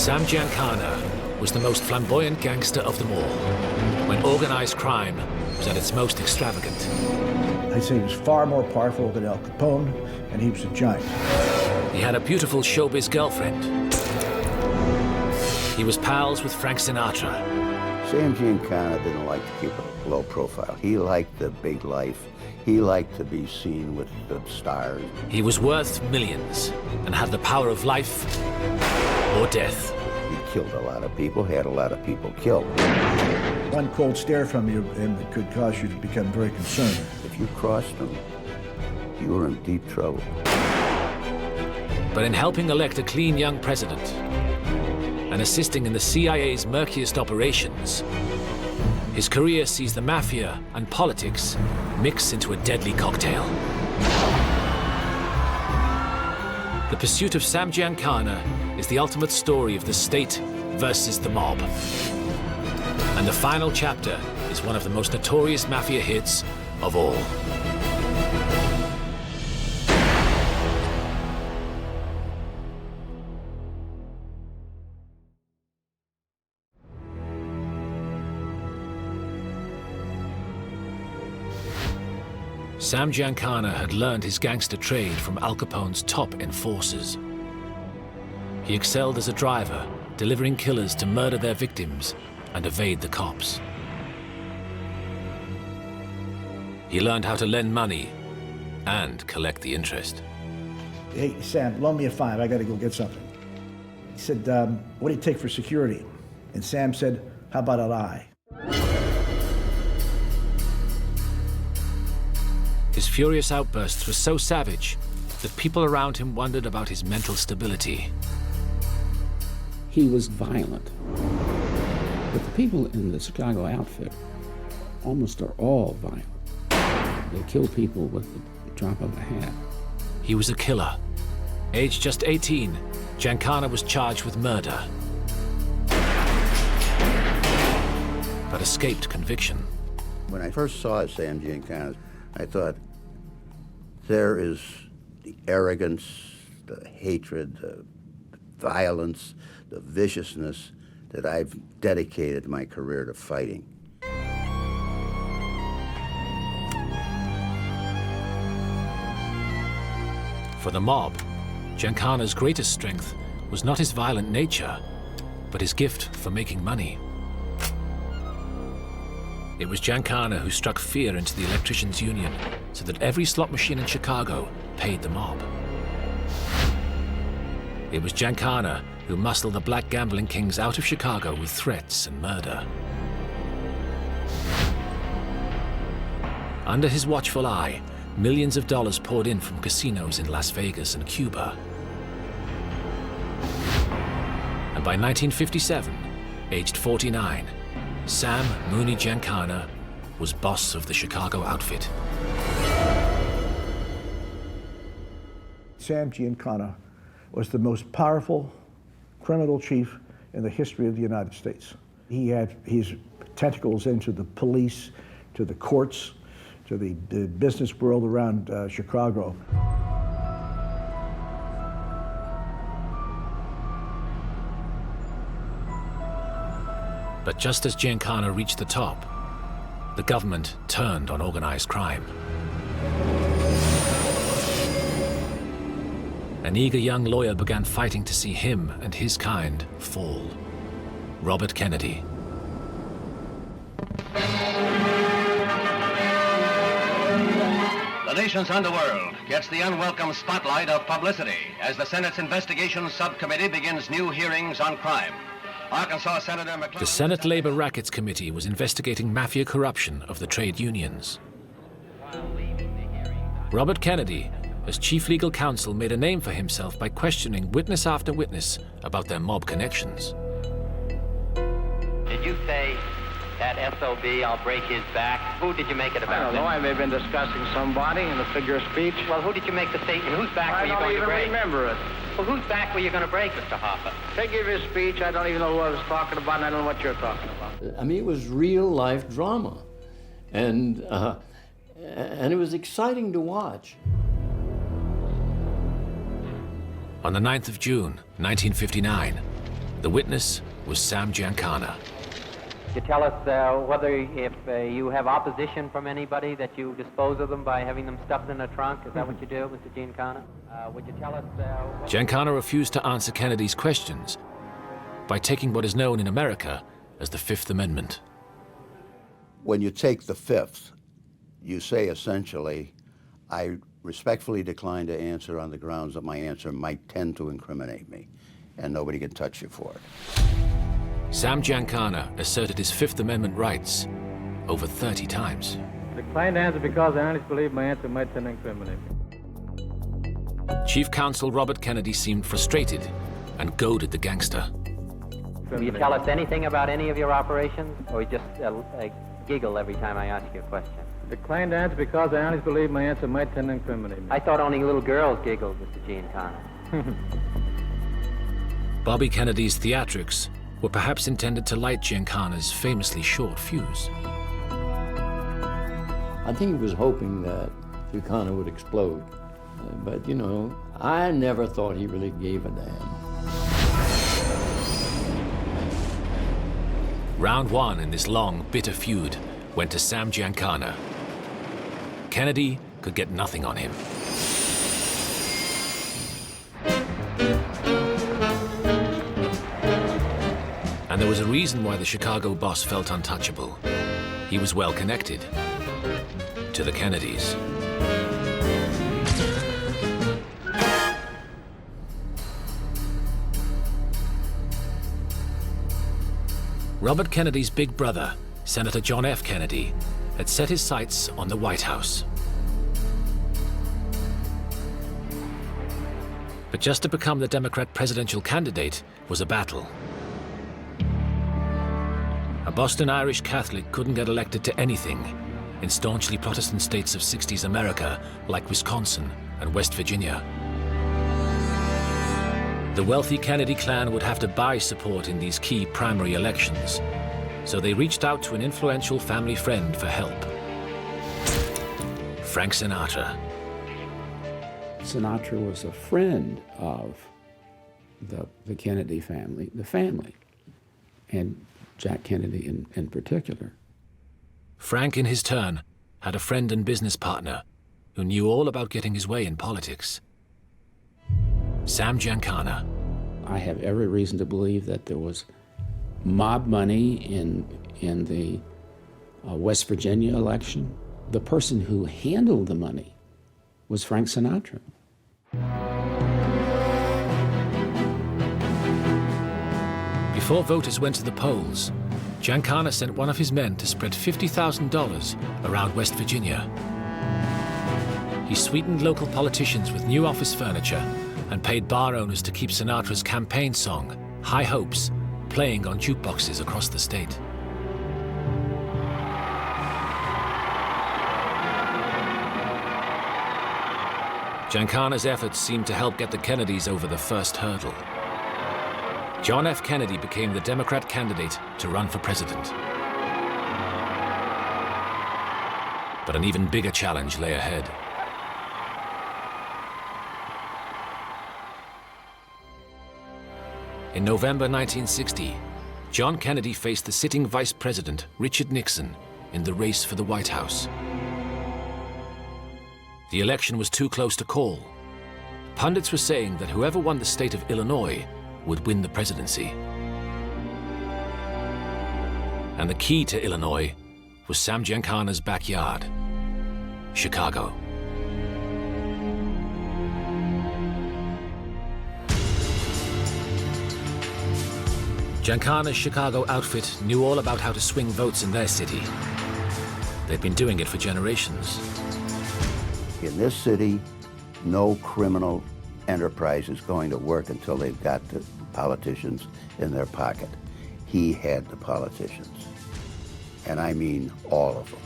Sam Giancana was the most flamboyant gangster of them all, when organized crime was at its most extravagant. I'd say he was far more powerful than Al Capone, and he was a giant. He had a beautiful showbiz girlfriend. He was pals with Frank Sinatra. Sam Giancana didn't like to keep a low profile. He liked the big life. He liked to be seen with the stars. He was worth millions and had the power of life or death. He killed a lot of people, had a lot of people killed. One cold stare from you and it could cause you to become very concerned. If you crossed him, you were in deep trouble. But in helping elect a clean young president and assisting in the CIA's murkiest operations, his career sees the mafia and politics mix into a deadly cocktail. The pursuit of Sam Giancana is the ultimate story of the state versus the mob. And the final chapter is one of the most notorious mafia hits of all. Sam Giancana had learned his gangster trade from Al Capone's top enforcers. He excelled as a driver, delivering killers to murder their victims and evade the cops. He learned how to lend money and collect the interest. Hey, Sam, loan me a $5. I got to go get something. He said, what do you take for security? And Sam said, how about an eye? His furious outbursts were so savage that people around him wondered about his mental stability. He was violent. But the people in the Chicago outfit almost are all violent. They kill people with the drop of a hat. He was a killer. Aged just 18, Giancana was charged with murder, but escaped conviction. When I first saw Sam Giancana, I thought, there is the arrogance, the hatred, the violence, the viciousness that I've dedicated my career to fighting. For the mob, Giancana's greatest strength was not his violent nature, but his gift for making money. It was Giancana who struck fear into the electricians' union so that every slot machine in Chicago paid the mob. It was Giancana who muscled the black gambling kings out of Chicago with threats and murder. Under his watchful eye, millions of dollars poured in from casinos in Las Vegas and Cuba. And by 1957, aged 49, Sam Mooney Giancana was boss of the Chicago outfit. Sam Giancana was the most powerful criminal chief in the history of the United States. He had his tentacles into the police, to the courts, to the business world around Chicago. But just as Giancana reached the top, the government turned on organized crime. An eager young lawyer began fighting to see him and his kind fall. Robert Kennedy. The nation's underworld gets the unwelcome spotlight of publicity as the Senate's Investigation Subcommittee begins new hearings on crime. Arkansas Senator McClellan... The Senate Labor Rackets Committee was investigating mafia corruption of the trade unions. Robert Kennedy, as chief legal counsel, made a name for himself by questioning witness after witness about their mob connections. Did you say that SOB, I'll break his back? Who did you make it about? I don't know. I may have been discussing somebody in a figure of speech. Well, who did you make the statement? Whose back were you going to break? I don't even remember it. Well, whose back were you going to break, Mr. Hoffa? Figure of his speech, I don't even know who I was talking about, and I don't know what you're talking about. I mean, it was real-life drama, and it was exciting to watch. On the 9th of June, 1959, The witness was Sam Giancana. You tell us whether if you have opposition from anybody that you dispose of them by having them stuffed in a trunk. Is that what you do, Mr. Giancana? Would you tell us... Giancana refused to answer Kennedy's questions by taking what is known in America as the Fifth Amendment. When you take the Fifth, you say essentially, I respectfully decline to answer on the grounds that my answer might tend to incriminate me, and nobody can touch you for it. Sam Giancana asserted his Fifth Amendment rights over 30 times. Declined to answer because I honestly believe my answer might tend to incriminate me. Chief Counsel Robert Kennedy seemed frustrated and goaded the gangster. Will you tell us anything about any of your operations, or you just giggle every time I ask you a question? Declined to answer because I honestly believe my answer might tend to incriminate me. I thought only little girls giggled, Mr. Giancana. Bobby Kennedy's theatrics were perhaps intended to light Giancana's famously short fuse. I think he was hoping that Giancana would explode. But, you know, I never thought he really gave a damn. Round one in this long, bitter feud went to Sam Giancana. Kennedy could get nothing on him. And there was a reason why the Chicago boss felt untouchable. He was well connected to the Kennedys. Robert Kennedy's big brother, Senator John F. Kennedy, had set his sights on the White House. But just to become the Democrat presidential candidate was a battle. A Boston Irish Catholic couldn't get elected to anything in staunchly Protestant states of 60s America like Wisconsin and West Virginia. The wealthy Kennedy clan would have to buy support in these key primary elections, so they reached out to an influential family friend for help. Frank Sinatra. Sinatra was a friend of the Kennedy family, and Jack Kennedy in particular. Frank, in his turn, had a friend and business partner who knew all about getting his way in politics. Sam Giancana. I have every reason to believe that there was mob money in the West Virginia election. The person who handled the money was Frank Sinatra. Before voters went to the polls, Giancana sent one of his men to spread $50,000 around West Virginia. He sweetened local politicians with new office furniture and paid bar owners to keep Sinatra's campaign song, High Hopes, playing on jukeboxes across the state. Giancana's efforts seemed to help get the Kennedys over the first hurdle. John F. Kennedy became the Democrat candidate to run for president. But an even bigger challenge lay ahead. In November 1960, John Kennedy faced the sitting Vice President, Richard Nixon, in the race for the White House. The election was too close to call. Pundits were saying that whoever won the state of Illinois would win the presidency. And the key to Illinois was Sam Giancana's backyard, Chicago. Giancana's Chicago outfit knew all about how to swing votes in their city. They'd been doing it for generations. In this city, no criminal enterprise is going to work until they've got the politicians in their pocket. He had the politicians, and I mean all of them.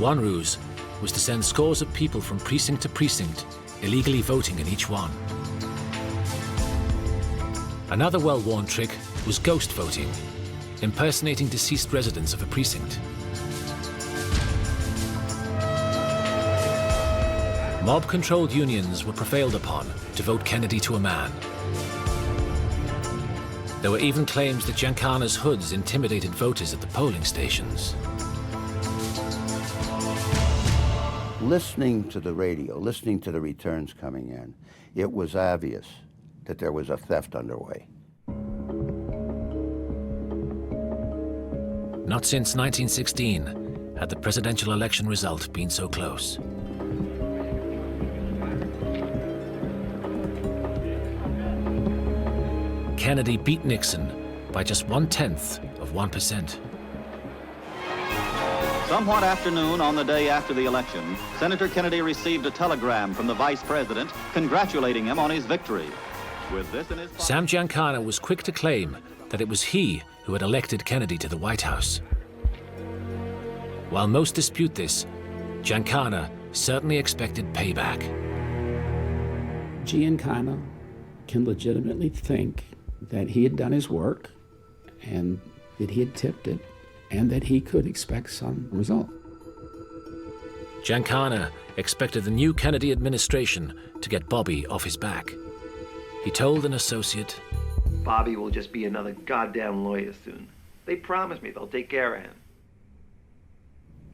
One ruse was to send scores of people from precinct to precinct, illegally voting in each one. Another well-worn trick was ghost voting, impersonating deceased residents of a precinct. Mob-controlled unions were prevailed upon to vote Kennedy to a man. There were even claims that Giancana's hoods intimidated voters at the polling stations. Listening to the radio, listening to the returns coming in, it was obvious that there was a theft underway. Not since 1916 had the presidential election result been so close. Kennedy beat Nixon by just 0.1%. Somewhat after noon on the day after the election, Senator Kennedy received a telegram from the vice president congratulating him on his victory. With this in his pocket, Sam Giancana was quick to claim that it was he who had elected Kennedy to the White House. While most dispute this, Giancana certainly expected payback. Giancana can legitimately think that he had done his work and that he had tipped it and that he could expect some result. Giancana expected the new Kennedy administration to get Bobby off his back. He told an associate, "Bobby will just be another goddamn lawyer soon. They promised me they'll take care of him."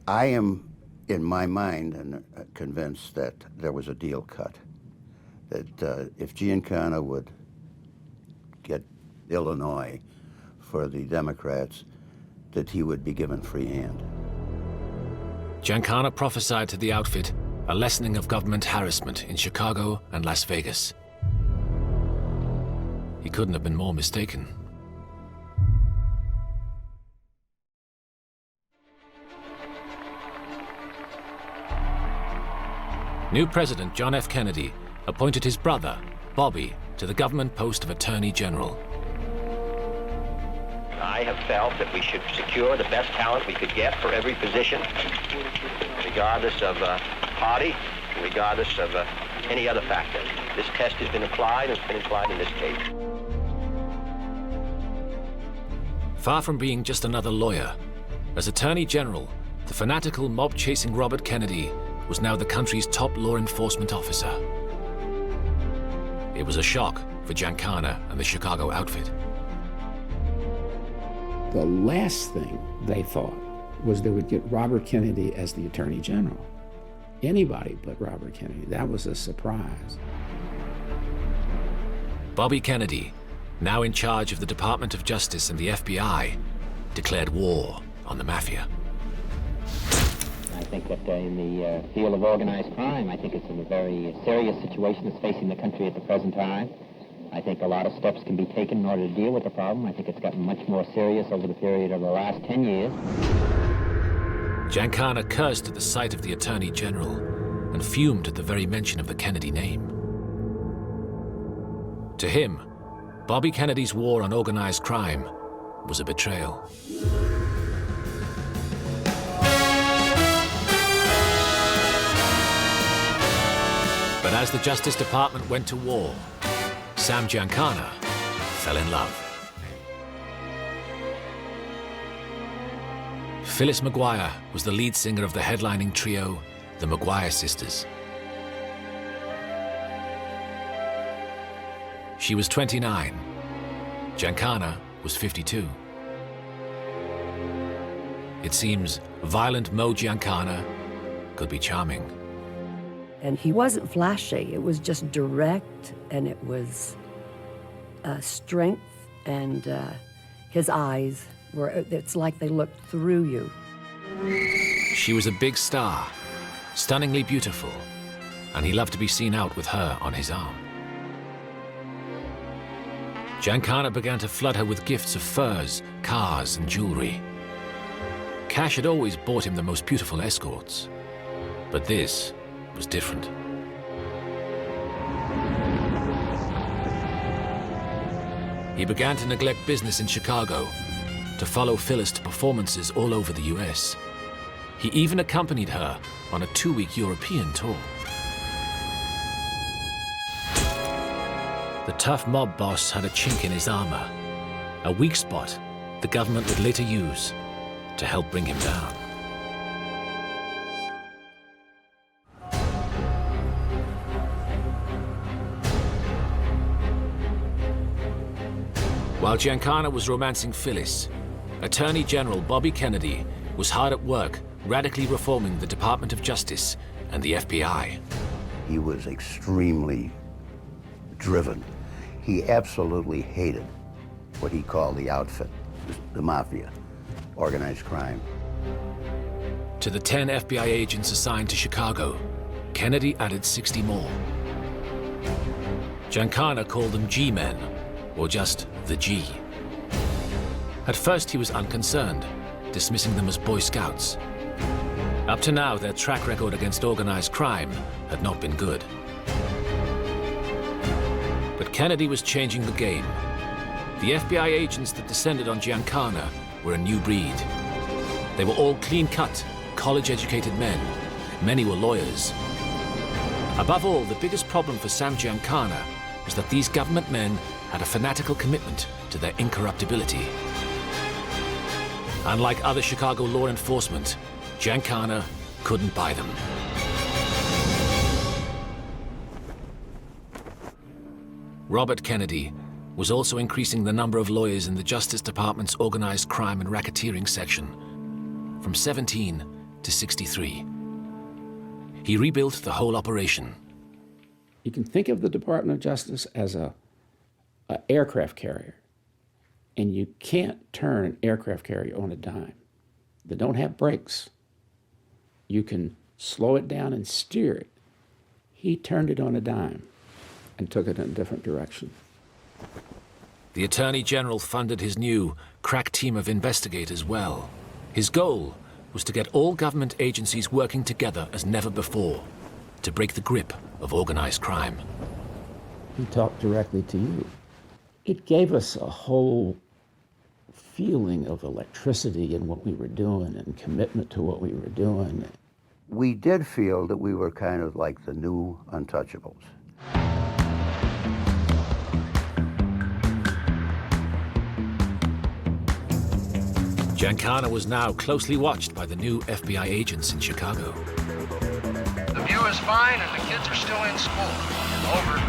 I am, in my mind, convinced that there was a deal cut. That if Giancana would get Illinois for the Democrats, that he would be given free hand. Giancana prophesied to the outfit a lessening of government harassment in Chicago and Las Vegas. He couldn't have been more mistaken. New President John F. Kennedy appointed his brother, Bobby, to the government post of Attorney General. I have felt that we should secure the best talent we could get for every position, regardless of party, regardless of any other factor. This test has been applied, and it's been applied in this case. Far from being just another lawyer, as Attorney General, the fanatical mob-chasing Robert Kennedy was now the country's top law enforcement officer. It was a shock for Giancana and the Chicago outfit. The last thing they thought was they would get Robert Kennedy as the Attorney General. Anybody but Robert Kennedy. That was a surprise. Bobby Kennedy, now in charge of the Department of Justice and the FBI, declared war on the Mafia. I think that in the field of organized crime, I think it's a very serious situation that's facing the country at the present time. I think a lot of steps can be taken in order to deal with the problem. I think it's gotten much more serious over the period of the last 10 years. Giancana cursed at the sight of the Attorney General and fumed at the very mention of the Kennedy name. To him, Bobby Kennedy's war on organized crime was a betrayal. But as the Justice Department went to war, Sam Giancana fell in love. Phyllis McGuire was the lead singer of the headlining trio, the McGuire Sisters. She was 29. Giancana was 52. It seems violent Mo Giancana could be charming. And he wasn't flashy. It was just direct, and it was strength, and his eyes were, it's like they looked through you. She was a big star, stunningly beautiful, and he loved to be seen out with her on his arm. Giancana began to flood her with gifts of furs, cars, and jewelry. Cash had always bought him the most beautiful escorts, but this was different. He began to neglect business in Chicago, to follow Phyllis to performances all over the US. He even accompanied her on a 2-week European tour. The tough mob boss had a chink in his armor, a weak spot the government would later use to help bring him down. While Giancana was romancing Phyllis, Attorney General Bobby Kennedy was hard at work radically reforming the Department of Justice and the FBI. He was extremely driven. He absolutely hated what he called the outfit, the Mafia, organized crime. To the 10 FBI agents assigned to Chicago, Kennedy added 60 more. Giancana called them G-men, or just the G. At first he was unconcerned, dismissing them as Boy Scouts. Up to now, their track record against organized crime had not been good. But Kennedy was changing the game. The FBI agents that descended on Giancana were a new breed. They were all clean-cut, college-educated men. Many were lawyers. Above all, the biggest problem for Sam Giancana was that these government men had a fanatical commitment to their incorruptibility. Unlike other Chicago law enforcement, Giancana couldn't buy them. Robert Kennedy was also increasing the number of lawyers in the Justice Department's Organized Crime and Racketeering section from 17 to 63. He rebuilt the whole operation. You can think of the Department of Justice as a aircraft carrier, and you can't turn an aircraft carrier on a dime. They don't have brakes. You can slow it down and steer it. He turned it on a dime and took it in a different direction. The Attorney General funded his new crack team of investigators well. His goal was to get all government agencies working together as never before, to break the grip of organized crime. He talked directly to you. It gave us a whole feeling of electricity in what we were doing and commitment to what we were doing. We did feel that we were kind of like the new untouchables. Giancana was now closely watched by the new FBI agents in Chicago. The view is fine and the kids are still in school. Over.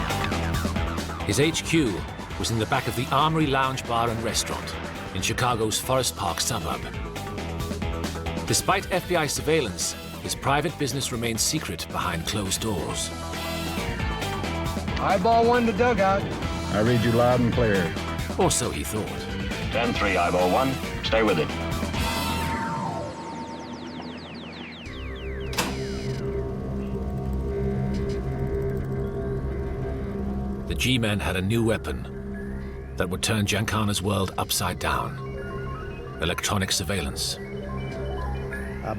His HQ was in the back of the Armory Lounge Bar and Restaurant in Chicago's Forest Park suburb. Despite FBI surveillance, his private business remained secret behind closed doors. Eyeball one to dugout. I read you loud and clear. Or so he thought. 10-3, eyeball one. Stay with it. The G-men had a new weapon that would turn Giancana's world upside down. Electronic surveillance.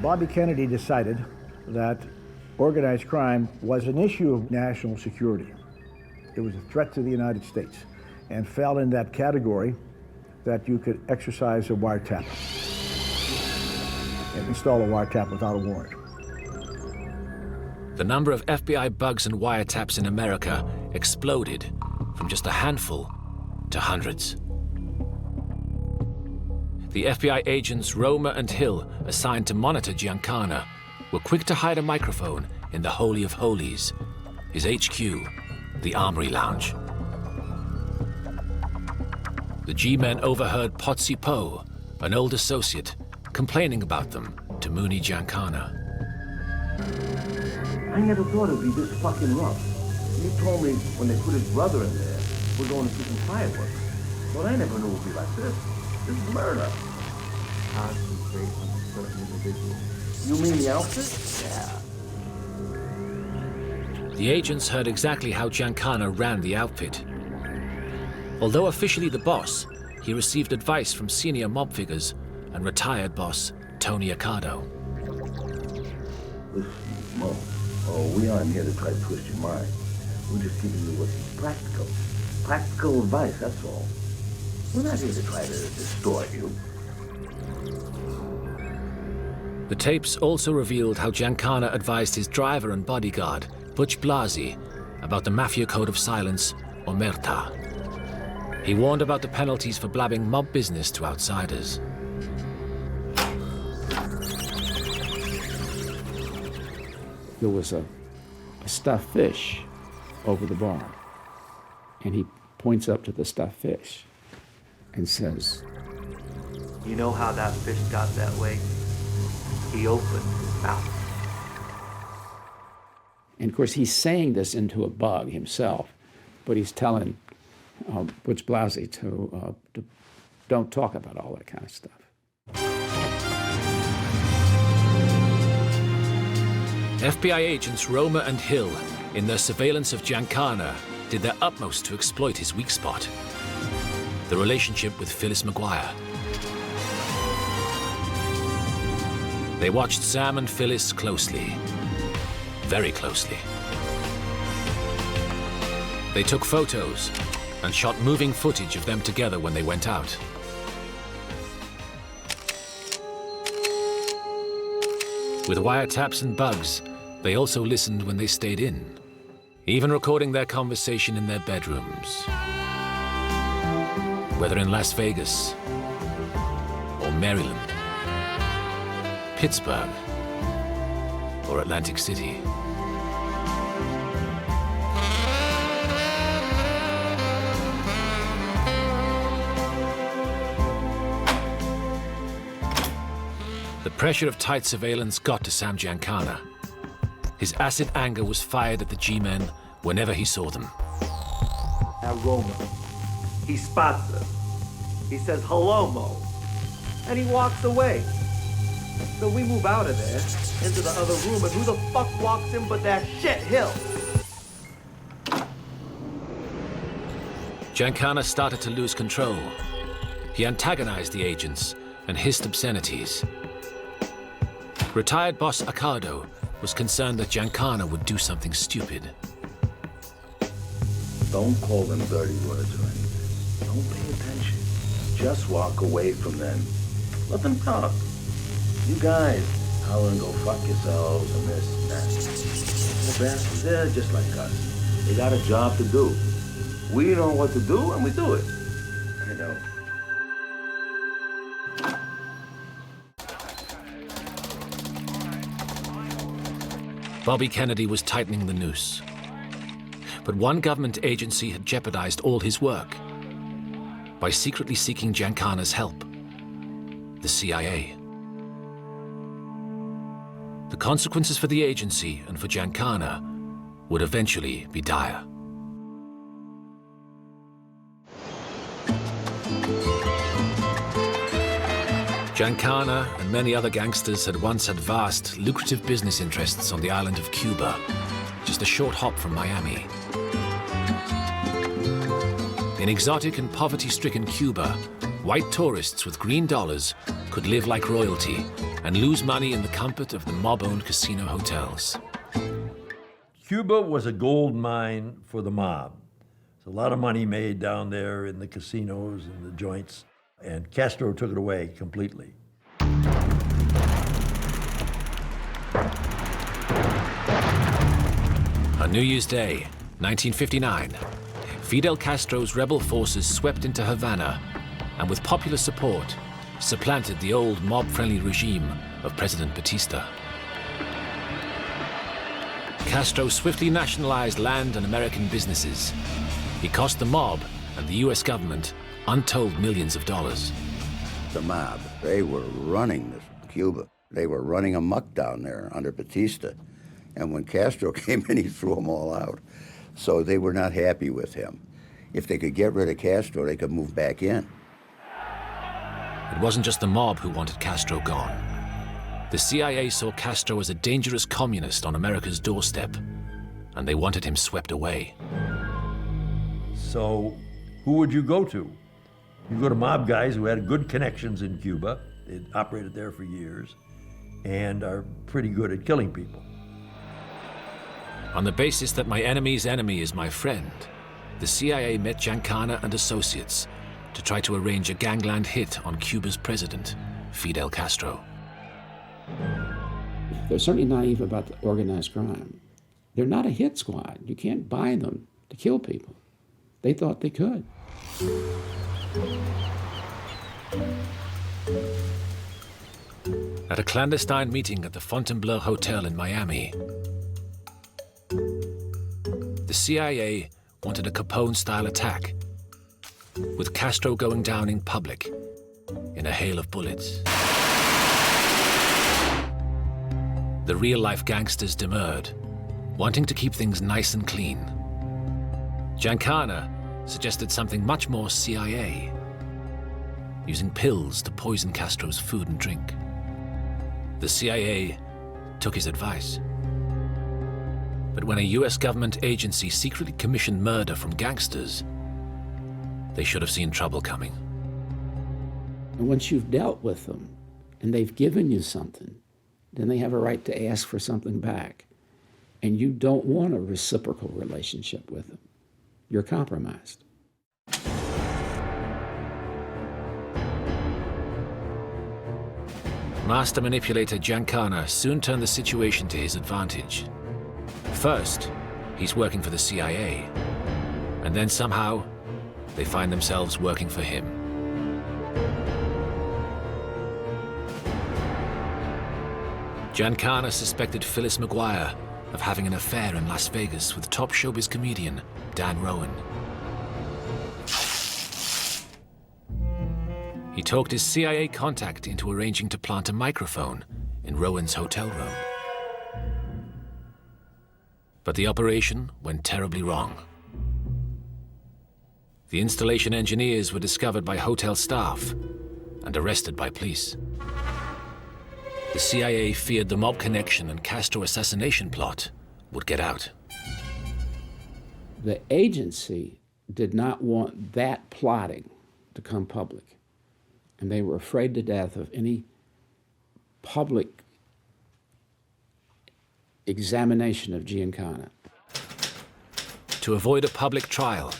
Bobby Kennedy decided that organized crime was an issue of national security. It was a threat to the United States and fell in that category that you could exercise a wiretap and install a wiretap without a warrant. The number of FBI bugs and wiretaps in America exploded from just a handful to hundreds. The FBI agents Romer and Hill, assigned to monitor Giancana, were quick to hide a microphone in the Holy of Holies, his HQ, the Armory Lounge. The G-men overheard Potsy Poe, an old associate, complaining about them to Mooney Giancana. I never thought it'd be this fucking rough. You told me when they put his brother in there, we're going to see some fireworks. But I never knew it would be like this. This is murder. Concentrate on a certain individual. You mean the outfit? Yeah. The agents heard exactly how Giancana ran the outfit. Although officially the boss, he received advice from senior mob figures and retired boss Tony Accardo. Listen, Mo. Oh, we aren't here to try to twist your mind. We're just giving you what's practical. Practical advice, that's all. We're not here to try to distort you. The tapes also revealed how Giancana advised his driver and bodyguard, Butch Blasi, about the Mafia Code of Silence, Omerta. He warned about the penalties for blabbing mob business to outsiders. There was a stuffed fish over the bar, and he points up to the stuffed fish. and says, "You know how that fish got that way? He opened his mouth." and of course he's saying this into a bug himself, but he's telling Butch Blasey to don't talk about all that kind of stuff. FBI agents Roma and Hill, in their surveillance of Giancana, did their utmost to exploit his weak spot, the relationship with Phyllis McGuire. They watched Sam and Phyllis closely, very closely. They took photos and shot moving footage of them together when they went out. With wiretaps and bugs, they also listened when they stayed in, even recording their conversation in their bedrooms. Whether in Las Vegas, or Maryland, Pittsburgh, or Atlantic City. The pressure of tight surveillance got to Sam Giancana. His acid anger was fired at the G-men whenever he saw them. Now Roma, he spots us. He says, "Hello, Mo," and he walks away. So we move out of there, into the other room, and who the fuck walks in but that shit Hill? Giancana started to lose control. He antagonized the agents and hissed obscenities. Retired boss Accardo was concerned that Giancana would do something stupid. Don't call them dirty words or anything. Don't pay attention. Just walk away from them. Let them talk. You guys, holler and go fuck yourselves and this and that. The bastards, they're just like us. They got a job to do. We know what to do and we do it. You know. Bobby Kennedy was tightening the noose. But one government agency had jeopardized all his work by secretly seeking Giancana's help, the CIA. The consequences for the agency and for Giancana would eventually be dire. Giancana and many other gangsters had once had vast, lucrative business interests on the island of Cuba, just a short hop from Miami. In exotic and poverty-stricken Cuba, white tourists with green dollars could live like royalty and lose money in the comfort of the mob-owned casino hotels. Cuba was a gold mine for the mob. There's a lot of money made down there in the casinos and the joints, and Castro took it away completely. On New Year's Day, 1959, Fidel Castro's rebel forces swept into Havana and, with popular support, supplanted the old mob-friendly regime of President Batista. Castro swiftly nationalized land and American businesses. He cost the mob and the U.S. government untold millions of dollars. The mob, they were running Cuba. They were running amok down there under Batista. And when Castro came in, he threw them all out. So they were not happy with him. If they could get rid of Castro, they could move back in. It wasn't just the mob who wanted Castro gone. The CIA saw Castro as a dangerous communist on America's doorstep, and they wanted him swept away. So who would you go to? You go to mob guys who had good connections in Cuba. They'd operated there for years and are pretty good at killing people. On the basis that my enemy's enemy is my friend, the CIA met Giancana and associates to try to arrange a gangland hit on Cuba's president, Fidel Castro. They're certainly naive about the organized crime. They're not a hit squad. You can't buy them to kill people. They thought they could. At a clandestine meeting at the Fontainebleau Hotel in Miami, the CIA wanted a Capone-style attack. with Castro going down in public in a hail of bullets. The real-life gangsters demurred, wanting to keep things nice and clean. Giancana suggested something much more CIA, using pills to poison Castro's food and drink. The CIA took his advice. But when a US government agency secretly commissioned murder from gangsters, they should have seen trouble coming. And once you've dealt with them and they've given you something, then they have a right to ask for something back. And you don't want a reciprocal relationship with them. You're compromised. Master manipulator Giancana soon turned the situation to his advantage. First, he's working for the CIA, and then somehow, they find themselves working for him. Giancana suspected Phyllis McGuire of having an affair in Las Vegas with top showbiz comedian Dan Rowan. He talked his CIA contact into arranging to plant a microphone in Rowan's hotel room. But the operation went terribly wrong. The installation engineers were discovered by hotel staff and arrested by police. The CIA feared the mob connection and Castro assassination plot would get out. The agency did not want that plotting to come public, and they were afraid to death of any public examination of Giancana. To avoid a public trial,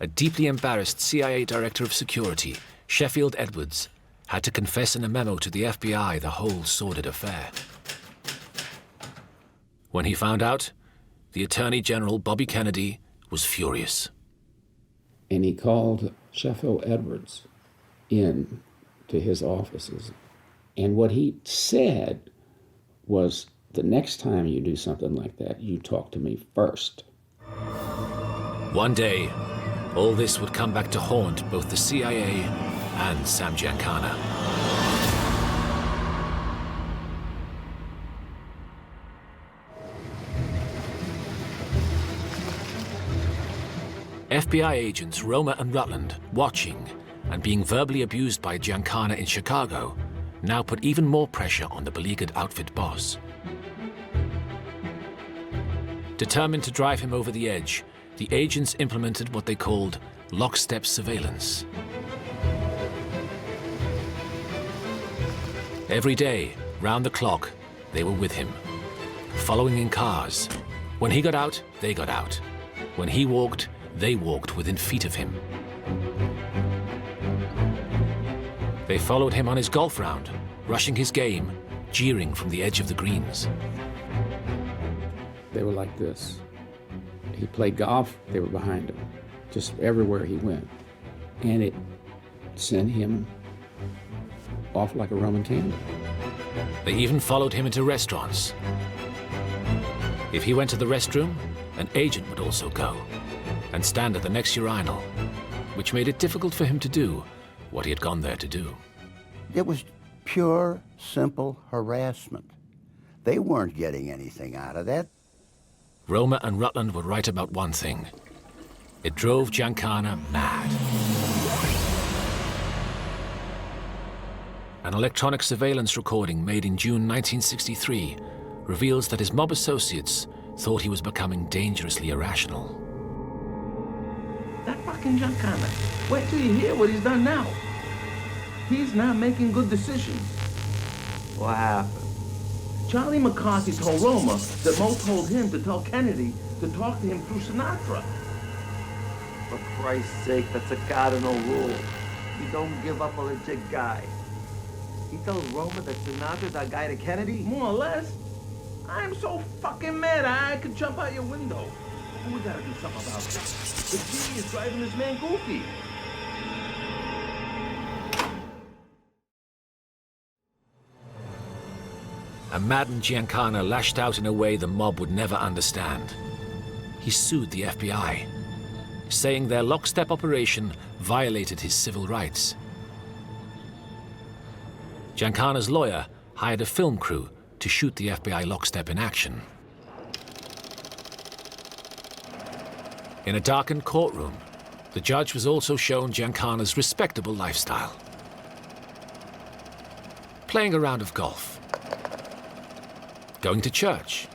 a deeply embarrassed CIA Director of Security, Sheffield Edwards, had to confess in a memo to the FBI the whole sordid affair. When he found out, the Attorney General, Bobby Kennedy, was furious. And he called Sheffield Edwards in to his offices. And what he said was, the next time you do something like that, you talk to me first. One day, all this would come back to haunt both the CIA and Sam Giancana. FBI agents Roma and Rutland, watching and being verbally abused by Giancana in Chicago, now put even more pressure on the beleaguered outfit boss. Determined to drive him over the edge, the agents implemented what they called lockstep surveillance. Every day, round the clock, they were with him, following in cars. When he got out, they got out. When he walked, they walked within feet of him. They followed him on his golf round, rushing his game, jeering from the edge of the greens. They were like this. He played golf, they were behind him, just everywhere he went. And it sent him off like a Roman candle. They even followed him into restaurants. If he went to the restroom, an agent would also go and stand at the next urinal, which made it difficult for him to do what he had gone there to do. It was pure, simple harassment. They weren't getting anything out of that. Roma and Rutland were right about one thing. It drove Giancana mad. An electronic surveillance recording made in June 1963 reveals that his mob associates thought he was becoming dangerously irrational. That fucking Giancana. Wait till you hear what he's done now. He's not making good decisions. What happened? Charlie McCarthy told Roma that Mo told him to tell Kennedy to talk to him through Sinatra. For Christ's sake, that's a cardinal rule. You don't give up a legit guy. He tells Roma that Sinatra's our guy to Kennedy? More or less. I'm so fucking mad I could jump out your window. We gotta do something about this. The G is driving this man goofy. A maddened Giancana lashed out in a way the mob would never understand. He sued the FBI, saying their lockstep operation violated his civil rights. Giancana's lawyer hired a film crew to shoot the FBI lockstep in action. In a darkened courtroom, the judge was also shown Giancana's respectable lifestyle. Playing a round of golf, going to church,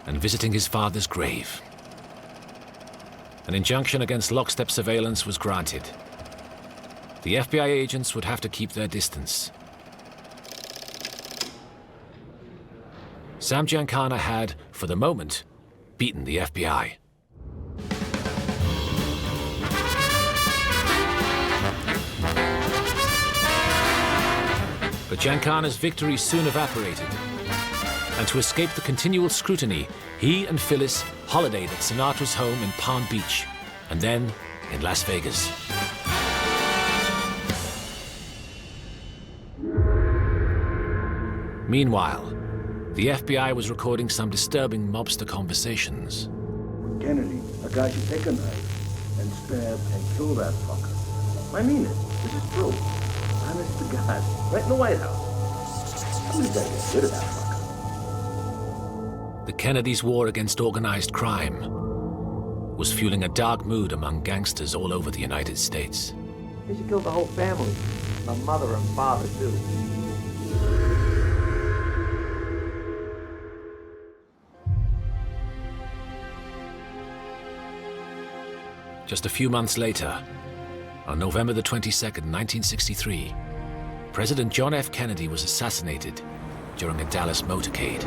and visiting his father's grave. An injunction against lockstep surveillance was granted. The FBI agents would have to keep their distance. Sam Giancana had, for the moment, beaten the FBI. But Giancana's victory soon evaporated. And to escape the continual scrutiny, he and Phyllis holidayed at Sinatra's home in Palm Beach, and then in Las Vegas. Meanwhile, the FBI was recording some disturbing mobster conversations. Kennedy, a guy should take a knife and stab and kill that fucker. I mean it. This is true. Honest to God. Right in the White House. Somebody's got to get rid of that fucker. The Kennedys' war against organized crime was fueling a dark mood among gangsters all over the United States. They should kill the whole family. My mother and father, too. Just a few months later, on November the 22nd, 1963, President John F. Kennedy was assassinated during a Dallas motorcade.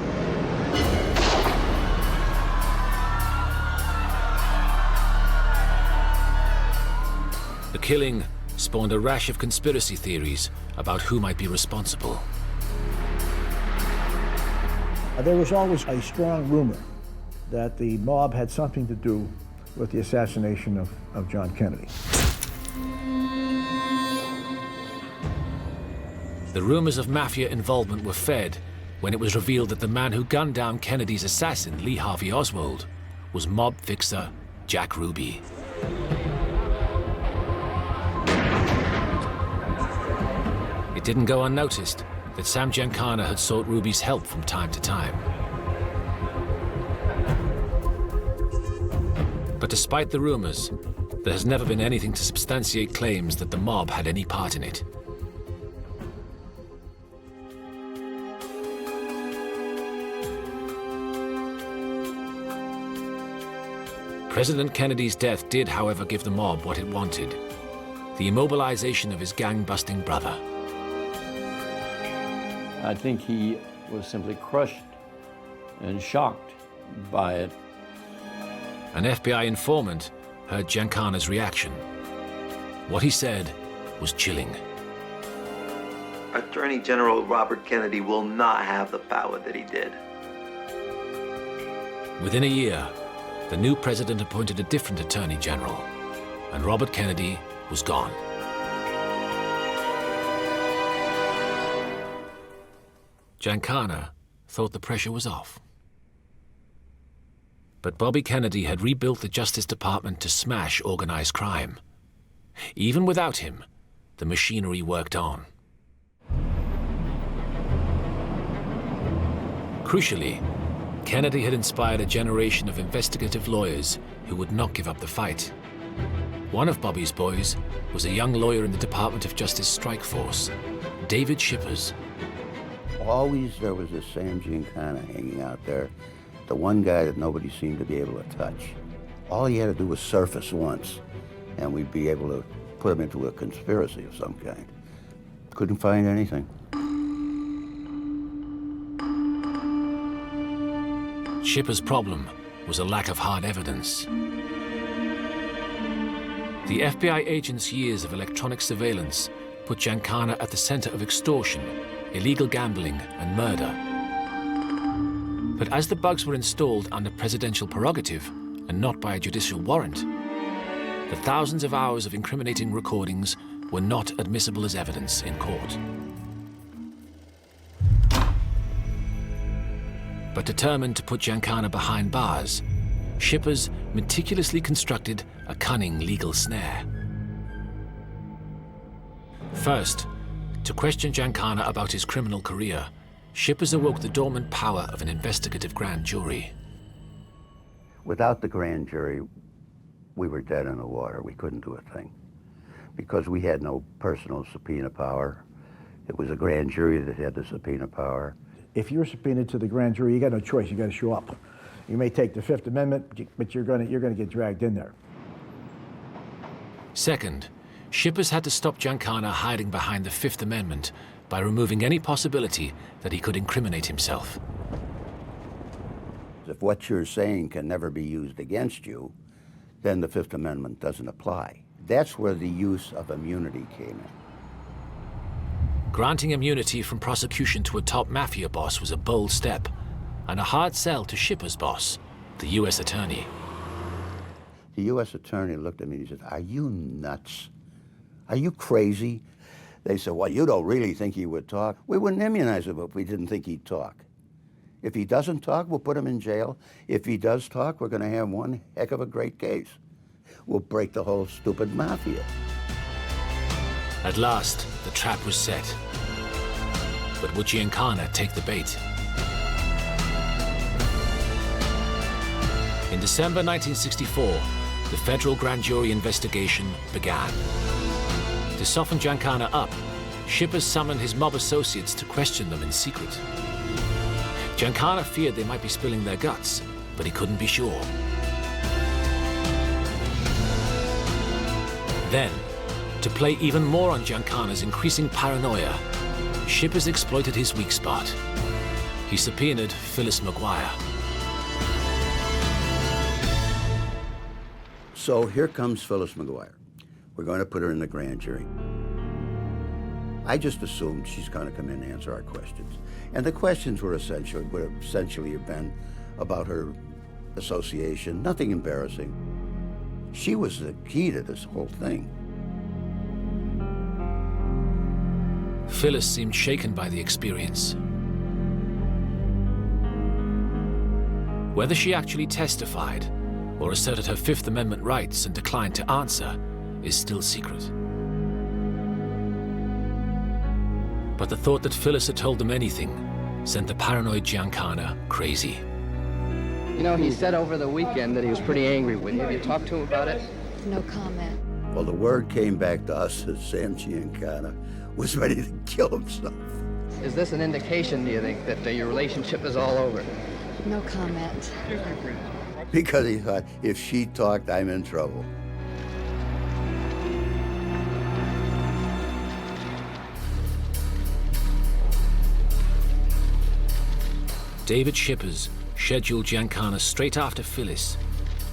The killing spawned a rash of conspiracy theories about who might be responsible. There was always a strong rumor that the mob had something to do with the assassination of John Kennedy. The rumors of Mafia involvement were fed when it was revealed that the man who gunned down Kennedy's assassin, Lee Harvey Oswald, was mob fixer Jack Ruby. It didn't go unnoticed that Sam Giancana had sought Ruby's help from time to time. But despite the rumors, there has never been anything to substantiate claims that the mob had any part in it. President Kennedy's death did, however, give the mob what it wanted: the immobilization of his gang-busting brother. I think he was simply crushed and shocked by it. An FBI informant heard Giancana's reaction. What he said was chilling. Attorney General Robert Kennedy will not have the power that he did. Within a year, the new president appointed a different attorney general, and Robert Kennedy was gone. Giancana thought the pressure was off. But Bobby Kennedy had rebuilt the Justice Department to smash organized crime. Even without him, the machinery worked on. Crucially, Kennedy had inspired a generation of investigative lawyers who would not give up the fight. One of Bobby's boys was a young lawyer in the Department of Justice strike force, David Shippers. Always there was this Sam Giancana hanging out there, the one guy that nobody seemed to be able to touch. All he had to do was surface once, and we'd be able to put him into a conspiracy of some kind. Couldn't find anything. Shippers' problem was a lack of hard evidence. The FBI agents' years of electronic surveillance put Giancana at the center of extortion, illegal gambling, and murder. But as the bugs were installed under presidential prerogative and not by a judicial warrant, the thousands of hours of incriminating recordings were not admissible as evidence in court. But determined to put Giancana behind bars, Shippers meticulously constructed a cunning legal snare. First, to question Giancana about his criminal career, Shippers awoke the dormant power of an investigative grand jury. Without the grand jury, we were dead in the water. We couldn't do a thing because we had no personal subpoena power. It was a grand jury that had the subpoena power. If you're subpoenaed to the grand jury, you got no choice. You got to show up. You may take the Fifth Amendment, but you're going to get dragged in there. Second, Shippers had to stop Giancana hiding behind the Fifth Amendment by removing any possibility that he could incriminate himself. If what you're saying can never be used against you, then the Fifth Amendment doesn't apply. That's where the use of immunity came in. Granting immunity from prosecution to a top mafia boss was a bold step, and a hard sell to Shippers' boss, the U.S. Attorney. The U.S. Attorney looked at me and he said, "Are you nuts? Are you crazy?" They said, "Well, you don't really think he would talk." We wouldn't immunize him if we didn't think he'd talk. If he doesn't talk, we'll put him in jail. If he does talk, we're going to have one heck of a great case. We'll break the whole stupid mafia. At last, the trap was set. But would Giancana take the bait? In December 1964, the federal grand jury investigation began. To soften Giancana up, Shippers summoned his mob associates to question them in secret. Giancana feared they might be spilling their guts, but he couldn't be sure. Then, to play even more on Giancana's increasing paranoia, Shippers exploited his weak spot. He subpoenaed Phyllis McGuire. So here comes Phyllis McGuire. We're going to put her in the grand jury. I just assumed she's going to come in and answer our questions. And the questions would essentially have been about her association, nothing embarrassing. She was the key to this whole thing. Phyllis seemed shaken by the experience. Whether she actually testified or asserted her Fifth Amendment rights and declined to answer is still secret. But the thought that Phyllis had told them anything sent the paranoid Giancana crazy. You know, he said over the weekend that he was pretty angry with you. Have you talked to him about it? No comment. Well, the word came back to us that Sam Giancana was ready to kill himself. Is this an indication, do you think, that your relationship is all over? No comment. Because he thought, if she talked, I'm in trouble. David Shippers scheduled Giancana straight after Phyllis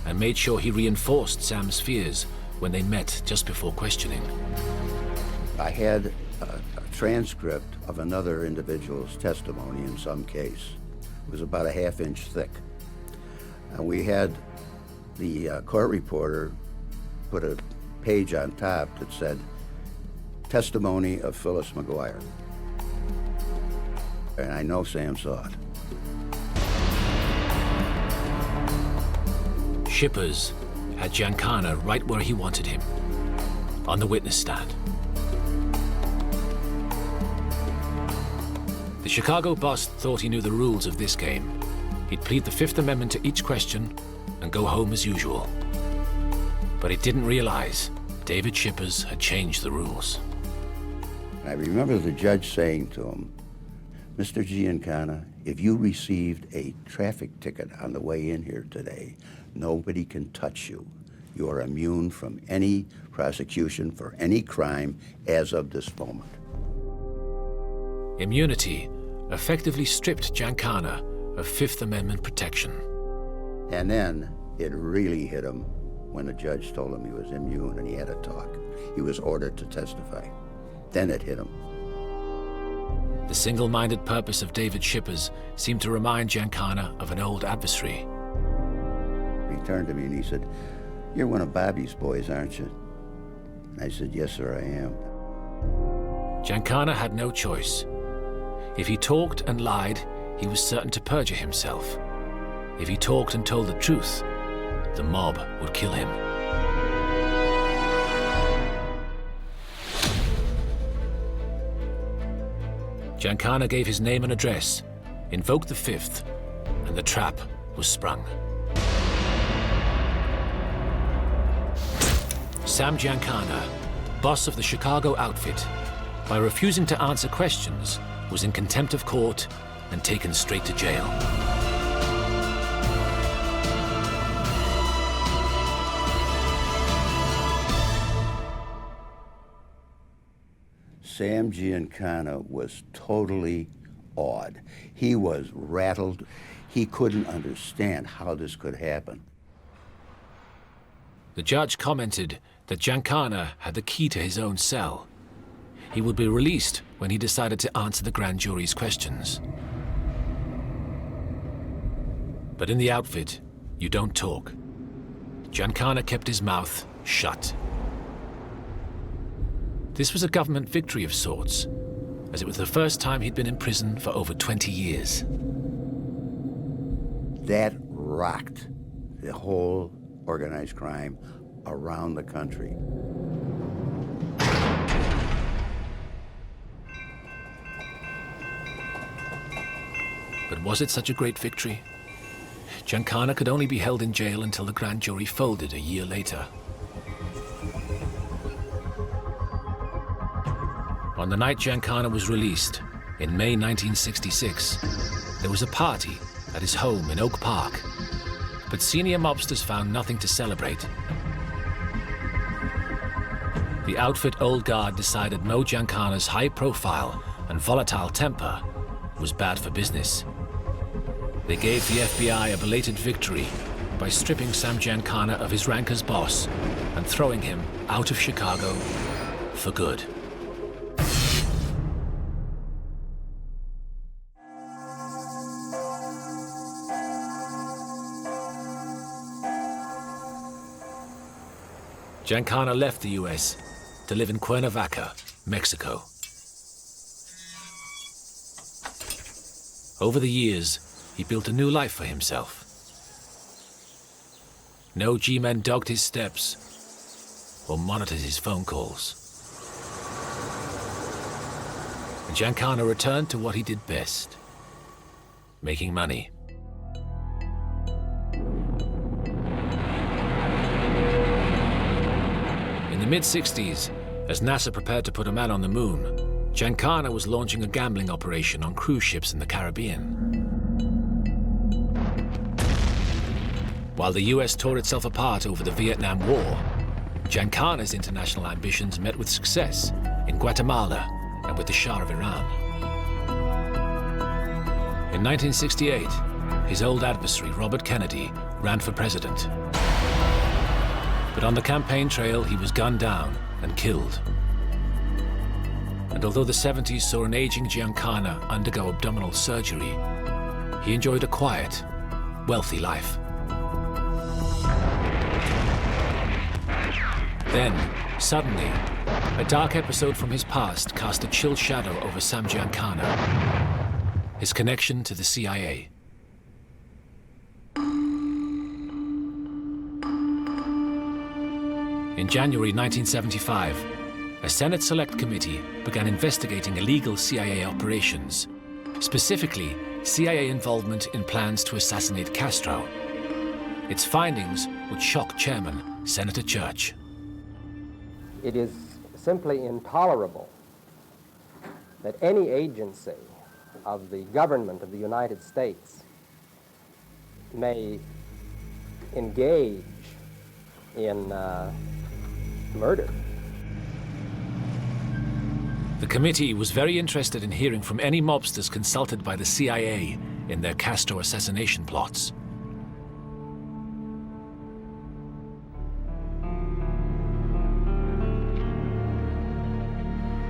and made sure he reinforced Sam's fears when they met just before questioning. I had a transcript of another individual's testimony in some case. It was about a half-inch thick. And we had the court reporter put a page on top that said, "Testimony of Phyllis McGuire." And I know Sam saw it. Shippers had Giancana right where he wanted him, on the witness stand. The Chicago boss thought he knew the rules of this game. He'd plead the Fifth Amendment to each question and go home as usual. But he didn't realize David Shippers had changed the rules. I remember the judge saying to him, "Mr. Giancana, if you received a traffic ticket on the way in here today, nobody can touch you. You are immune from any prosecution for any crime as of this moment." Immunity effectively stripped Giancana of Fifth Amendment protection. And then it really hit him when the judge told him he was immune and he had to talk. He was ordered to testify. Then it hit him. The single-minded purpose of David Shippers seemed to remind Giancana of an old adversary. He turned to me and he said, "You're one of Bobby's boys, aren't you?" And I said, "Yes, sir, I am." Giancana had no choice. If he talked and lied, he was certain to perjure himself. If he talked and told the truth, the mob would kill him. Giancana gave his name and address, invoked the Fifth, and the trap was sprung. Sam Giancana, boss of the Chicago outfit, by refusing to answer questions, was in contempt of court and taken straight to jail. Sam Giancana was totally awed. He was rattled. He couldn't understand how this could happen. The judge commented that Giancana had the key to his own cell. He would be released when he decided to answer the grand jury's questions. But in the outfit, you don't talk. Giancana kept his mouth shut. This was a government victory of sorts, as it was the first time he'd been in prison for over 20 years. That rocked the whole organized crime around the country. But was it such a great victory? Giancana could only be held in jail until the grand jury folded a year later. On the night Giancana was released, in May 1966, there was a party at his home in Oak Park, but senior mobsters found nothing to celebrate. The outfit old guard decided Mo Giancana's high profile and volatile temper was bad for business. They gave the FBI a belated victory by stripping Sam Giancana of his rank as boss and throwing him out of Chicago for good. Giancana left the US to live in Cuernavaca, Mexico. Over the years, he built a new life for himself. No G-men dogged his steps or monitored his phone calls. And Giancana returned to what he did best, making money. In the mid-60s, as NASA prepared to put a man on the moon, Giancana was launching a gambling operation on cruise ships in the Caribbean. While the US tore itself apart over the Vietnam War, Giancana's international ambitions met with success in Guatemala and with the Shah of Iran. In 1968, his old adversary, Robert Kennedy, ran for president. But on the campaign trail, he was gunned down and killed. And although the 70s saw an aging Giancana undergo abdominal surgery, he enjoyed a quiet, wealthy life. Then, suddenly, a dark episode from his past cast a chill shadow over Sam Giancana, his connection to the CIA. In January 1975, a Senate Select Committee began investigating illegal CIA operations, specifically CIA involvement in plans to assassinate Castro. Its findings would shock Chairman Senator Church. It is simply intolerable that any agency of the government of the United States may engage in murder. The committee was very interested in hearing from any mobsters consulted by the CIA in their Castro assassination plots.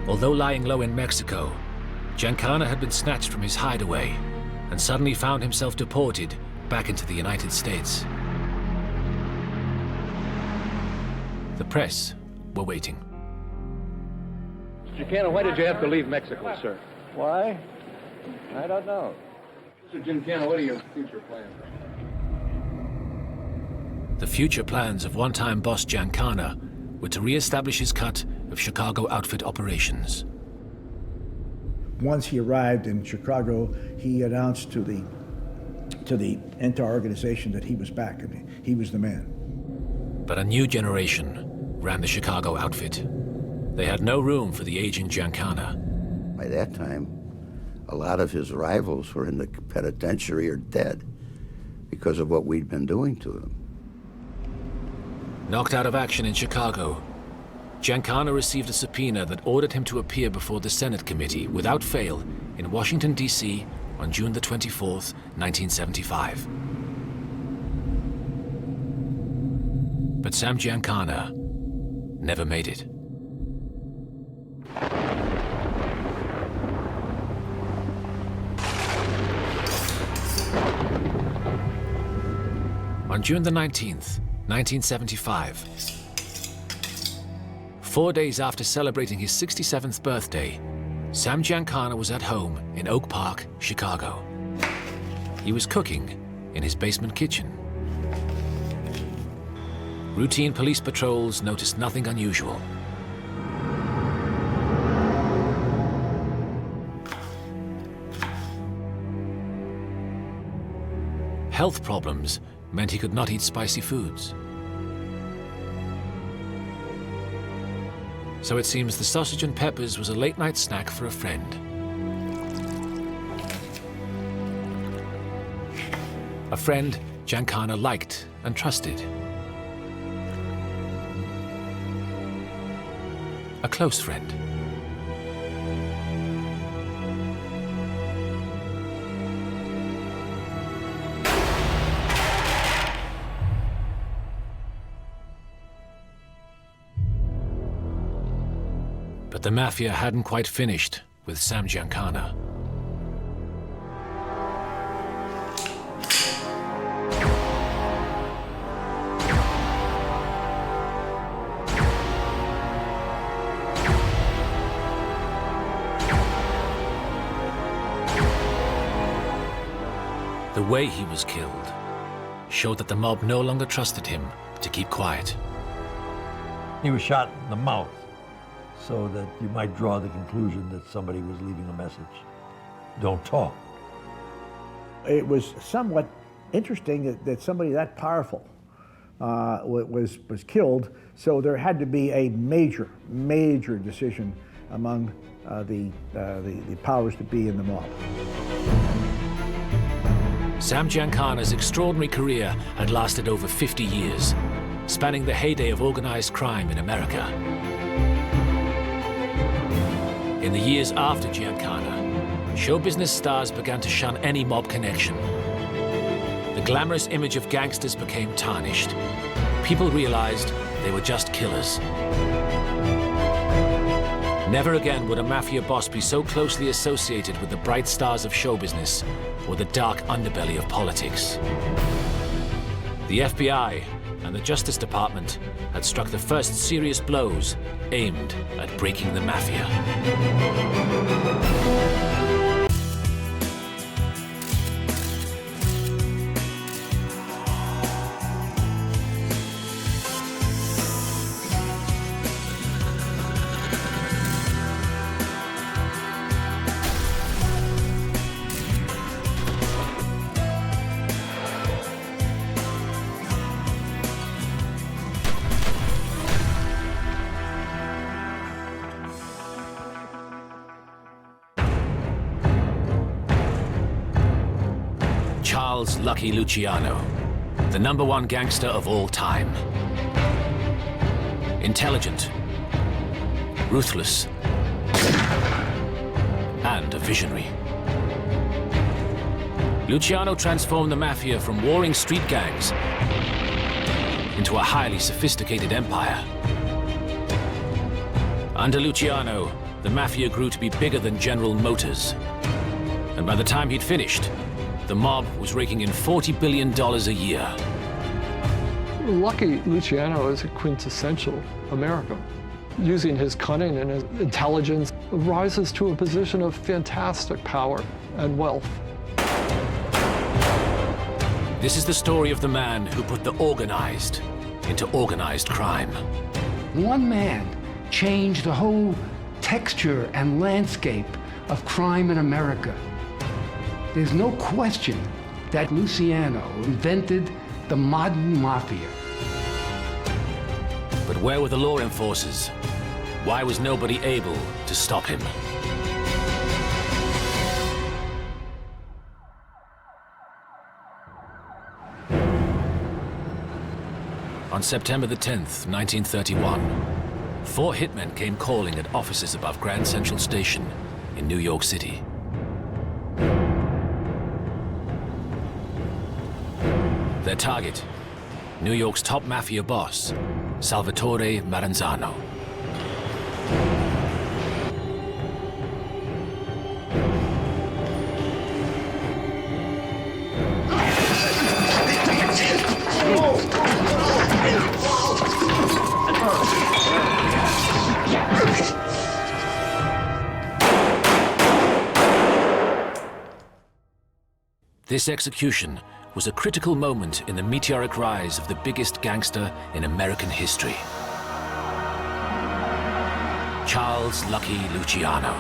Although lying low in Mexico, Giancana had been snatched from his hideaway and suddenly found himself deported back into the United States. The press were waiting. Giancana, why did you have to leave Mexico, sir? Why? I don't know. Mr. Giancana, what are your future plans? The future plans of one-time boss Giancana were to re-establish his cut of Chicago outfit operations. Once he arrived in Chicago, he announced to the entire organization that he was back and he was the man. But a new generation ran the Chicago outfit. They had no room for the aging Giancana. By that time, a lot of his rivals were in the penitentiary or dead because of what we'd been doing to them. Knocked out of action in Chicago, Giancana received a subpoena that ordered him to appear before the Senate committee without fail in Washington, D.C. on June the 24th, 1975. But Sam Giancana never made it. On June the 19th, 1975, 4 days after celebrating his 67th birthday, Sam Giancana was at home in Oak Park, Chicago. He was cooking in his basement kitchen. Routine police patrols noticed nothing unusual. Health problems meant he could not eat spicy foods. So it seems the sausage and peppers was a late-night snack for a friend. A friend Giancana liked and trusted. A close friend. But the Mafia hadn't quite finished with Sam Giancana. The way he was killed showed that the mob no longer trusted him to keep quiet. He was shot in the mouth, so that you might draw the conclusion that somebody was leaving a message. Don't talk. It was somewhat interesting that somebody that powerful was killed, so there had to be a major decision among the powers that be in the mob. Sam Giancana's extraordinary career had lasted over 50 years, spanning the heyday of organized crime in America. In the years after Giancana, show business stars began to shun any mob connection. The glamorous image of gangsters became tarnished. People realized they were just killers. Never again would a mafia boss be so closely associated with the bright stars of show business or the dark underbelly of politics. The FBI and the Justice Department had struck the first serious blows aimed at breaking the Mafia. Lucky Luciano, the #1 gangster of all time. Intelligent, ruthless, and a visionary. Luciano transformed the Mafia from warring street gangs into a highly sophisticated empire. Under Luciano, the Mafia grew to be bigger than General Motors. And by the time he'd finished, the mob was raking in $40 billion a year. Lucky Luciano is a quintessential American. Using his cunning and his intelligence, rises to a position of fantastic power and wealth. This is the story of the man who put the organized into organized crime. One man changed the whole texture and landscape of crime in America. There's no question that Luciano invented the modern mafia. But where were the law enforcers? Why was nobody able to stop him? On September the 10th, 1931, 4 hitmen came calling at offices above Grand Central Station in New York City. Their target, New York's top mafia boss, Salvatore Maranzano. This execution was a critical moment in the meteoric rise of the biggest gangster in American history, Charles "Lucky" Luciano.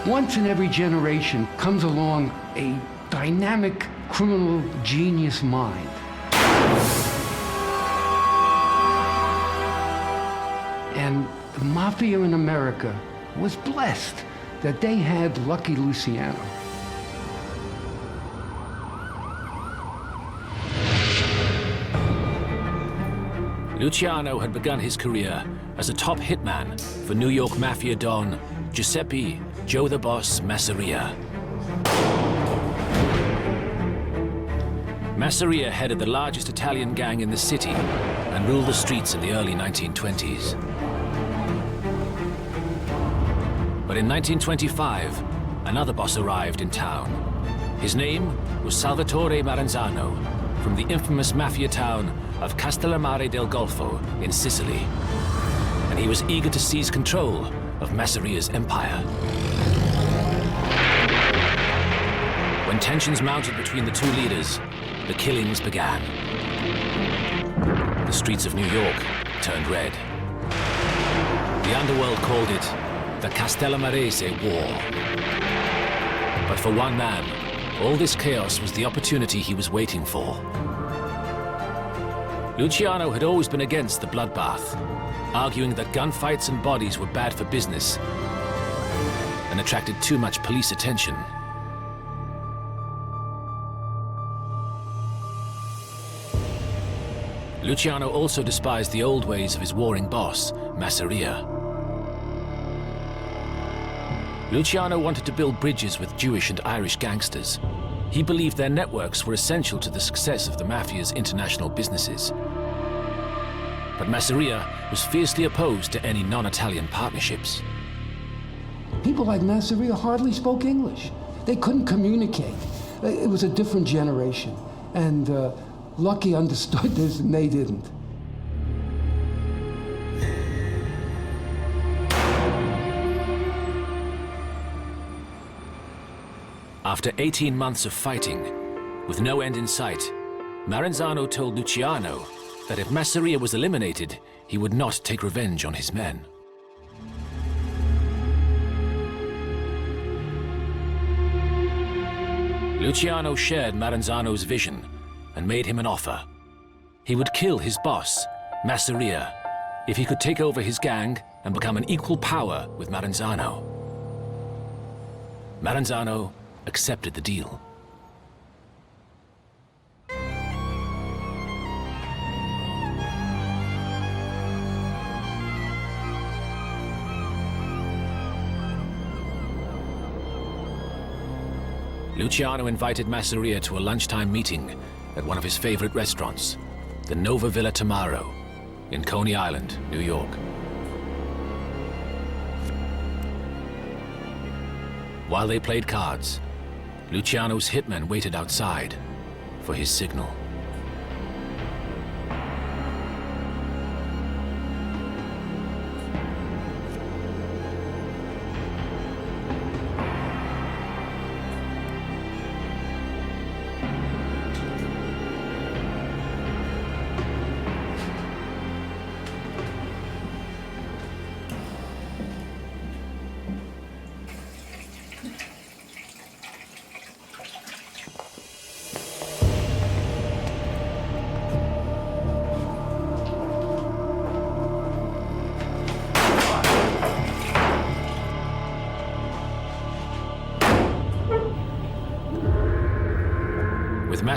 Once in every generation comes along a dynamic criminal genius mind. And the mafia in America was blessed that they had Lucky Luciano. Luciano had begun his career as a top hitman for New York Mafia Don Giuseppe "Joe the Boss" Masseria. Masseria headed the largest Italian gang in the city and ruled the streets in the early 1920s. But in 1925, another boss arrived in town. His name was Salvatore Maranzano, from the infamous mafia town of Castellammarese del Golfo in Sicily. And he was eager to seize control of Masseria's empire. When tensions mounted between the two leaders, the killings began. The streets of New York turned red. The underworld called it the Castellammarese War. But for one man, all this chaos was the opportunity he was waiting for. Luciano had always been against the bloodbath, arguing that gunfights and bodies were bad for business and attracted too much police attention. Luciano also despised the old ways of his warring boss, Masseria. Luciano wanted to build bridges with Jewish and Irish gangsters. He believed their networks were essential to the success of the Mafia's international businesses. But Masseria was fiercely opposed to any non-Italian partnerships. People like Masseria hardly spoke English. They couldn't communicate. It was a different generation. And Lucky understood this and they didn't. After 18 months of fighting, with no end in sight, Maranzano told Luciano that if Masseria was eliminated, he would not take revenge on his men. Luciano shared Maranzano's vision and made him an offer. He would kill his boss, Masseria, if he could take over his gang and become an equal power with Maranzano. Maranzano accepted the deal. Luciano invited Masseria to a lunchtime meeting at one of his favorite restaurants, the Nova Villa Tamaro, in Coney Island, New York. While they played cards, Luciano's hitmen waited outside for his signal.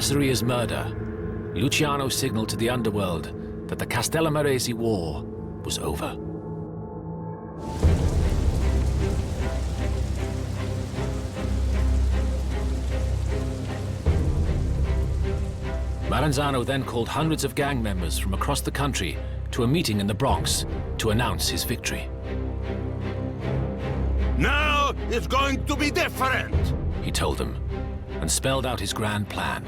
Masseria's murder, Luciano signaled to the underworld that the Castellammarese War was over. Maranzano then called hundreds of gang members from across the country to a meeting in the Bronx to announce his victory. Now it's going to be different, he told them, and spelled out his grand plan.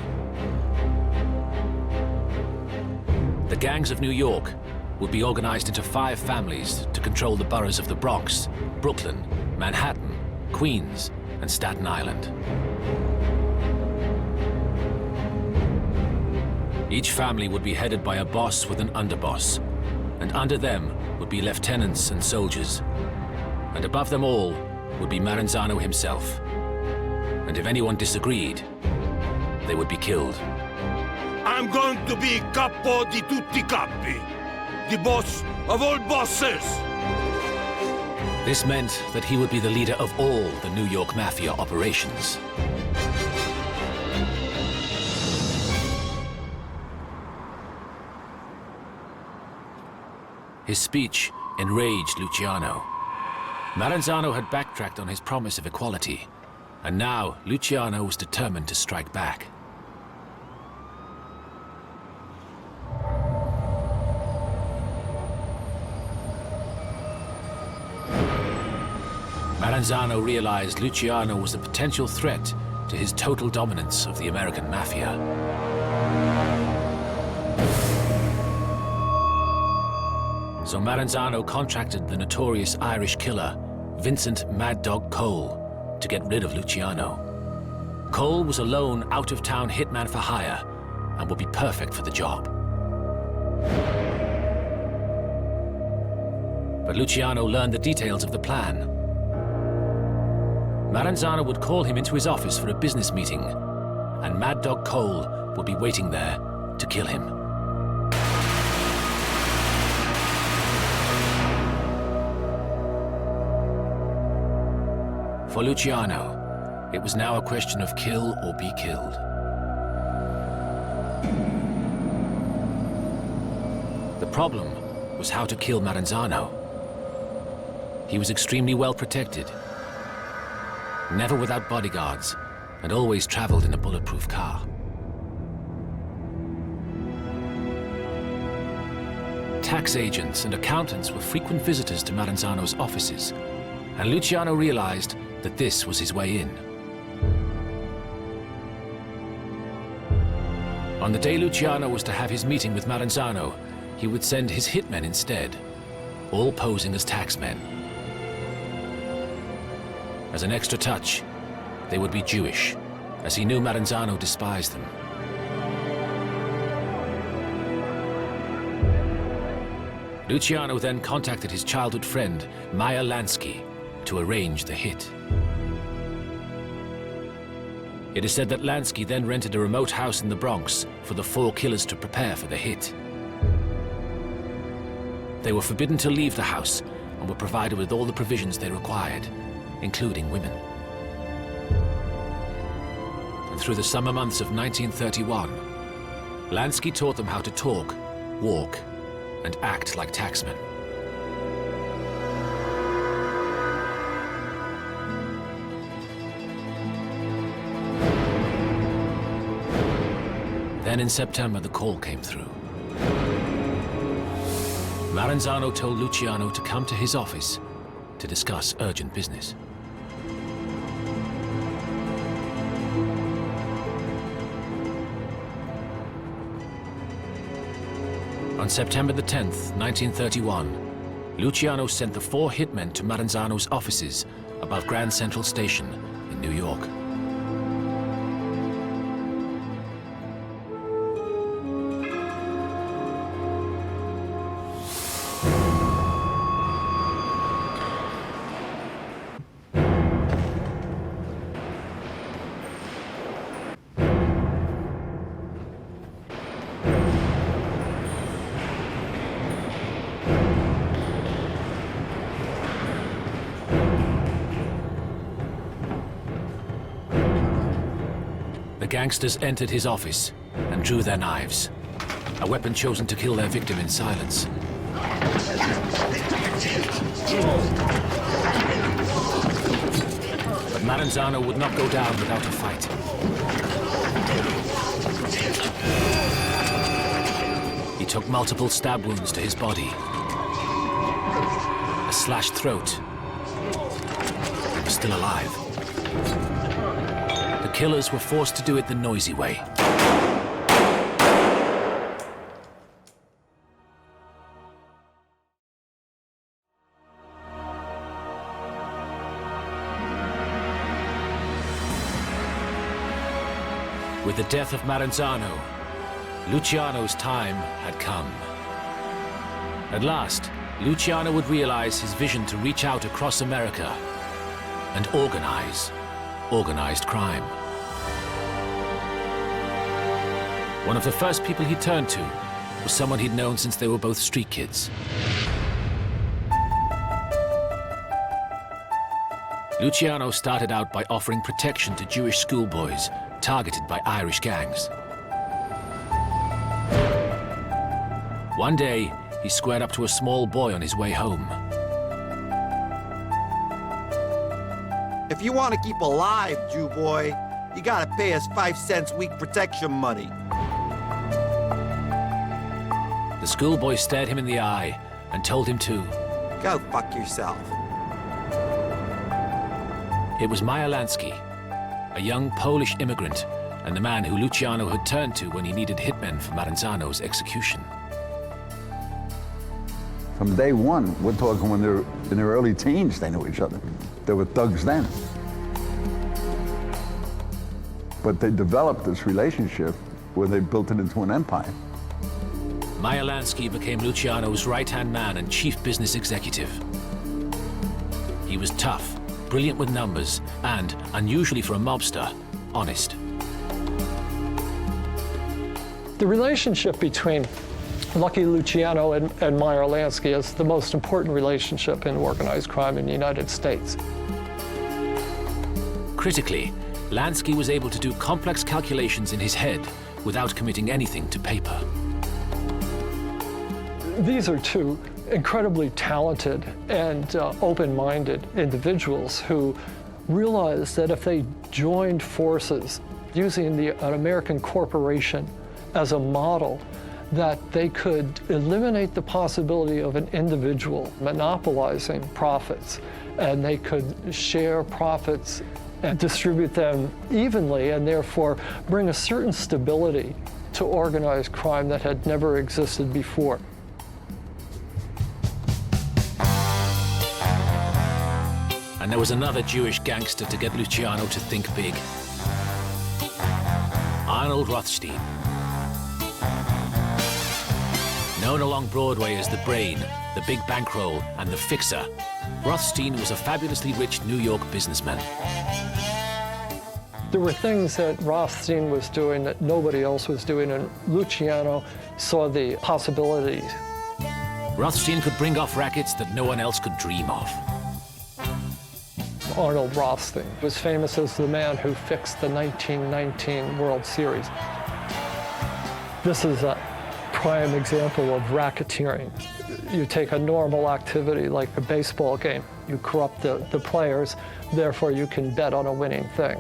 The gangs of New York would be organized into 5 families to control the boroughs of the Bronx, Brooklyn, Manhattan, Queens, and Staten Island. Each family would be headed by a boss with an underboss, and under them would be lieutenants and soldiers. And above them all would be Maranzano himself. And if anyone disagreed, they would be killed. I'm going to be capo di tutti capi, the boss of all bosses. This meant that he would be the leader of all the New York Mafia operations. His speech enraged Luciano. Maranzano had backtracked on his promise of equality, and now Luciano was determined to strike back. Maranzano realized Luciano was a potential threat to his total dominance of the American Mafia. So Maranzano contracted the notorious Irish killer, Vincent Mad Dog Cole, to get rid of Luciano. Cole was a lone, out-of-town hitman for hire and would be perfect for the job. But Luciano learned the details of the plan. Maranzano would call him into his office for a business meeting, and Mad Dog Cole would be waiting there to kill him. For Luciano, it was now a question of kill or be killed. The problem was how to kill Maranzano. He was extremely well protected, never without bodyguards, and always traveled in a bulletproof car. Tax agents and accountants were frequent visitors to Maranzano's offices, and Luciano realized that this was his way in. On the day Luciano was to have his meeting with Maranzano, he would send his hitmen instead, all posing as taxmen. As an extra touch, they would be Jewish, as he knew Maranzano despised them. Luciano then contacted his childhood friend, Meyer Lansky, to arrange the hit. It is said that Lansky then rented a remote house in the Bronx for the 4 killers to prepare for the hit. They were forbidden to leave the house and were provided with all the provisions they required, including women. And through the summer months of 1931, Lansky taught them how to talk, walk, and act like taxmen. Then in September, the call came through. Maranzano told Luciano to come to his office to discuss urgent business. On September the 10th, 1931, Luciano sent the 4 hitmen to Maranzano's offices above Grand Central Station in New York. gangsters entered his office and drew their knives, a weapon chosen to kill their victim in silence. But Maranzano would not go down without a fight. He took multiple stab wounds to his body, a slashed throat. He was still alive. The killers were forced to do it the noisy way. With the death of Maranzano, Luciano's time had come. At last, Luciano would realize his vision to reach out across America and organize organized crime. One of the first people he turned to was someone he'd known since they were both street kids. Luciano started out by offering protection to Jewish schoolboys targeted by Irish gangs. One day, he squared up to a small boy on his way home. If you want to keep alive, Jew boy, you gotta pay us 5 cents a week protection money. The schoolboy stared him in the eye and told him to go fuck yourself. It was Lansky, a young Polish immigrant and the man who Luciano had turned to when he needed hitmen for Maranzano's execution. From day one, we're talking when they're in their early teens, they knew each other. They were thugs then. But they developed this relationship where they built it into an empire. Lansky became Luciano's right-hand man and chief business executive. He was tough, brilliant with numbers, and, unusually for a mobster, honest. The relationship between Lucky Luciano and Lansky is the most important relationship in organized crime in the United States. Critically, Lansky was able to do complex calculations in his head without committing anything to paper. These are two incredibly talented and open-minded individuals who realized that if they joined forces using an American corporation as a model, that they could eliminate the possibility of an individual monopolizing profits, and they could share profits and distribute them evenly, and therefore bring a certain stability to organized crime that had never existed before. And there was another Jewish gangster to get Luciano to think big. Arnold Rothstein. Known along Broadway as the Brain, the Big Bankroll, and the Fixer, Rothstein was a fabulously rich New York businessman. There were things that Rothstein was doing that nobody else was doing, and Luciano saw the possibilities. Rothstein could bring off rackets that no one else could dream of. Arnold Rothstein was famous as the man who fixed the 1919 World Series. This is a prime example of racketeering. You take a normal activity like a baseball game, you corrupt the players, therefore you can bet on a winning thing.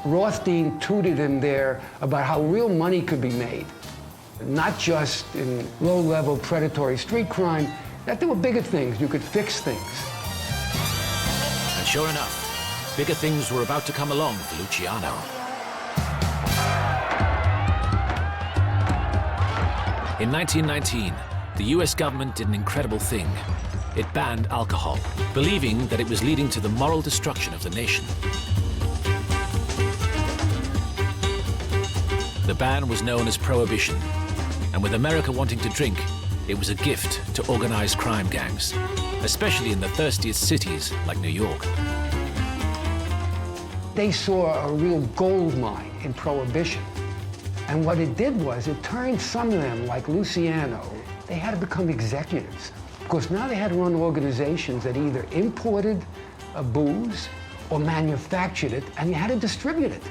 Rothstein tutored him there about how real money could be made, not just in low-level predatory street crime, that there were bigger things, you could fix things. And sure enough, bigger things were about to come along for Luciano. In 1919, the US government did an incredible thing. It banned alcohol, believing that it was leading to the moral destruction of the nation. The ban was known as Prohibition, and with America wanting to drink, it was a gift to organized crime gangs, especially in the thirstiest cities like New York. They saw a real gold mine in Prohibition. And what it did was it turned some of them, like Luciano, they had to become executives. Because now they had to run organizations that either imported booze or manufactured it, and you had to distribute it.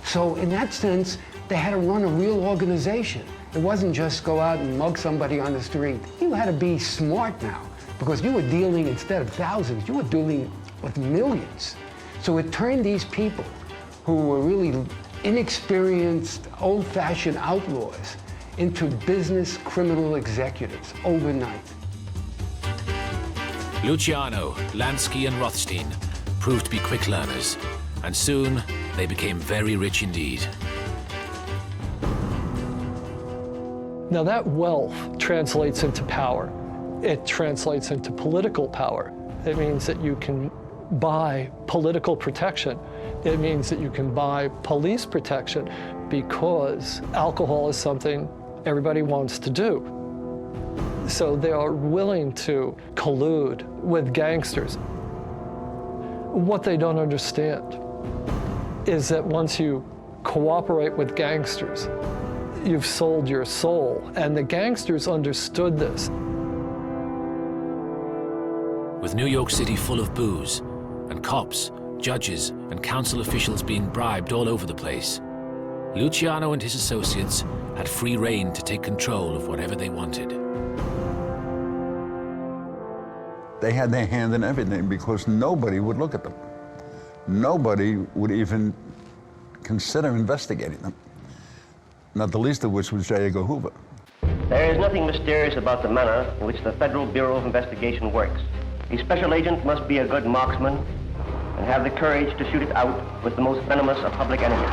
So in that sense, they had to run a real organization. It wasn't just go out and mug somebody on the street. You had to be smart now, because you were dealing, instead of thousands, you were dealing with millions. So it turned these people who were really inexperienced, old-fashioned outlaws into business criminal executives overnight. Luciano, Lansky, and Rothstein proved to be quick learners, and soon they became very rich indeed. Now that wealth translates into power. It translates into political power. It means that you can buy political protection. It means that you can buy police protection, because alcohol is something everybody wants to do. So they are willing to collude with gangsters. What they don't understand is that once you cooperate with gangsters, you've sold your soul, and the gangsters understood this. With New York City full of booze, and cops, judges, and council officials being bribed all over the place, Luciano and his associates had free rein to take control of whatever they wanted. They had their hand in everything because nobody would look at them. Nobody would even consider investigating them. Not the least of which was J. Edgar Hoover. There is nothing mysterious about the manner in which the Federal Bureau of Investigation works. A special agent must be a good marksman and have the courage to shoot it out with the most venomous of public enemies.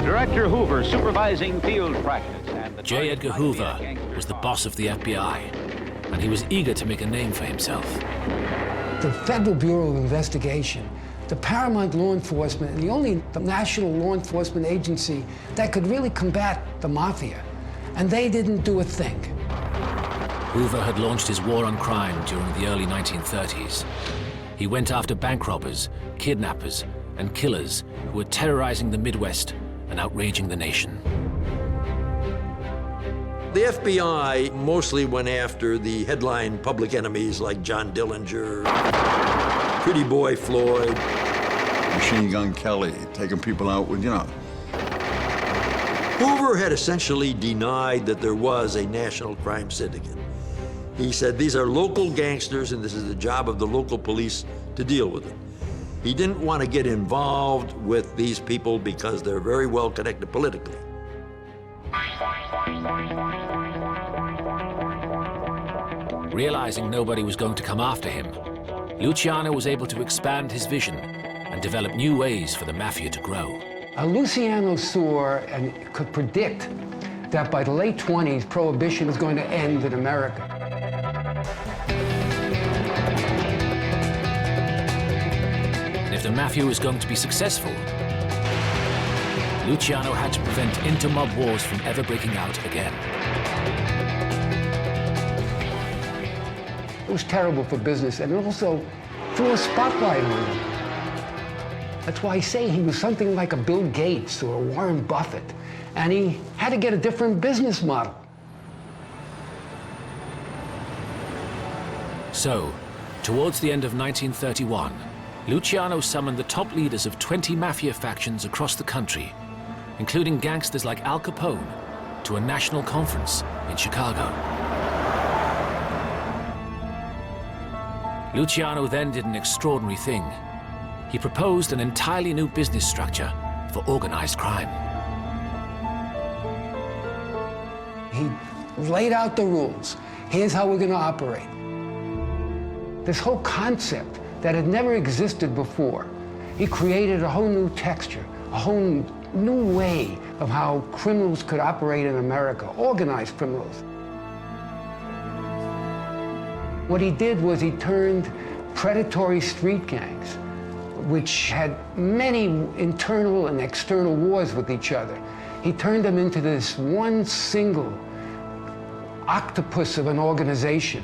Director Hoover supervising field practice. And J. Edgar Hoover was the boss of the FBI, and he was eager to make a name for himself. The Federal Bureau of Investigation, the paramount law enforcement, and the only national law enforcement agency that could really combat the Mafia, and they didn't do a thing. Hoover had launched his war on crime during the early 1930s. He went after bank robbers, kidnappers, and killers who were terrorizing the Midwest and outraging the nation. The FBI mostly went after the headline public enemies like John Dillinger, Pretty Boy Floyd, Machine Gun Kelly, taking people out with, you know. Hoover had essentially denied that there was a national crime syndicate. He said these are local gangsters and this is the job of the local police to deal with it. He didn't want to get involved with these people because they're very well connected politically. Realizing nobody was going to come after him, Luciano was able to expand his vision and develop new ways for the Mafia to grow. Luciano saw and could predict that by the late 20s, Prohibition was going to end in America. And if the Mafia was going to be successful, Luciano had to prevent inter-mob wars from ever breaking out again. It was terrible for business, and it also threw a spotlight on him. That's why I say he was something like a Bill Gates or a Warren Buffett, and he had to get a different business model. So, towards the end of 1931, Luciano summoned the top leaders of 20 Mafia factions across the country, including gangsters like Al Capone, to a national conference in Chicago. Luciano then did an extraordinary thing. He proposed an entirely new business structure for organized crime. He laid out the rules. Here's how we're going to operate. This whole concept that had never existed before, he created a whole new texture, a whole new way of how criminals could operate in America, organized criminals. What he did was he turned predatory street gangs, which had many internal and external wars with each other, he turned them into this one single octopus of an organization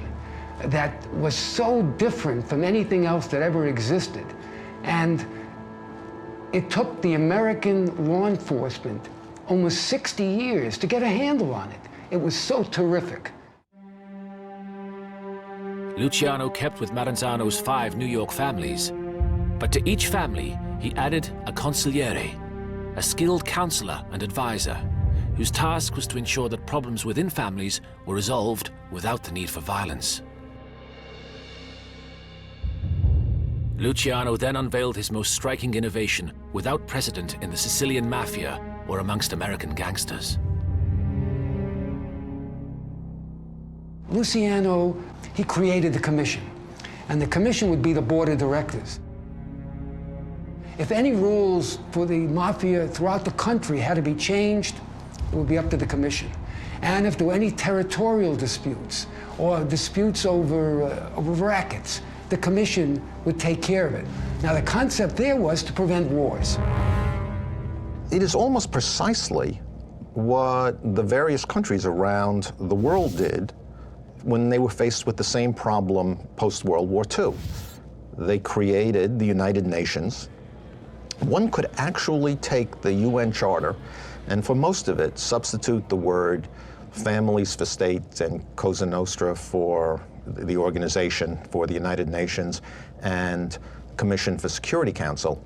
that was so different from anything else that ever existed. And it took the American law enforcement almost 60 years to get a handle on it. It was so terrific. Luciano kept with Maranzano's 5 New York families, but But to each family, he added a consigliere, a skilled counselor and advisor, whose task was to ensure that problems within families were resolved without the need for violence. Luciano then unveiled his most striking innovation without precedent in the Sicilian Mafia or amongst American gangsters. Luciano, he created the commission, and the commission would be the board of directors. If any rules for the mafia throughout the country had to be changed, it would be up to the commission. And if there were any territorial disputes or disputes over rackets, the commission would take care of it. Now, the concept there was to prevent wars. It is almost precisely what the various countries around the world did when they were faced with the same problem post-World War II. They created the United Nations. One could actually take the UN Charter and for most of it substitute the word families for states and Cosa Nostra for the Organization for the United Nations and Commission for Security Council,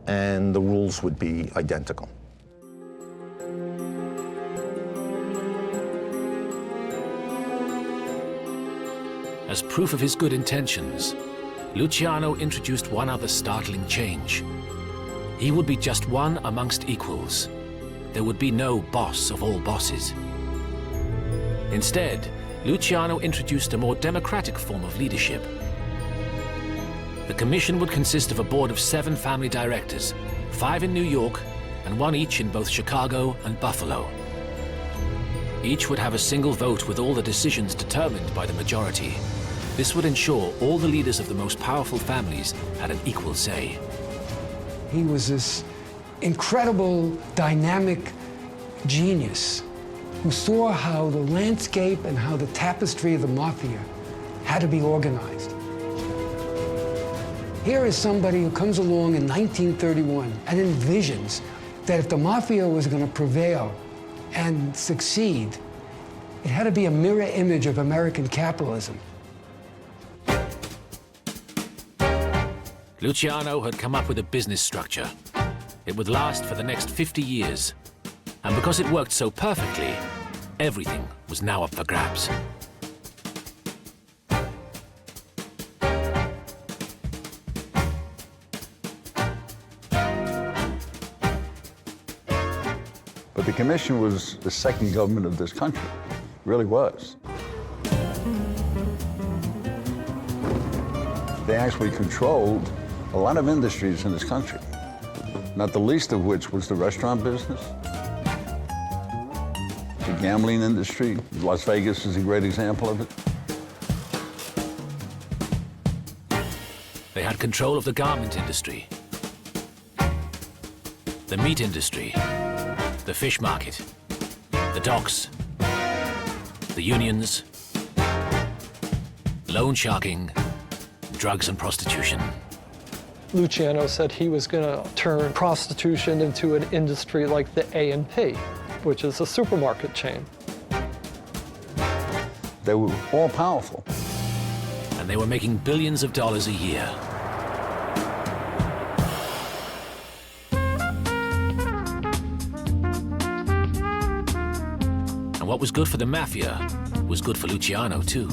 and the rules would be identical. As proof of his good intentions, Luciano introduced one other startling change. He would be just one amongst equals. There would be no boss of all bosses. Instead, Luciano introduced a more democratic form of leadership. The commission would consist of a board of 7 family directors, 5 in New York and 1 each in both Chicago and Buffalo. Each would have a single vote with all the decisions determined by the majority. This would ensure all the leaders of the most powerful families had an equal say. He was this incredible, dynamic genius who saw how the landscape and how the tapestry of the mafia had to be organized. Here is somebody who comes along in 1931 and envisions that if the mafia was going to prevail and succeed, it had to be a mirror image of American capitalism. Luciano had come up with a business structure. It would last for the next 50 years. And because it worked so perfectly, everything was now up for grabs. But the commission was the second government of this country. It really was. They actually controlled a lot of industries in this country, not the least of which was the restaurant business, the gambling industry. Las Vegas is a great example of it. They had control of the garment industry, the meat industry, the fish market, the docks, the unions, loan sharking, drugs and prostitution. Luciano said he was going to turn prostitution into an industry like the A&P, which is a supermarket chain. They were all powerful. And they were making billions of dollars a year. And what was good for the Mafia was good for Luciano, too.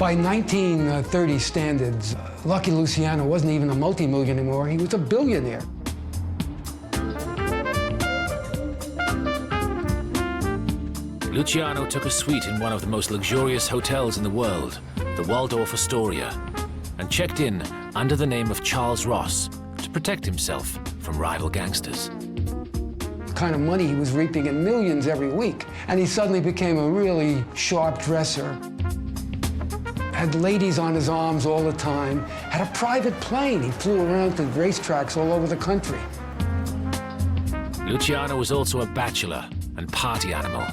By 1930 standards, Lucky Luciano wasn't even a multi-millionaire anymore, he was a billionaire. Luciano took a suite in one of the most luxurious hotels in the world, the Waldorf Astoria, and checked in under the name of Charles Ross to protect himself from rival gangsters. The kind of money he was reaping in millions every week, and he suddenly became a really sharp dresser. Had ladies on his arms all the time, had a private plane. He flew around to racetracks all over the country. Luciano was also a bachelor and party animal.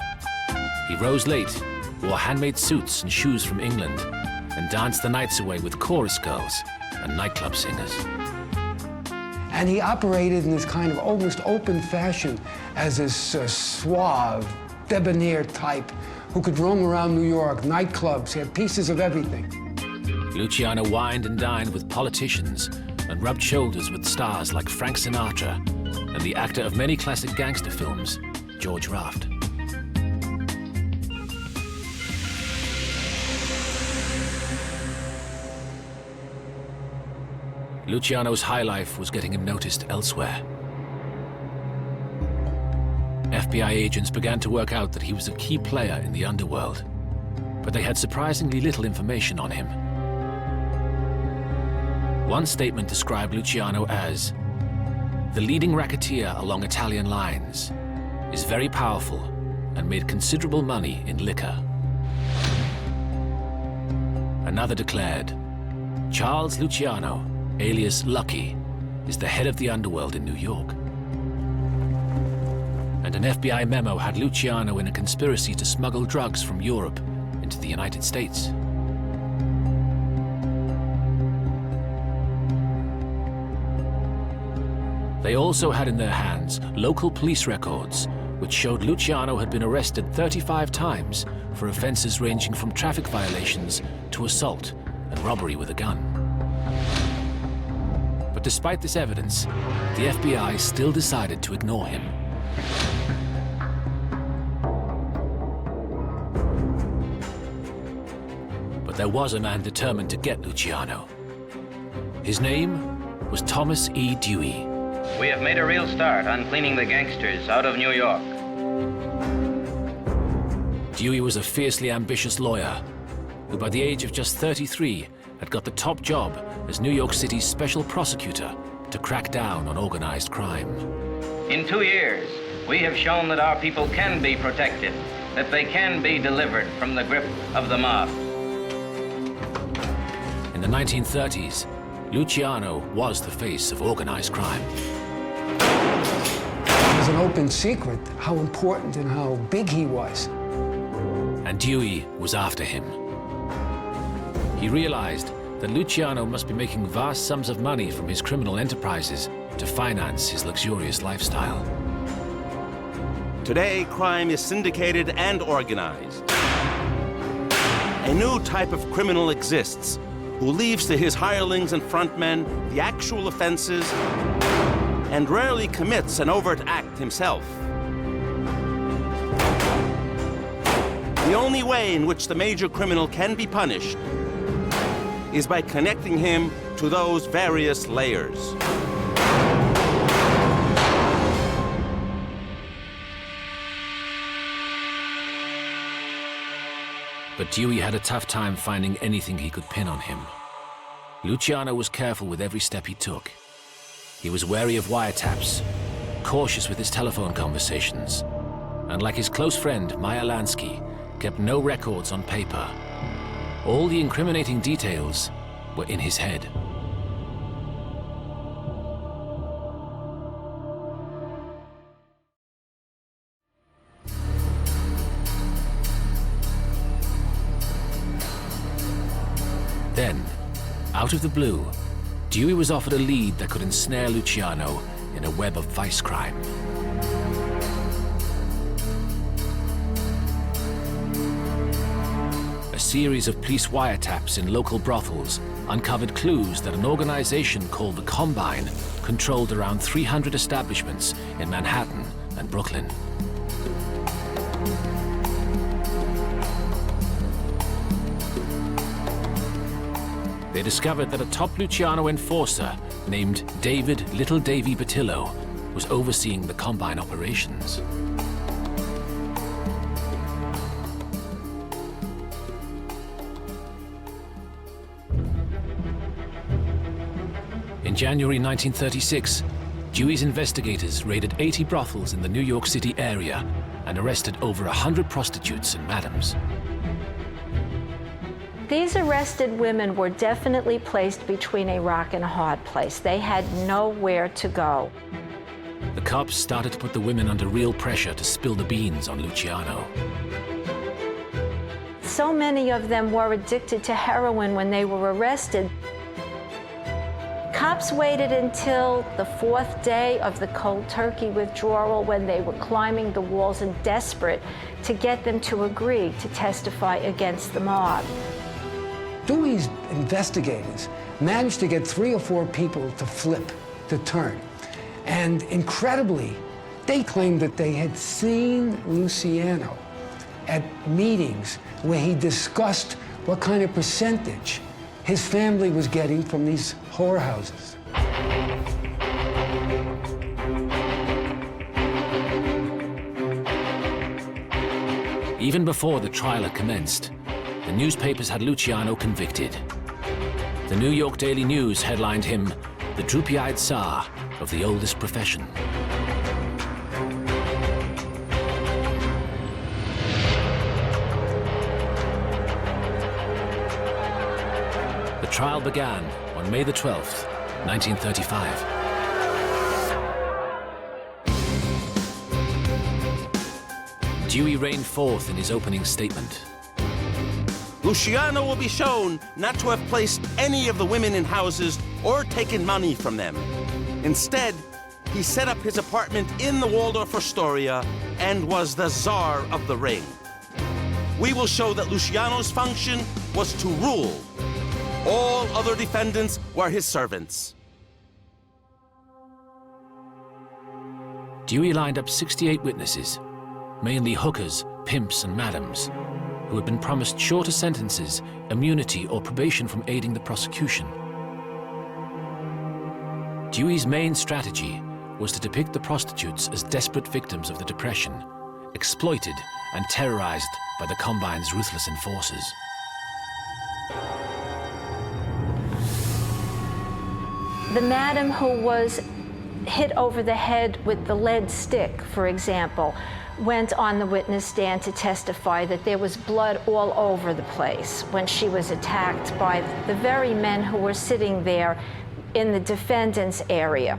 He rose late, wore handmade suits and shoes from England, and danced the nights away with chorus girls and nightclub singers. And he operated in this kind of almost open fashion as this suave, debonair type who could roam around New York, nightclubs, he had pieces of everything. Luciano wined and dined with politicians and rubbed shoulders with stars like Frank Sinatra and the actor of many classic gangster films, George Raft. Luciano's high life was getting him noticed elsewhere. FBI agents began to work out that he was a key player in the underworld, but they had surprisingly little information on him. One statement described Luciano as the leading racketeer along Italian lines, is very powerful and made considerable money in liquor. Another declared, Charles Luciano, alias Lucky, is the head of the underworld in New York. And an FBI memo had Luciano in a conspiracy to smuggle drugs from Europe into the United States. They also had in their hands local police records, which showed Luciano had been arrested 35 times for offenses ranging from traffic violations to assault and robbery with a gun. But despite this evidence, the FBI still decided to ignore him. But there was a man determined to get Luciano. His name was Thomas E. Dewey. We have made a real start on cleaning the gangsters out of New York. Dewey was a fiercely ambitious lawyer who, by the age of just 33, had got the top job as New York City's special prosecutor to crack down on organized crime. In 2 years, we have shown that our people can be protected, that they can be delivered from the grip of the mob. In the 1930s, Luciano was the face of organized crime. It was an open secret how important and how big he was. And Dewey was after him. He realized that Luciano must be making vast sums of money from his criminal enterprises to finance his luxurious lifestyle. Today, crime is syndicated and organized. A new type of criminal exists who leaves to his hirelings and frontmen the actual offenses and rarely commits an overt act himself. The only way in which the major criminal can be punished is by connecting him to those various layers. But Dewey had a tough time finding anything he could pin on him. Luciano was careful with every step he took. He was wary of wiretaps, cautious with his telephone conversations, and like his close friend, Meyer Lansky, kept no records on paper. All the incriminating details were in his head. Then, out of the blue, Dewey was offered a lead that could ensnare Luciano in a web of vice crime. A series of police wiretaps in local brothels uncovered clues that an organization called the Combine controlled around 300 establishments in Manhattan and Brooklyn. They discovered that a top Luciano enforcer named David Little Davy Batillo was overseeing the Combine operations. In January 1936, Dewey's investigators raided 80 brothels in the New York City area and arrested over 100 prostitutes and madams. These arrested women were definitely placed between a rock and a hard place. They had nowhere to go. The cops started to put the women under real pressure to spill the beans on Luciano. So many of them were addicted to heroin when they were arrested. Cops waited until the 4th day of the cold turkey withdrawal when they were climbing the walls and desperate to get them to agree to testify against the mob. Dewey's investigators managed to get 3 or 4 people to flip, to turn. And incredibly, they claimed that they had seen Luciano at meetings where he discussed what kind of percentage his family was getting from these whorehouses. Even before the trial had commenced, the newspapers had Luciano convicted. The New York Daily News headlined him the droopy-eyed Tsar of the oldest profession. The trial began on May the 12th, 1935. Dewey reigned forth in his opening statement. Luciano will be shown not to have placed any of the women in houses or taken money from them. Instead, he set up his apartment in the Waldorf Astoria and was the czar of the ring. We will show that Luciano's function was to rule. All other defendants were his servants. Dewey lined up 68 witnesses, mainly hookers, pimps, and madams, who had been promised shorter sentences, immunity, or probation from aiding the prosecution. Dewey's main strategy was to depict the prostitutes as desperate victims of the Depression, exploited and terrorized by the Combine's ruthless enforcers. The madam who was hit over the head with the lead stick, for example, went on the witness stand to testify that there was blood all over the place when she was attacked by the very men who were sitting there in the defendant's area.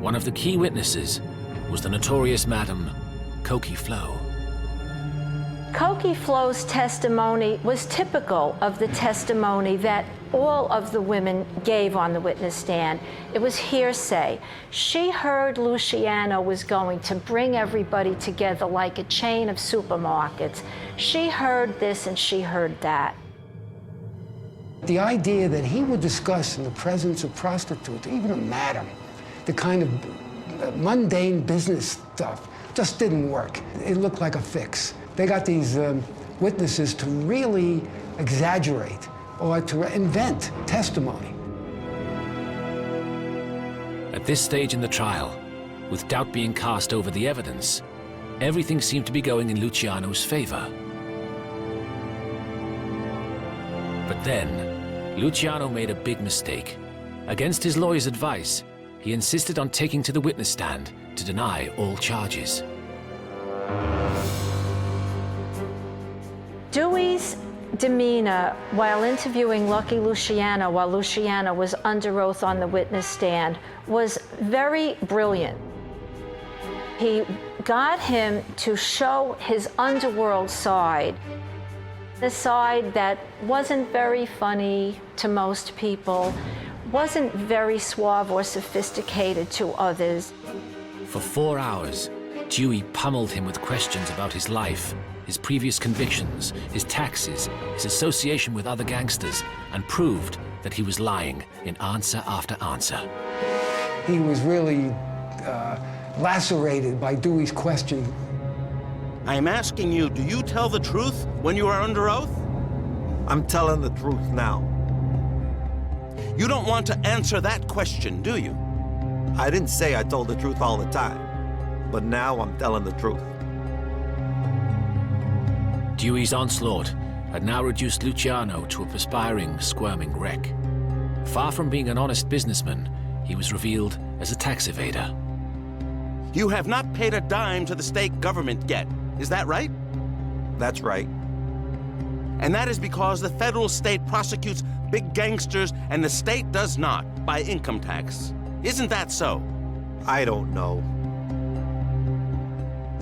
One of the key witnesses was the notorious Madam Cokie Flo. Cokie Flo's testimony was typical of the testimony that all of the women gave on the witness stand. It was hearsay. She heard Luciano was going to bring everybody together like a chain of supermarkets. She heard this and she heard that. The idea that he would discuss in the presence of prostitutes, even a madam, the kind of mundane business stuff just didn't work. It looked like a fix. They got these witnesses to really exaggerate or to invent testimony. At this stage in the trial, with doubt being cast over the evidence, everything seemed to be going in Luciano's favor. But then, Luciano made a big mistake. Against his lawyer's advice, he insisted on taking to the witness stand to deny all charges. Dewey's demeanor while interviewing Lucky Luciano, while Luciano was under oath on the witness stand, was very brilliant. He got him to show his underworld side, the side that wasn't very funny to most people, wasn't very suave or sophisticated to others. For 4 hours, Dewey pummeled him with questions about his life, his previous convictions, his taxes, his association with other gangsters, and proved that he was lying in answer after answer. He was really lacerated by Dewey's question. I am asking you, do you tell the truth when you are under oath? I'm telling the truth now. You don't want to answer that question, do you? I didn't say I told the truth all the time, but now I'm telling the truth. Dewey's onslaught had now reduced Luciano to a perspiring, squirming wreck. Far from being an honest businessman, he was revealed as a tax evader. You have not paid a dime to the state government yet, is that right? That's right. And that is because the federal state prosecutes big gangsters and the state does not by income tax. Isn't that so? I don't know.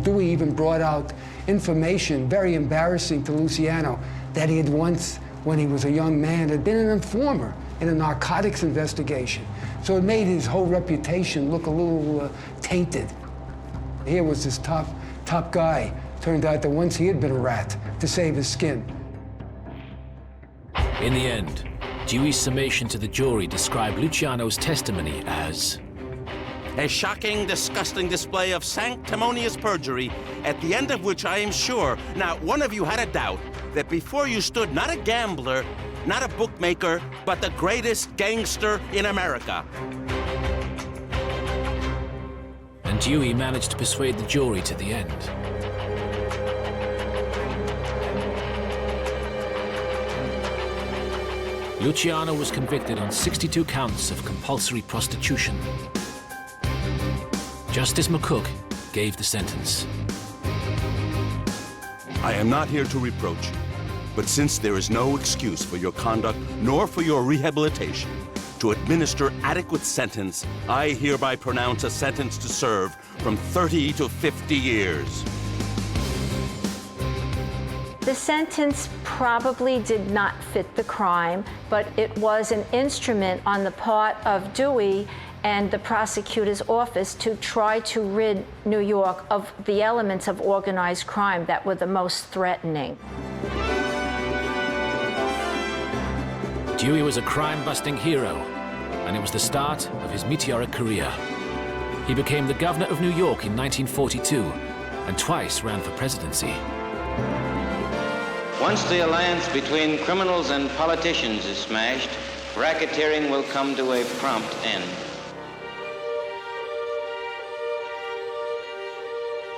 Dewey even brought out information, very embarrassing to Luciano, that he had once, when he was a young man, had been an informer in a narcotics investigation. So it made his whole reputation look a little tainted. Here was this top guy. Turned out that once he had been a rat to save his skin. In the end, Dewey's summation to the jury described Luciano's testimony as a shocking, disgusting display of sanctimonious perjury, at the end of which I am sure not one of you had a doubt that before you stood not a gambler, not a bookmaker, but the greatest gangster in America. And Dewey managed to persuade the jury to the end. Luciano was convicted on 62 counts of compulsory prostitution. Justice McCook gave the sentence. I am not here to reproach you, but since there is no excuse for your conduct nor for your rehabilitation, to administer adequate sentence, I hereby pronounce a sentence to serve from 30 to 50 years. The sentence probably did not fit the crime, but it was an instrument on the part of Dewey and the prosecutor's office to try to rid New York of the elements of organized crime that were the most threatening. Dewey was a crime-busting hero, and it was the start of his meteoric career. He became the governor of New York in 1942 and twice ran for presidency. Once the alliance between criminals and politicians is smashed, racketeering will come to a prompt end.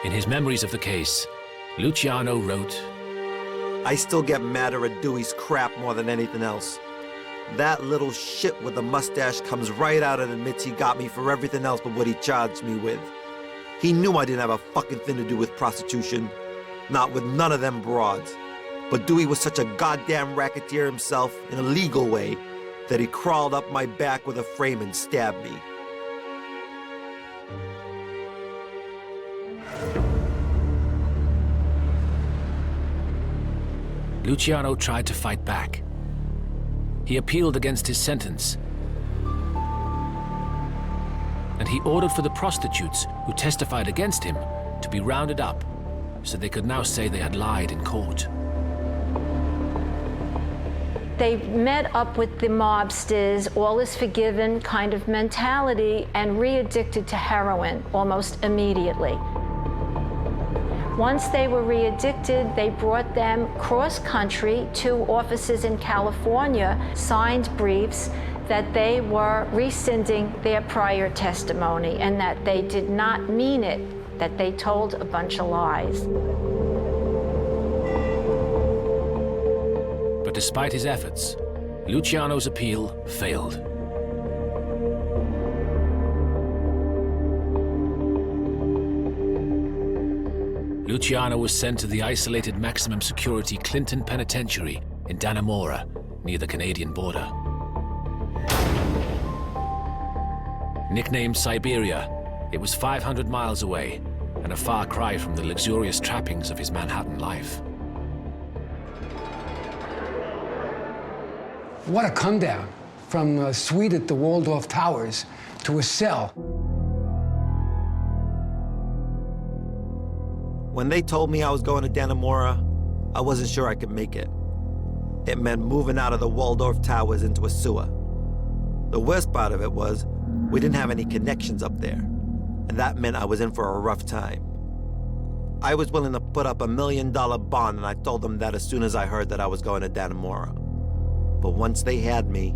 In his memories of the case, Luciano wrote, I still get madder at Dewey's crap more than anything else. That little shit with the mustache comes right out and admits he got me for everything else but what he charged me with. He knew I didn't have a fucking thing to do with prostitution. Not with none of them broads. But Dewey was such a goddamn racketeer himself in a legal way that he crawled up my back with a frame and stabbed me. Luciano tried to fight back. He appealed against his sentence, and he ordered for the prostitutes who testified against him to be rounded up so they could now say they had lied in court. They met up with the mobsters, all is forgiven kind of mentality, and re-addicted to heroin almost immediately. Once they were re-addicted, they brought them cross-country to offices in California, signed briefs that they were rescinding their prior testimony and that they did not mean it, that they told a bunch of lies. But despite his efforts, Luciano's appeal failed. Luciano was sent to the isolated maximum security Clinton Penitentiary in Dannemora, near the Canadian border. Nicknamed Siberia, it was 500 miles away and a far cry from the luxurious trappings of his Manhattan life. What a come down from a suite at the Waldorf Towers to a cell. When they told me I was going to Dannemora, I wasn't sure I could make it. It meant moving out of the Waldorf Towers into a sewer. The worst part of it was we didn't have any connections up there, and that meant I was in for a rough time. I was willing to put up $1 million bond, and I told them that as soon as I heard that I was going to Dannemora. But once they had me,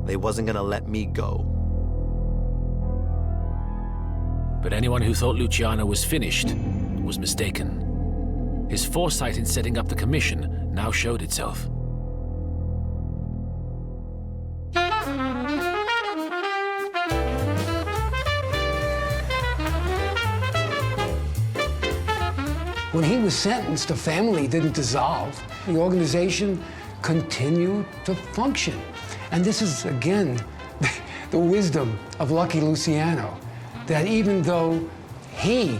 they wasn't gonna let me go. But anyone who thought Luciano was finished was mistaken. His foresight in setting up the commission now showed itself. When he was sentenced, the family didn't dissolve. The organization continued to function. And this is, again, the wisdom of Lucky Luciano, that even though he,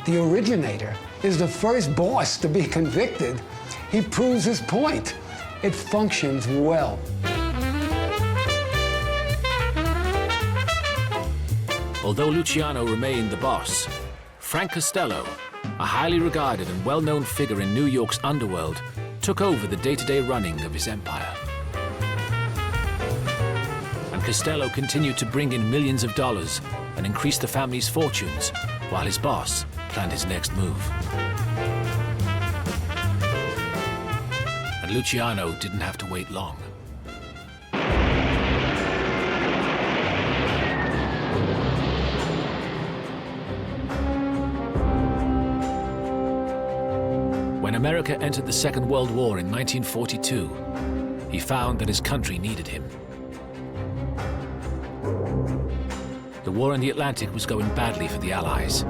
the originator, is the first boss to be convicted, he proves his point. It functions well. Although Luciano remained the boss, Frank Costello, a highly regarded and well-known figure in New York's underworld, took over the day-to-day running of his empire. and Costello continued to bring in millions of dollars and increase the family's fortunes, while his boss planned his next move. And Luciano didn't have to wait long. When America entered the Second World War in 1942, he found that his country needed him. The war in the Atlantic was going badly for the Allies.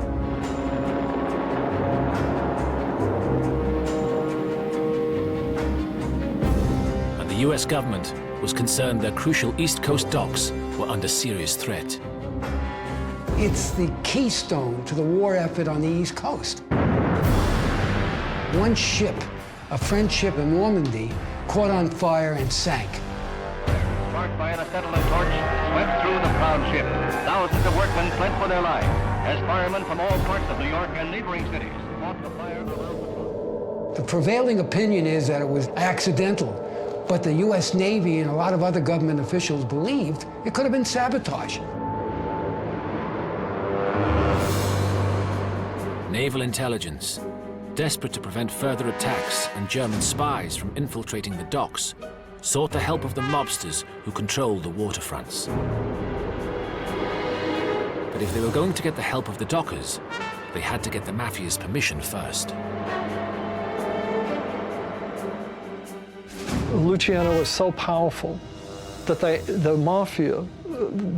And the US government was concerned their crucial East Coast docks were under serious threat. It's the keystone to the war effort on the East Coast. One ship, a French ship in Normandy, caught on fire and sank. Sparked by an acetylene torch, swept through the proud ship. Thousands of workmen fled for their lives as firemen from all parts of New York and neighboring cities fought the fire around the clock. The prevailing opinion is that it was accidental, but the U.S. Navy and a lot of other government officials believed it could have been sabotage. Naval intelligence, desperate to prevent further attacks and German spies from infiltrating the docks, sought the help of the mobsters who controlled the waterfronts. But if they were going to get the help of the dockers, they had to get the Mafia's permission first. Luciano was so powerful that the Mafia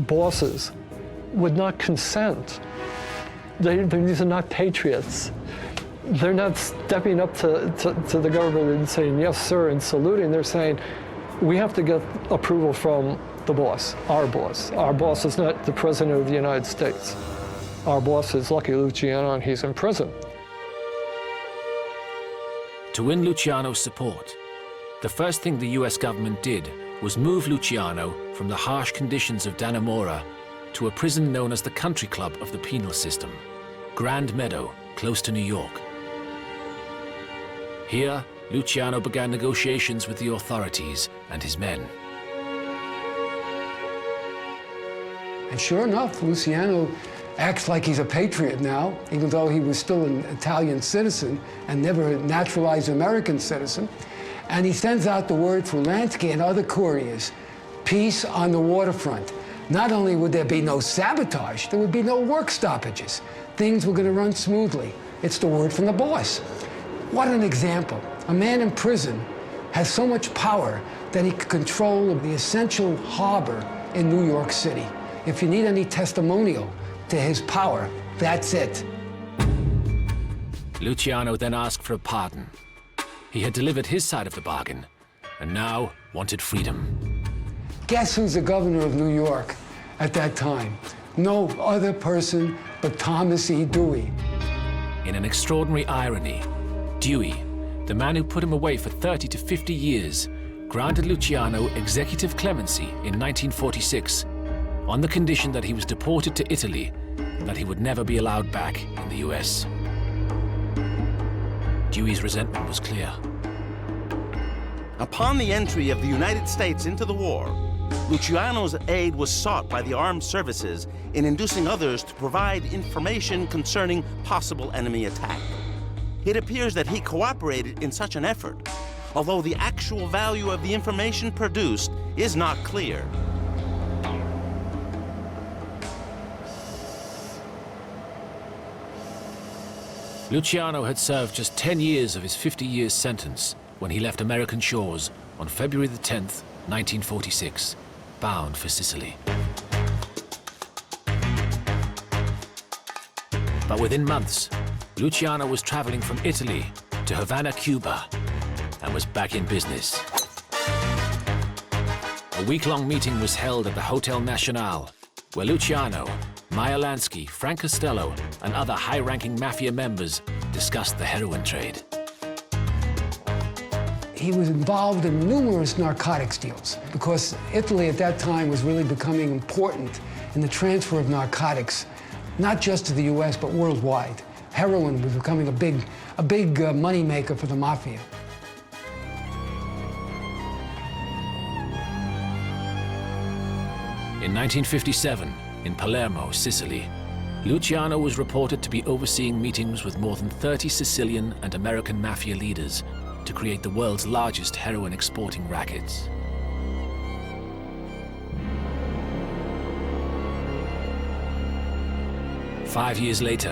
bosses would not consent. These are not patriots. They're not stepping up to the government and saying, yes, sir, and saluting. They're saying, we have to get approval from the boss, our boss. Our boss is not the President of the United States. Our boss is Lucky Luciano, and he's in prison. To win Luciano's support, the first thing the US government did was move Luciano from the harsh conditions of Dannemora to a prison known as the Country Club of the penal system, Grand Meadow, close to New York. Here, Luciano began negotiations with the authorities and his men. And sure enough, Luciano acts like he's a patriot now, even though he was still an Italian citizen and never a naturalized American citizen. And he sends out the word through Lansky and other couriers, peace on the waterfront. Not only would there be no sabotage, there would be no work stoppages. Things were going to run smoothly. It's the word from the boss. What an example. A man in prison has so much power that he can control the essential harbor in New York City. If you need any testimonial to his power, that's it. Luciano then asked for a pardon. He had delivered his side of the bargain, and now wanted freedom. Guess who's the governor of New York at that time? No other person but Thomas E. Dewey. In an extraordinary irony, Dewey, the man who put him away for 30 to 50 years, granted Luciano executive clemency in 1946 on the condition that he was deported to Italy and that he would never be allowed back in the US. Dewey's resentment was clear. Upon the entry of the United States into the war, Luciano's aid was sought by the armed services in inducing others to provide information concerning possible enemy attack. It appears that he cooperated in such an effort, although the actual value of the information produced is not clear. Luciano had served just 10 years of his 50-year sentence when he left American shores on February the 10th, 1946, bound for Sicily. But within months, Luciano was traveling from Italy to Havana, Cuba, and was back in business. A week-long meeting was held at the Hotel Nacional, where Luciano, Meyer Lansky, Frank Costello, and other high-ranking Mafia members discussed the heroin trade. He was involved in numerous narcotics deals because Italy at that time was really becoming important in the transfer of narcotics, not just to the US, but worldwide. Heroin was becoming a big money maker for the Mafia. In 1957, in Palermo, Sicily, Luciano was reported to be overseeing meetings with more than 30 Sicilian and American mafia leaders to create the world's largest heroin exporting rackets. Five years later,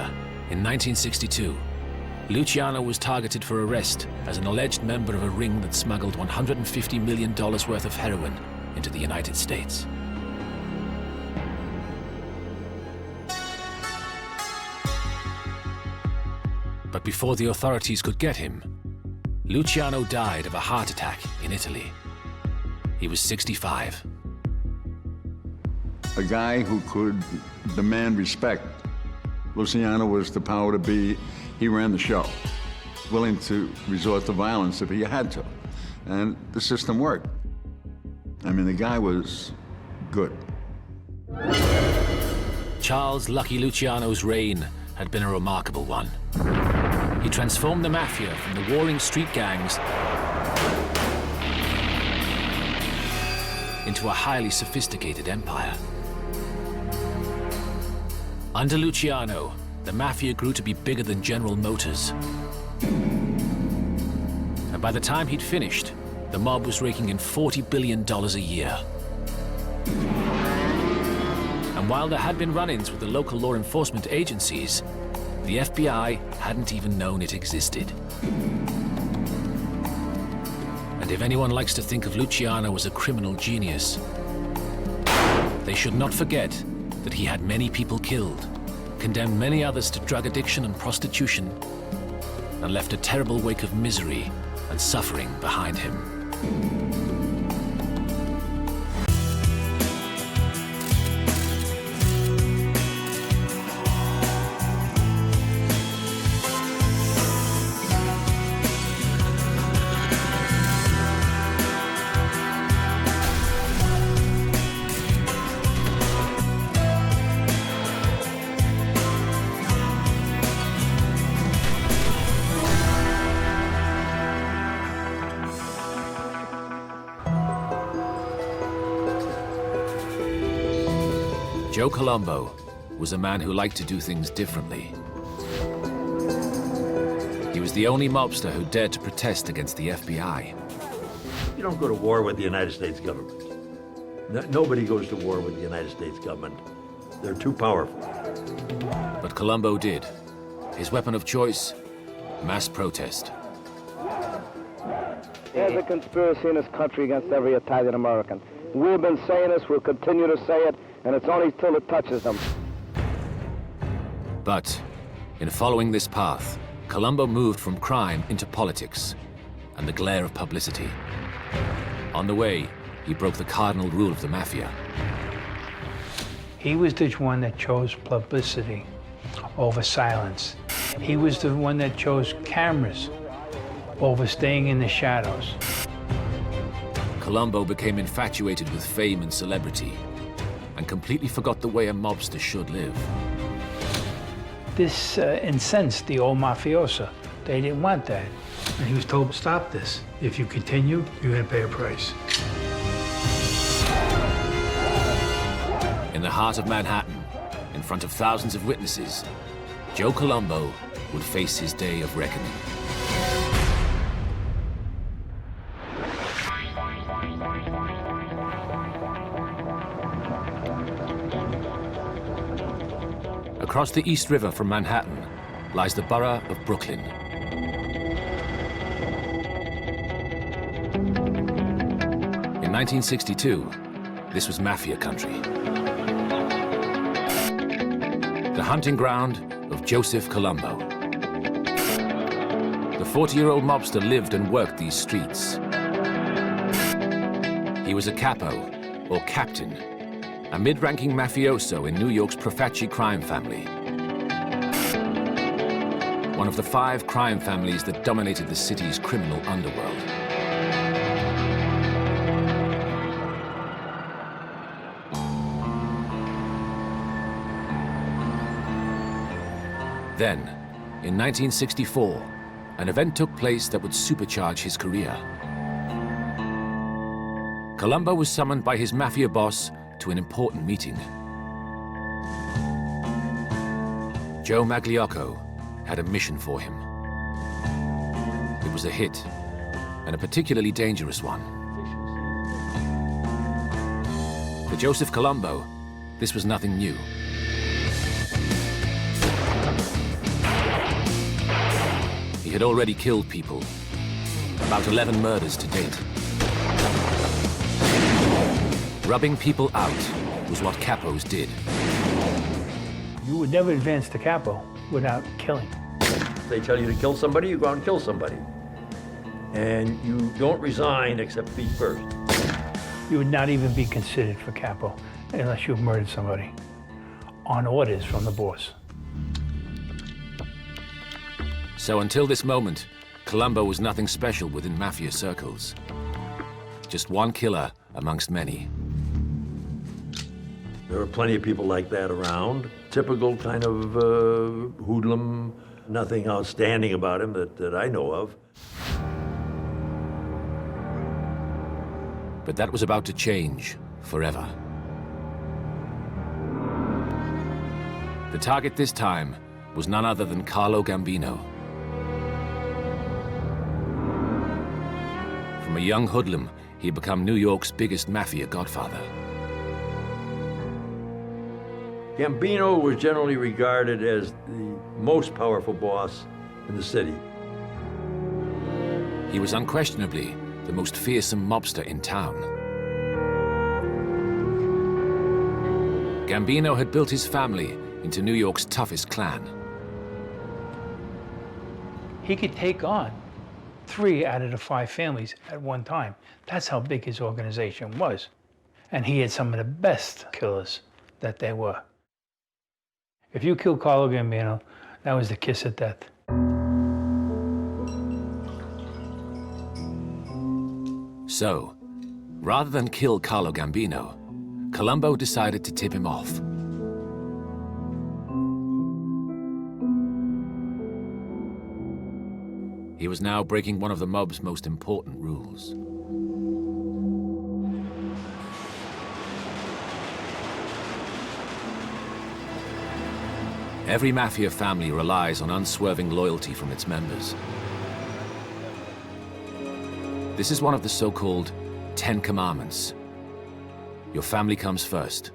in 1962, Luciano was targeted for arrest as an alleged member of a ring that smuggled $150 million worth of heroin into the United States. But before the authorities could get him, Luciano died of a heart attack in Italy. He was 65. A guy who could demand respect. Luciano was the power to be. He ran the show, willing to resort to violence if he had to. And the system worked. I mean, the guy was good. Charles Lucky Luciano's reign had been a remarkable one. He transformed the Mafia from the warring street gangs into a highly sophisticated empire. Under Luciano, the Mafia grew to be bigger than General Motors. And by the time he'd finished, the mob was raking in $40 billion a year. And while there had been run-ins with the local law enforcement agencies, the FBI hadn't even known it existed. And if anyone likes to think of Luciano as a criminal genius, they should not forget that he had many people killed, condemned many others to drug addiction and prostitution, and left a terrible wake of misery and suffering behind him. Joe Colombo was a man who liked to do things differently. He was the only mobster who dared to protest against the FBI. You don't go to war with the United States government. Nobody goes to war with the United States government. They're too powerful. But Colombo did. His weapon of choice, mass protest. There's a conspiracy in this country against every Italian American. We've been saying this, we'll continue to say it, and it's only till it touches them. But in following this path, Colombo moved from crime into politics and the glare of publicity. On the way, he broke the cardinal rule of the Mafia. He was the one that chose publicity over silence. He was the one that chose cameras over staying in the shadows. Colombo became infatuated with fame and celebrity and completely forgot the way a mobster should live. This incensed the old mafioso. They didn't want that. And he was told, stop this. If you continue, you're going to pay a price. In the heart of Manhattan, in front of thousands of witnesses, Joe Colombo would face his day of reckoning. Across the East River from Manhattan lies the borough of Brooklyn. In 1962, this was Mafia country. The hunting ground of Joseph Colombo. The 40-year-old mobster lived and worked these streets. He was a capo, or captain, a mid-ranking mafioso in New York's Profaci crime family. One of the 5 crime families that dominated the city's criminal underworld. Then, in 1964, an event took place that would supercharge his career. Colombo was summoned by his Mafia boss to an important meeting. Joe Magliocco had a mission for him. It was a hit, and a particularly dangerous one. For Joseph Colombo, this was nothing new. He had already killed people, about 11 murders to date. Rubbing people out was what capos did. You would never advance to capo without killing. If they tell you to kill somebody, you go out and kill somebody. And you don't resign except feet first. You would not even be considered for capo unless you murdered somebody on orders from the boss. So until this moment, Colombo was nothing special within mafia circles. Just one killer amongst many. There are plenty of people like that around. Typical kind of hoodlum, nothing outstanding about him that I know of. But that was about to change forever. The target this time was none other than Carlo Gambino. From a young hoodlum, he had become New York's biggest mafia godfather. Gambino was generally regarded as the most powerful boss in the city. He was unquestionably the most fearsome mobster in town. Gambino had built his family into New York's toughest clan. He could take on 3 out of the 5 families at one time. That's how big his organization was. And he had some of the best killers that there were. If you killed Carlo Gambino, that was the kiss of death. So, rather than kill Carlo Gambino, Colombo decided to tip him off. He was now breaking one of the mob's most important rules. Every mafia family relies on unswerving loyalty from its members. This is one of the so-called 10 Commandments. Your family comes first.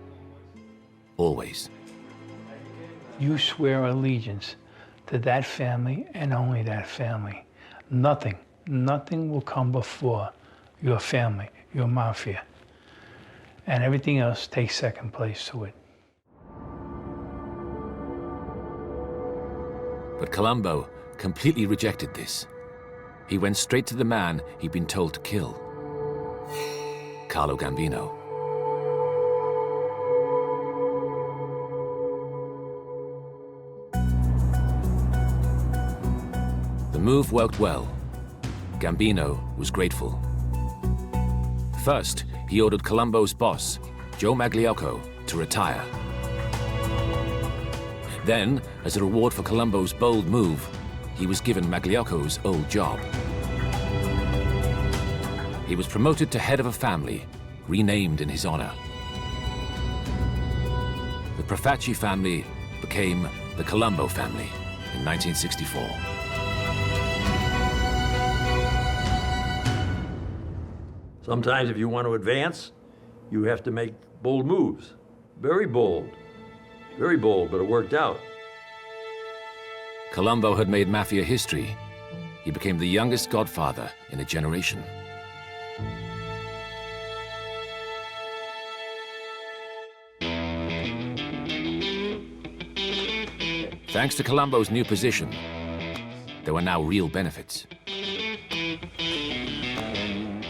Always. You swear allegiance to that family and only that family. Nothing will come before your family, your mafia. And everything else takes second place to it. But Colombo completely rejected this. He went straight to the man he'd been told to kill, Carlo Gambino. The move worked well. Gambino was grateful. First, he ordered Colombo's boss, Joe Magliocco, to retire. Then, as a reward for Colombo's bold move, he was given Magliocco's old job. He was promoted to head of a family, renamed in his honor. The Profaci family became the Colombo family in 1964. Sometimes if you want to advance, you have to make bold moves. Very bold, but it worked out. Colombo had made mafia history. He became the youngest godfather in a generation. Thanks to Colombo's new position, there were now real benefits.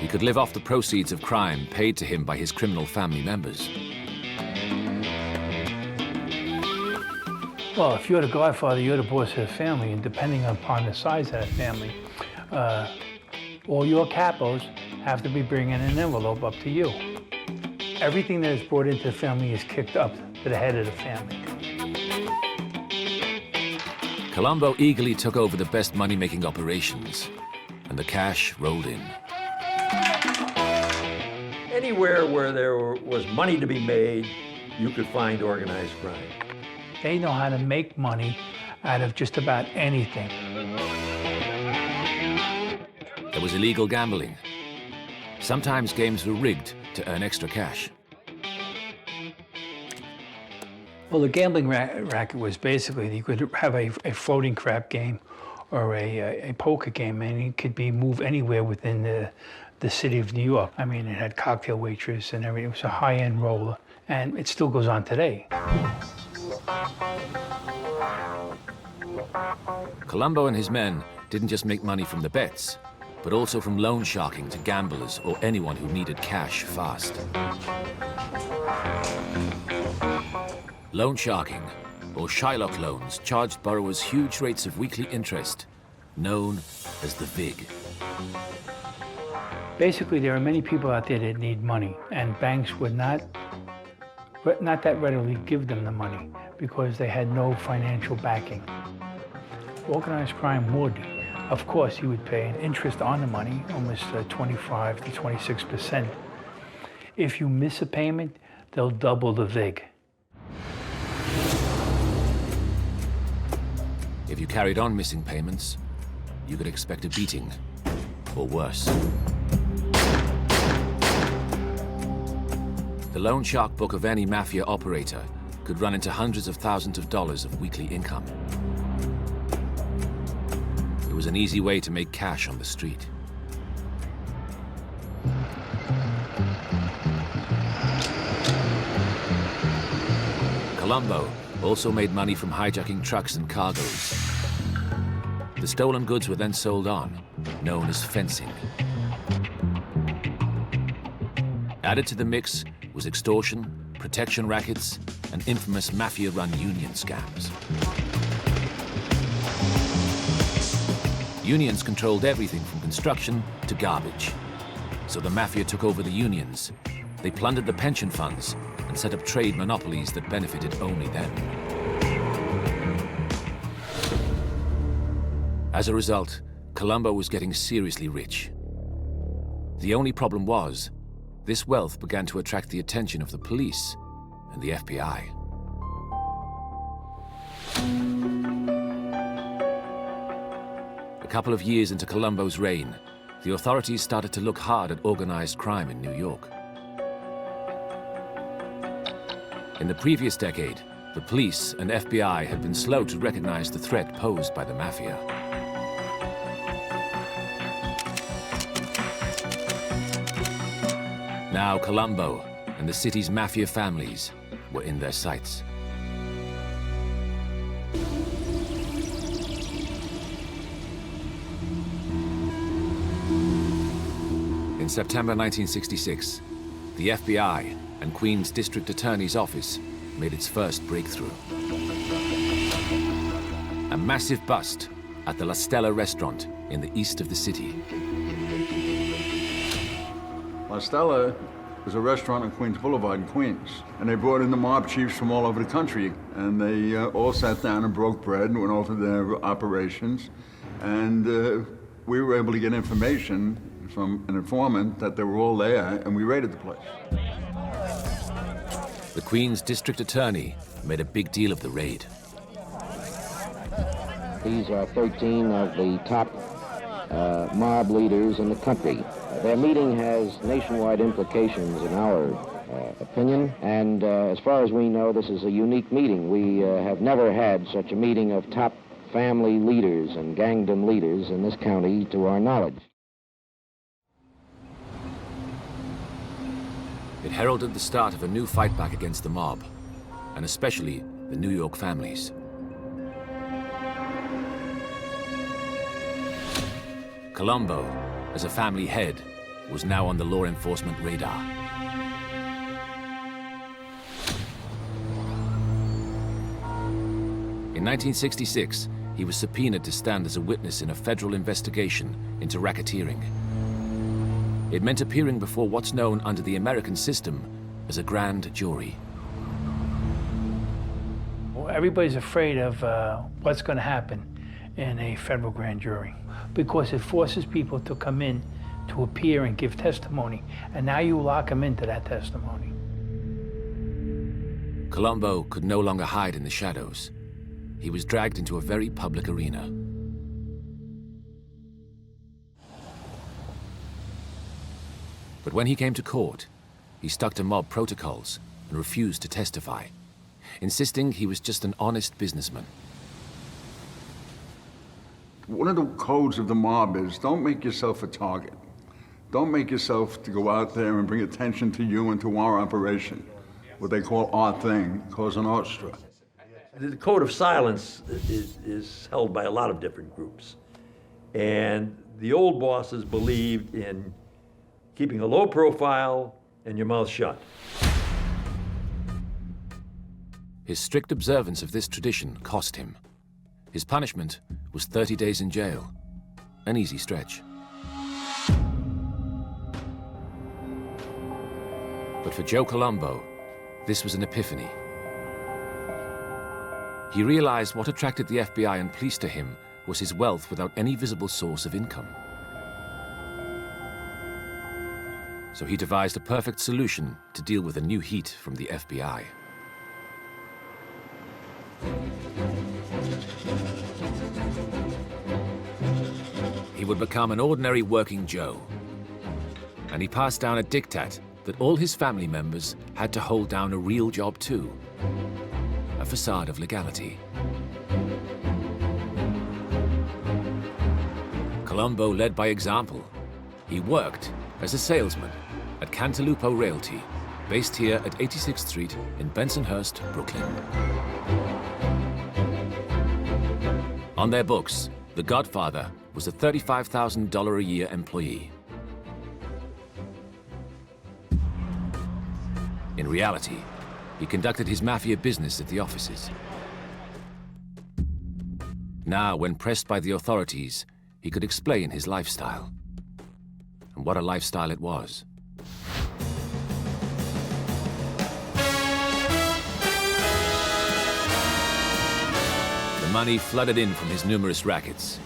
He could live off the proceeds of crime paid to him by his criminal family members. Well, if you're the godfather, you're the boss of the family, and depending upon the size of that family, all your capos have to be bringing an envelope up to you. Everything that is brought into the family is kicked up to the head of the family. Colombo eagerly took over the best money-making operations, and the cash rolled in. And Anywhere where there was money to be made, you could find organized crime. They know how to make money out of just about anything. There was illegal gambling. Sometimes games were rigged to earn extra cash. Well, the gambling racket was basically, you could have a floating crap game or a poker game, and it could be moved anywhere within the city of New York. I mean, it had cocktail waitress and everything. It was a high-end roller, and it still goes on today. Columbo and his men didn't just make money from the bets, but also from loan sharking to gamblers or anyone who needed cash fast. Loan sharking, or Shylock loans, charged borrowers huge rates of weekly interest, known as the VIG. Basically, there are many people out there that need money, and banks would not that readily give them the money because they had no financial backing. Organized crime would. Of course, he would pay an interest on the money, almost 25 to 26%. If you miss a payment, they'll double the VIG. If you carried on missing payments, you could expect a beating, or worse. The loan shark book of any mafia operator could run into hundreds of thousands of dollars of weekly income. It was an easy way to make cash on the street. Columbo also made money from hijacking trucks and cargoes. The stolen goods were then sold on, known as fencing. Added to the mix was extortion, protection rackets, and infamous mafia-run union scams. Unions controlled everything from construction to garbage. So the mafia took over the unions. They plundered the pension funds and set up trade monopolies that benefited only them. As a result, Columbo was getting seriously rich. The only problem was, this wealth began to attract the attention of the police and the FBI. A couple of years into Columbo's reign, the authorities started to look hard at organized crime in New York. In the previous decade, the police and FBI had been slow to recognize the threat posed by the mafia. Now Columbo and the city's mafia families were in their sights. In September 1966, the FBI and Queens District Attorney's Office made its first breakthrough. A massive bust at the La Stella restaurant in the east of the city. La Stella was a restaurant on Queens Boulevard in Queens, and they brought in the mob chiefs from all over the country, and they all sat down and broke bread and went over their operations, and we were able to get information from an informant that they were all there, and we raided the place. The Queens District Attorney made a big deal of the raid. These are 13 of the top mob leaders in the country. Their meeting has nationwide implications in our opinion, and as far as we know, this is a unique meeting. We have never had such a meeting of top family leaders and gangdom leaders in this county to our knowledge. It heralded the start of a new fight back against the mob, and especially the New York families. Columbo, as a family head, was now on the law enforcement radar. In 1966, he was subpoenaed to stand as a witness in a federal investigation into racketeering. It meant appearing before what's known under the American system as a grand jury. Well, everybody's afraid of what's going to happen in a federal grand jury because it forces people to come in to appear and give testimony, and now you lock him into that testimony. Colombo could no longer hide in the shadows. He was dragged into a very public arena. But when he came to court, he stuck to mob protocols and refused to testify, insisting he was just an honest businessman. One of the codes of the mob is don't make yourself a target. Don't make yourself to go out there and bring attention to you and to our operation. What they call our thing, Cosa Nostra. The code of silence is held by a lot of different groups. And the old bosses believed in keeping a low profile and your mouth shut. His strict observance of this tradition cost him. His punishment was 30 days in jail, an easy stretch. But for Joe Colombo, this was an epiphany. He realized what attracted the FBI and police to him was his wealth without any visible source of income. So he devised a perfect solution to deal with a new heat from the FBI. He would become an ordinary working Joe, and he passed down a diktat that all his family members had to hold down a real job too, a facade of legality. Colombo led by example. He worked as a salesman at Cantalupo Realty, based here at 86th Street in Bensonhurst, Brooklyn. On their books, the Godfather was a $35,000 a year employee. In reality, he conducted his mafia business at the offices. Now, when pressed by the authorities, he could explain his lifestyle. And what a lifestyle it was. The money flooded in from his numerous rackets.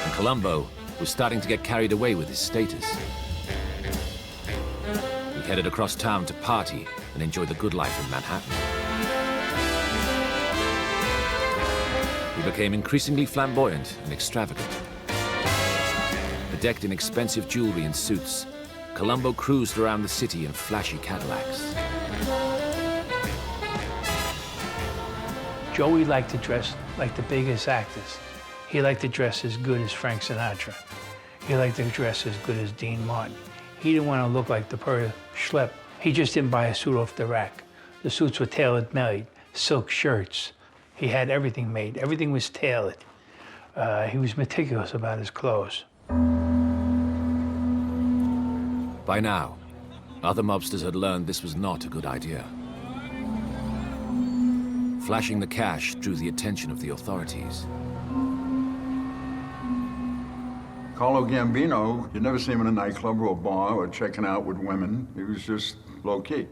And Colombo was starting to get carried away with his status. He headed across town to party and enjoy the good life in Manhattan. He became increasingly flamboyant and extravagant. Bedecked in expensive jewelry and suits, Colombo cruised around the city in flashy Cadillacs. Joey liked to dress like the biggest actors. He liked to dress as good as Frank Sinatra. He liked to dress as good as Dean Martin. He didn't want to look like the poor schlep. He just didn't buy a suit off the rack. The suits were tailor-made, silk shirts. He had everything made. Everything was tailored. He was meticulous about his clothes. By now, other mobsters had learned this was not a good idea. Flashing the cash drew the attention of the authorities. Carlo Gambino, you never see him in a nightclub or a bar or checking out with women. He was just low-key.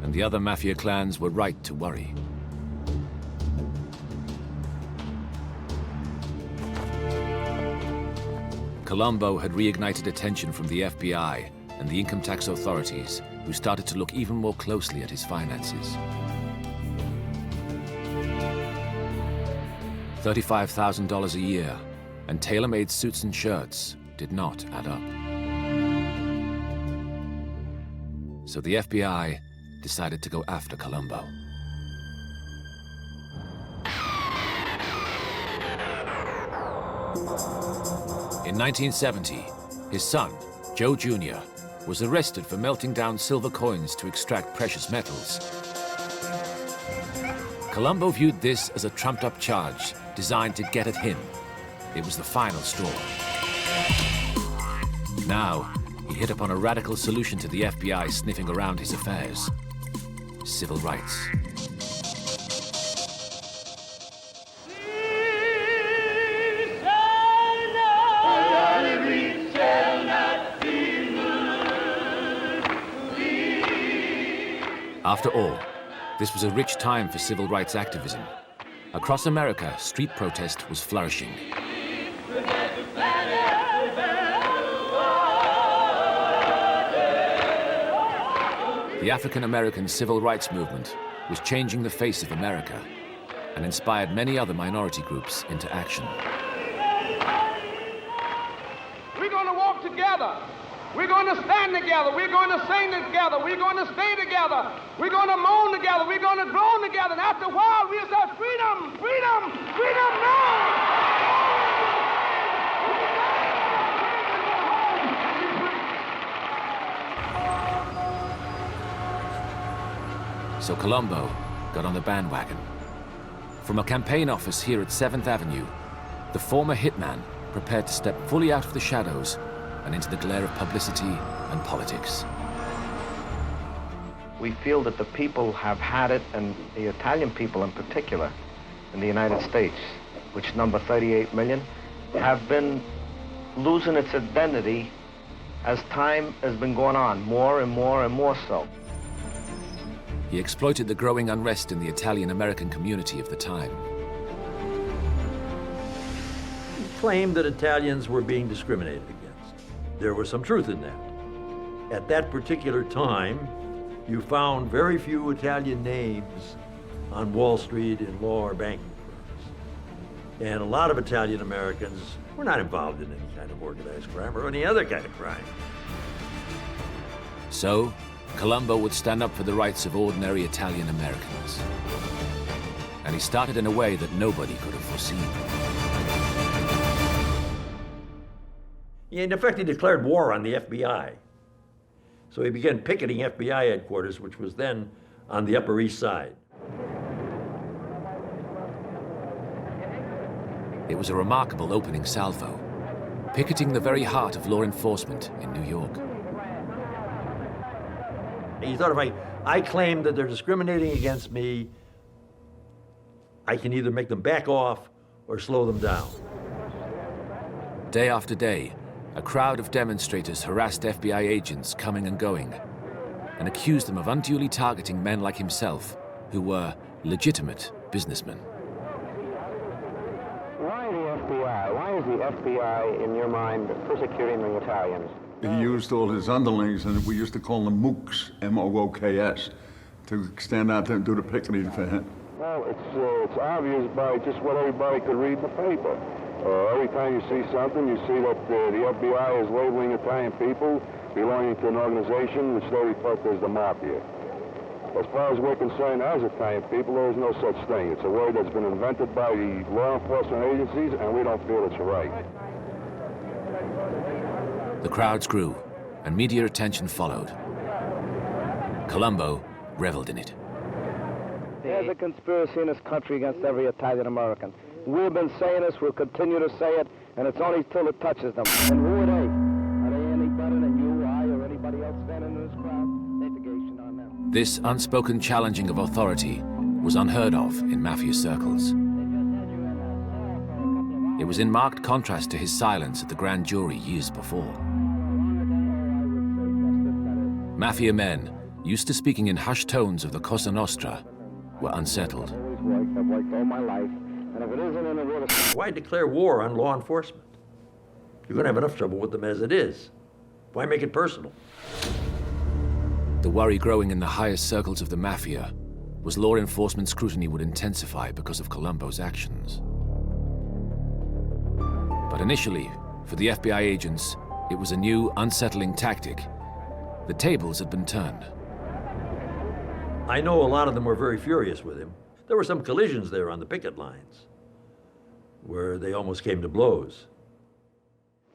And the other mafia clans were right to worry. Colombo had reignited attention from the FBI and the income tax authorities, who started to look even more closely at his finances. $35,000 a year and tailor-made suits and shirts did not add up. So the FBI decided to go after Colombo. In 1970, his son, Joe Jr., was arrested for melting down silver coins to extract precious metals. Colombo viewed this as a trumped-up charge designed to get at him. It was the final straw. Now, he hit upon a radical solution to the FBI sniffing around his affairs: civil rights. After all, this was a rich time for civil rights activism. Across America, street protest was flourishing. The African-American civil rights movement was changing the face of America and inspired many other minority groups into action. We're going to walk together. We're going to stand together. We're going to sing together. We're going to stay together. We're going to moan together. We're going to groan together. And after a while, we'll say, freedom, freedom, freedom now! So Columbo got on the bandwagon. From a campaign office here at 7th Avenue, the former hitman prepared to step fully out of the shadows and into the glare of publicity and politics. We feel that the people have had it, and the Italian people in particular, in the United States, which number 38 million, have been losing its identity as time has been going on, more and more and more so. He exploited the growing unrest in the Italian-American community of the time. He claimed that Italians were being discriminated against. There was some truth in that. At that particular time, you found very few Italian names on Wall Street in law or banking firms. And a lot of Italian Americans were not involved in any kind of organized crime or any other kind of crime. So, Columbo would stand up for the rights of ordinary Italian Americans. And he started in a way that nobody could have foreseen. In effect, he declared war on the FBI. So he began picketing FBI headquarters, which was then on the Upper East Side. It was a remarkable opening salvo, picketing the very heart of law enforcement in New York. He thought if I claim that they're discriminating against me, I can either make them back off or slow them down. Day after day, a crowd of demonstrators harassed FBI agents coming and going and accused them of unduly targeting men like himself who were legitimate businessmen. Why the FBI? Why is the FBI, in your mind, persecuting the Italians? He used all his underlings, and we used to call them mooks, M-O-O-K-S, to stand out there and do the picketing for him. Well, it's obvious by just what everybody could read in the paper. Every time you see something, you see that the FBI is labeling Italian people belonging to an organization which they refer to as the Mafia. As far as we're concerned as Italian people, there is no such thing. It's a word that's been invented by the law enforcement agencies, and we don't feel it's right. The crowds grew, and media attention followed. Columbo reveled in it. There's a conspiracy in this country against every Italian American. We've been saying this, we'll continue to say it, and it's only till it touches them. And who are they? Are they any better than you, I, or anybody else standing in this crowd? Litigation on them. This unspoken challenging of authority was unheard of in Mafia circles. It was in marked contrast to his silence at the grand jury years before. Mafia men, used to speaking in hushed tones of the Cosa Nostra, were unsettled. I've worked all my life, and if it isn't in the rule of... Why declare war on law enforcement? You're going to have enough trouble with them as it is. Why make it personal? The worry growing in the highest circles of the Mafia was law enforcement scrutiny would intensify because of Columbo's actions. But initially, for the FBI agents, it was a new, unsettling tactic. The tables had been turned. I know a lot of them were very furious with him. There were some collisions there on the picket lines where they almost came to blows.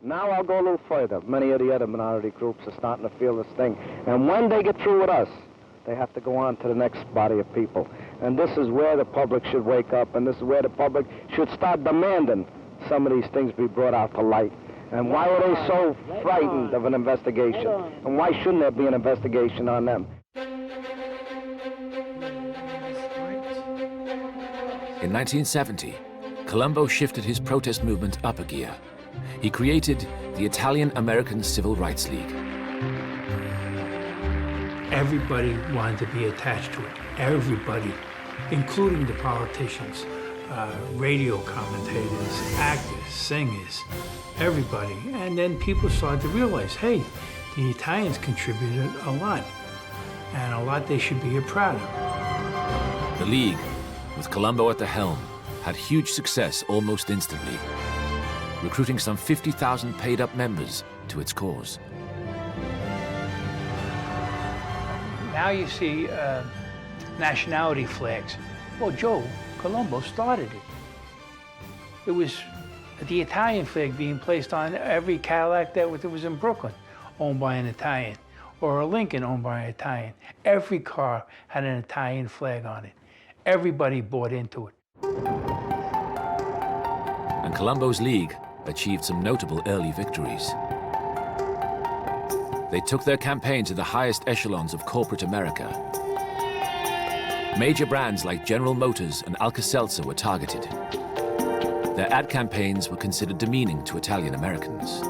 Now I'll go a little further. Many of the other minority groups are starting to feel this thing. And when they get through with us, they have to go on to the next body of people. And this is where the public should wake up, and this is where the public should start demanding some of these things be brought out to light. And why are they so frightened of an investigation? And why shouldn't there be an investigation on them? In 1970, Columbo shifted his protest movement up a gear. He created the Italian-American Civil Rights League. Everybody wanted to be attached to it. Everybody, including the politicians. radio commentators, actors, singers, everybody. And then people started to realize, hey, the Italians contributed a lot, and a lot they should be proud of. The League, with Colombo at the helm, had huge success almost instantly, recruiting some 50,000 paid-up members to its cause. Now you see nationality flags. Well, Joe Colombo started it. It was the Italian flag being placed on every Cadillac that was in Brooklyn, owned by an Italian, or a Lincoln owned by an Italian. Every car had an Italian flag on it. Everybody bought into it. And Colombo's League achieved some notable early victories. They took their campaign to the highest echelons of corporate America. Major brands like General Motors and Alka-Seltzer were targeted. Their ad campaigns were considered demeaning to Italian Americans.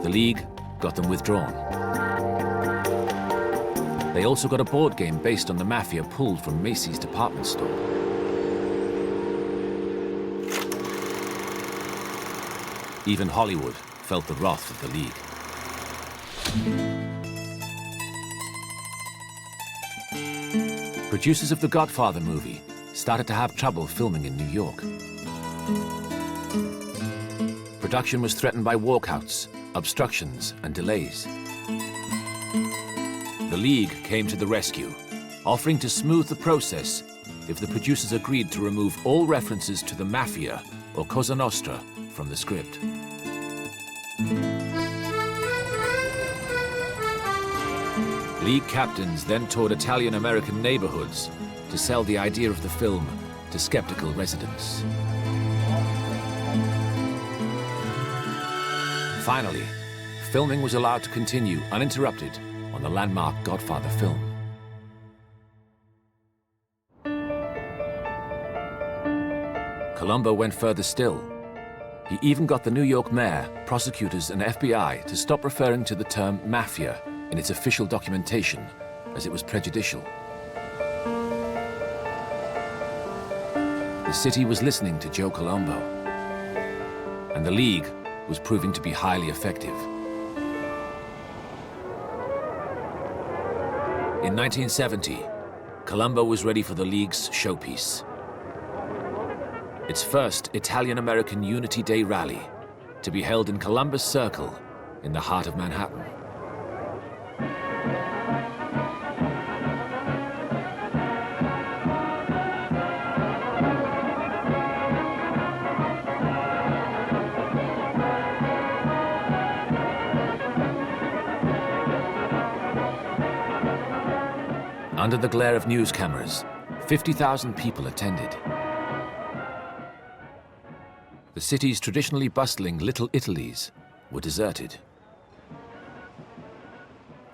The League got them withdrawn. They also got a board game based on the Mafia pulled from Macy's department store. Even Hollywood felt the wrath of the League. Producers of the Godfather movie started to have trouble filming in New York. Production was threatened by walkouts, obstructions, and delays. The League came to the rescue, offering to smooth the process if the producers agreed to remove all references to the Mafia or Cosa Nostra from the script. League captains then toured Italian-American neighborhoods to sell the idea of the film to skeptical residents. Finally, filming was allowed to continue uninterrupted on the landmark Godfather film. Colombo went further still. He even got the New York mayor, prosecutors, and FBI to stop referring to the term Mafia in its official documentation, as it was prejudicial. The city was listening to Joe Colombo, and the League was proving to be highly effective. In 1970, Colombo was ready for the League's showpiece. Its first Italian-American Unity Day rally, to be held in Columbus Circle in the heart of Manhattan. Under the glare of news cameras, 50,000 people attended. The city's traditionally bustling Little Italies were deserted.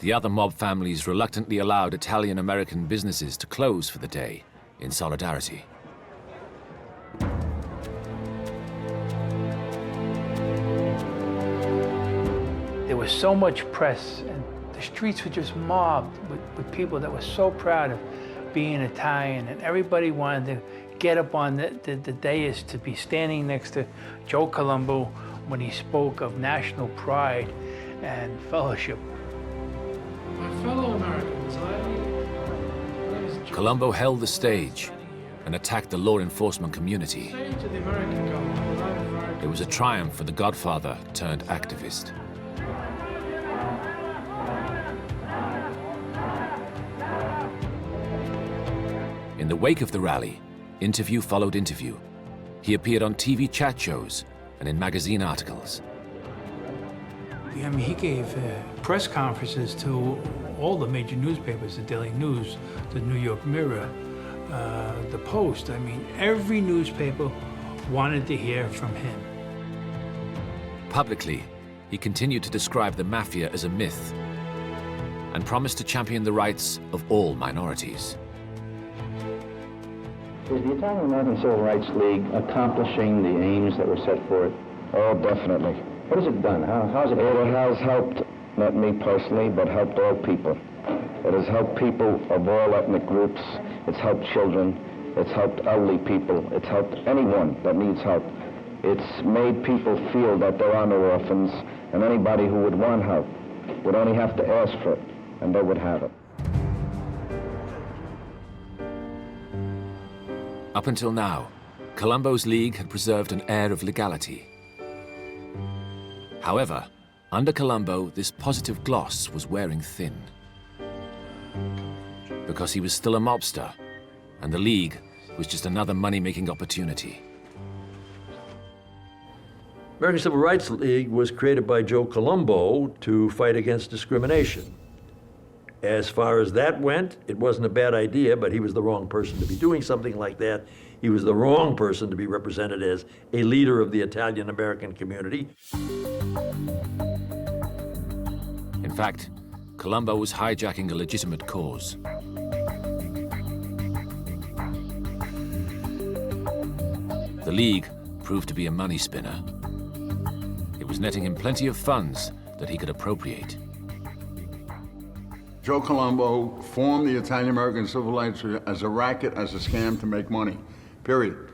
The other mob families reluctantly allowed Italian-American businesses to close for the day in solidarity. There was so much press, and the streets were just mobbed with people that were so proud of being Italian, and everybody wanted to get up on the dais to be standing next to Joe Colombo when he spoke of national pride and fellowship. My fellow Americans, Colombo held the stage and attacked the law enforcement community. say to the American government that I'm American. It was a triumph for the Godfather turned activist. In the wake of the rally, interview followed interview. He appeared on TV chat shows and in magazine articles. I mean, he gave press conferences to all the major newspapers, the Daily News, the New York Mirror, the Post. I mean, every newspaper wanted to hear from him. Publicly, he continued to describe the Mafia as a myth and promised to champion the rights of all minorities. Is the Italian-American Civil Rights League accomplishing the aims that were set for it? Oh, definitely. What has it done? How has it helped? It has helped, not me personally, but helped all people. It has helped people of all ethnic groups. It's helped children. It's helped elderly people. It's helped anyone that needs help. It's made people feel that there are no orphans, and anybody who would want help would only have to ask for it, and they would have it. Up until now, Columbo's League had preserved an air of legality. However, under Columbo, this positive gloss was wearing thin. Because he was still a mobster, and the League was just another money-making opportunity. American Civil Rights League was created by Joe Colombo to fight against discrimination. As far as that went, it wasn't a bad idea, but he was the wrong person to be doing something like that. He was the wrong person to be represented as a leader of the Italian-American community. In fact, Columbo was hijacking a legitimate cause. The League proved to be a money spinner. It was netting him plenty of funds that he could appropriate. Joe Colombo formed the Italian-American Civil Rights as a racket, as a scam to make money, period.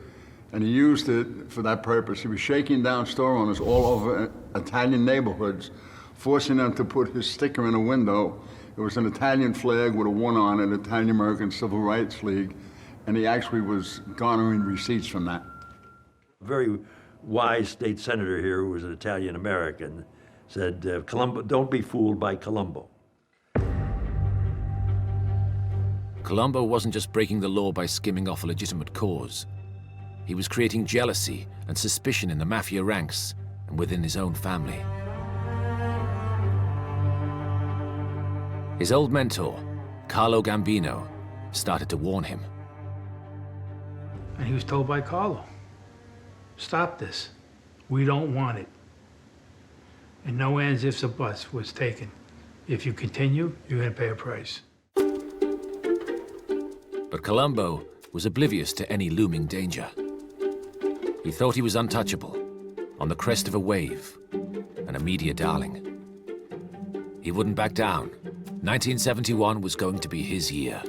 And he used it for that purpose. He was shaking down store owners all over Italian neighborhoods, forcing them to put his sticker in a window. It was an Italian flag with a 1 on it, Italian-American Civil Rights League, and he actually was garnering receipts from that. A very wise state senator here, who was an Italian-American, said, Colombo, don't be fooled by Colombo. Colombo wasn't just breaking the law by skimming off a legitimate cause. He was creating jealousy and suspicion in the mafia ranks and within his own family. His old mentor, Carlo Gambino, started to warn him. And he was told by Carlo, stop this. We don't want it. And no ands, ifs, or buts was taken. If you continue, you're going to pay a price. But Colombo was oblivious to any looming danger. He thought he was untouchable, on the crest of a wave, and a media darling. He wouldn't back down. 1971 was going to be his year.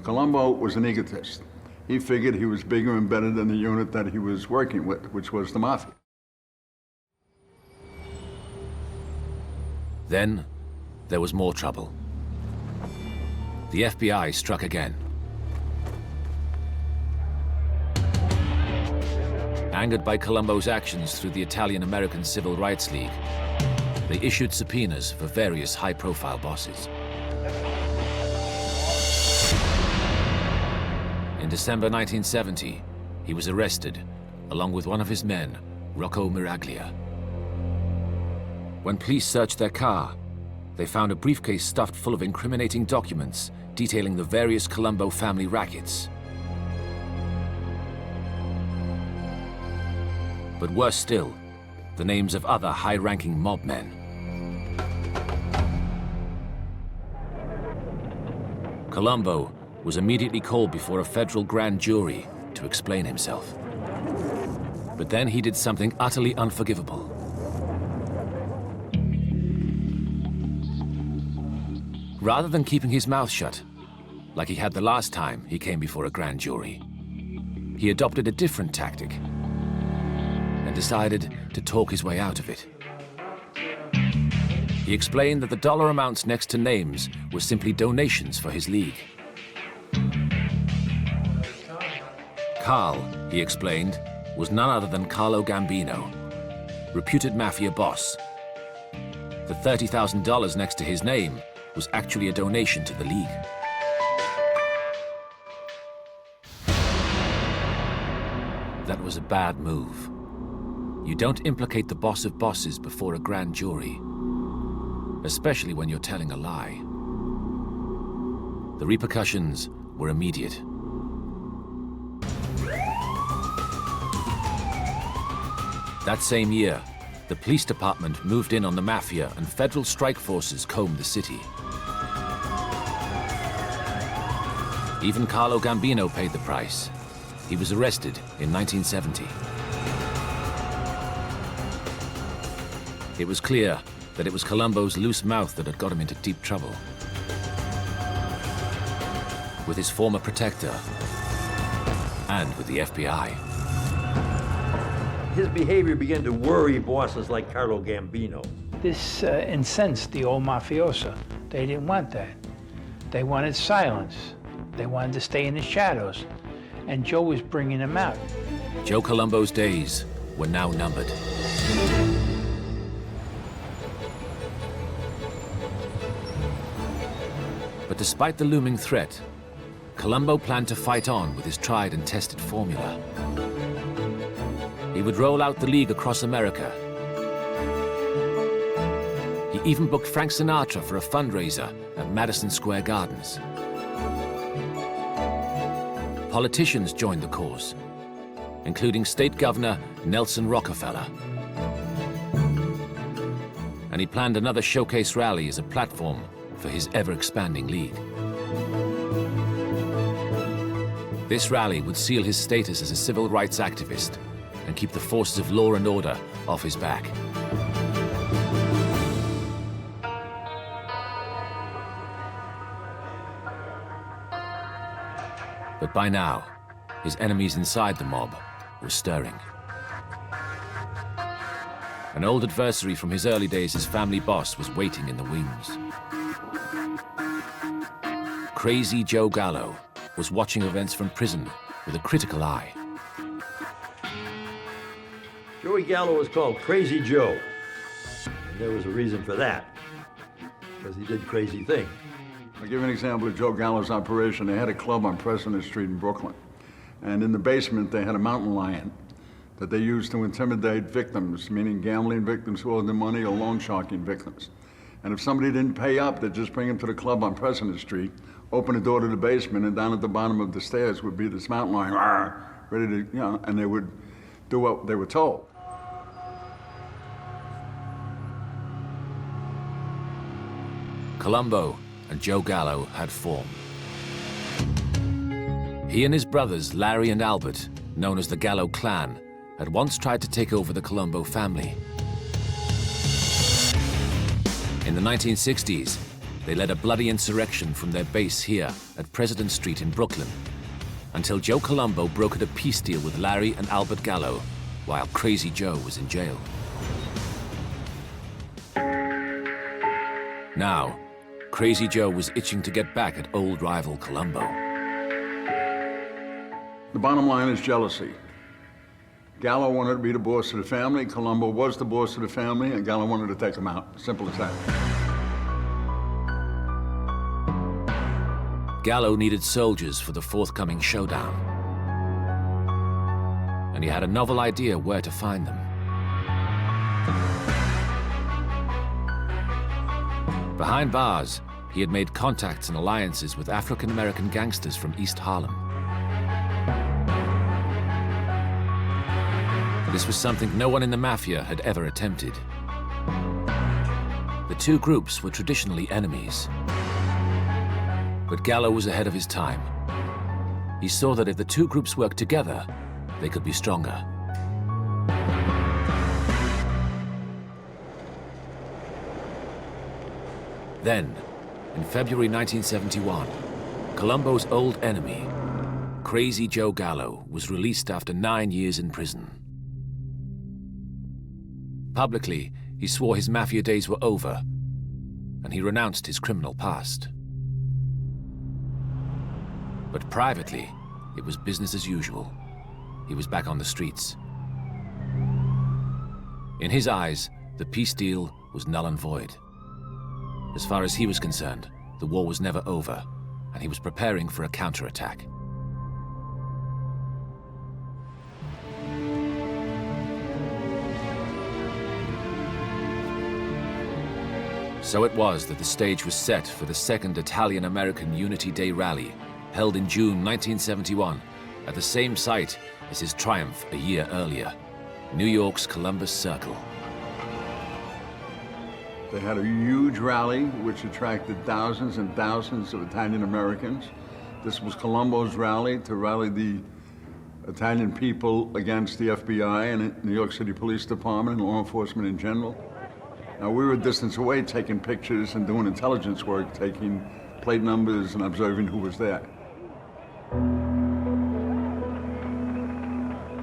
Colombo was an egotist. He figured he was bigger and better than the unit that he was working with, which was the Mafia. Then, there was more trouble. The FBI struck again. Angered by Colombo's actions through the Italian-American Civil Rights League, they issued subpoenas for various high-profile bosses. In December 1970, he was arrested, along with one of his men, Rocco Miraglia. When police searched their car, they found a briefcase stuffed full of incriminating documents detailing the various Colombo family rackets. But worse still, the names of other high-ranking mob men. Colombo was immediately called before a federal grand jury to explain himself. But then he did something utterly unforgivable. Rather than keeping his mouth shut, like he had the last time he came before a grand jury, he adopted a different tactic and decided to talk his way out of it. He explained that the dollar amounts next to names were simply donations for his league. Carl, he explained, was none other than Carlo Gambino, reputed mafia boss. The $30,000 next to his name was actually a donation to the league. That was a bad move. You don't implicate the boss of bosses before a grand jury, especially when you're telling a lie. The repercussions were immediate. That same year, the police department moved in on the Mafia and federal strike forces combed the city. Even Carlo Gambino paid the price. He was arrested in 1970. It was clear that it was Colombo's loose mouth that had got him into deep trouble. With his former protector and with the FBI. His behavior began to worry bosses like Carlo Gambino. This incensed the old mafioso. They didn't want that. They wanted silence. They wanted to stay in the shadows. And Joe was bringing them out. Joe Colombo's days were now numbered. But despite the looming threat, Colombo planned to fight on with his tried and tested formula. He would roll out the League across America. He even booked Frank Sinatra for a fundraiser at Madison Square Gardens. Politicians joined the cause, including State Governor Nelson Rockefeller. And he planned another showcase rally as a platform for his ever-expanding league. This rally would seal his status as a civil rights activist and keep the forces of law and order off his back. But by now, his enemies inside the mob were stirring. An old adversary from his early days as family boss was waiting in the wings. Crazy Joe Gallow was watching events from prison with a critical eye. Joey Gallo was called Crazy Joe. And there was a reason for that, because he did crazy things. I'll give you an example of Joe Gallo's operation. They had a club on President Street in Brooklyn. And in the basement, they had a mountain lion that they used to intimidate victims, meaning gambling victims who owed them money or loan sharking victims. And if somebody didn't pay up, they'd just bring them to the club on President Street, open the door to the basement, and down at the bottom of the stairs would be this mountain lion, ready to, and they would do what they were told. Columbo and Joe Gallo had formed. He and his brothers, Larry and Albert, known as the Gallo clan, had once tried to take over the Colombo family. In the 1960s, they led a bloody insurrection from their base here at President Street in Brooklyn, until Joe Colombo brokered a peace deal with Larry and Albert Gallo, while Crazy Joe was in jail. Now, Crazy Joe was itching to get back at old rival Colombo. The bottom line is jealousy. Gallo wanted to be the boss of the family, Colombo was the boss of the family, and Gallo wanted to take him out. Simple as that. Gallo needed soldiers for the forthcoming showdown. And he had a novel idea where to find them. Behind bars, he had made contacts and alliances with African-American gangsters from East Harlem. This was something no one in the Mafia had ever attempted. The two groups were traditionally enemies. But Gallo was ahead of his time. He saw that if the two groups worked together, they could be stronger. Then, in February 1971, Colombo's old enemy, Crazy Joe Gallo, was released after 9 years in prison. Publicly, he swore his Mafia days were over, and he renounced his criminal past. But privately, it was business as usual. He was back on the streets. In his eyes, the peace deal was null and void. As far as he was concerned, the war was never over, and he was preparing for a counterattack. So it was that the stage was set for the second Italian-American Unity Day rally, held in June 1971, at the same site as his triumph a year earlier, New York's Columbus Circle. They had a huge rally which attracted thousands and thousands of Italian Americans. This was Colombo's rally to rally the Italian people against the FBI and the New York City Police Department and law enforcement in general. Now, we were a distance away taking pictures and doing intelligence work, taking plate numbers and observing who was there.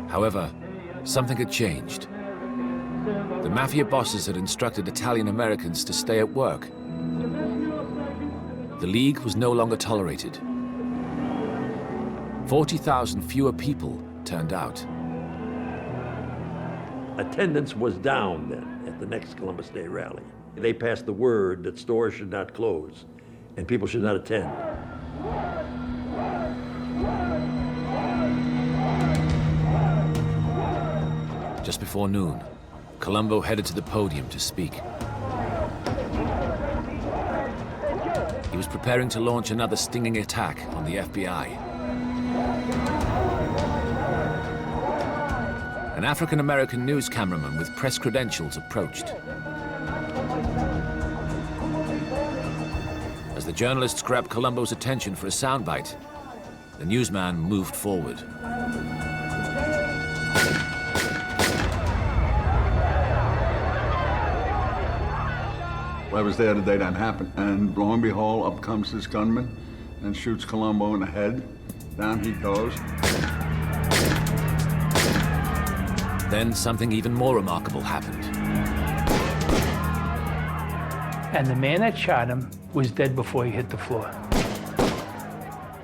However, something had changed. The Mafia bosses had instructed Italian Americans to stay at work. The League was no longer tolerated. 40,000 fewer people turned out. Attendance was down then at the next Columbus Day rally. They passed the word that stores should not close and people should not attend. Just before noon, Columbo headed to the podium to speak. He was preparing to launch another stinging attack on the FBI. An African-American news cameraman with press credentials approached. As the journalists grabbed Columbo's attention for a soundbite, the newsman moved forward. I was there the day that happened, and lo and behold, up comes this gunman and shoots Colombo in the head. Down he goes. Then something even more remarkable happened. And the man that shot him was dead before he hit the floor.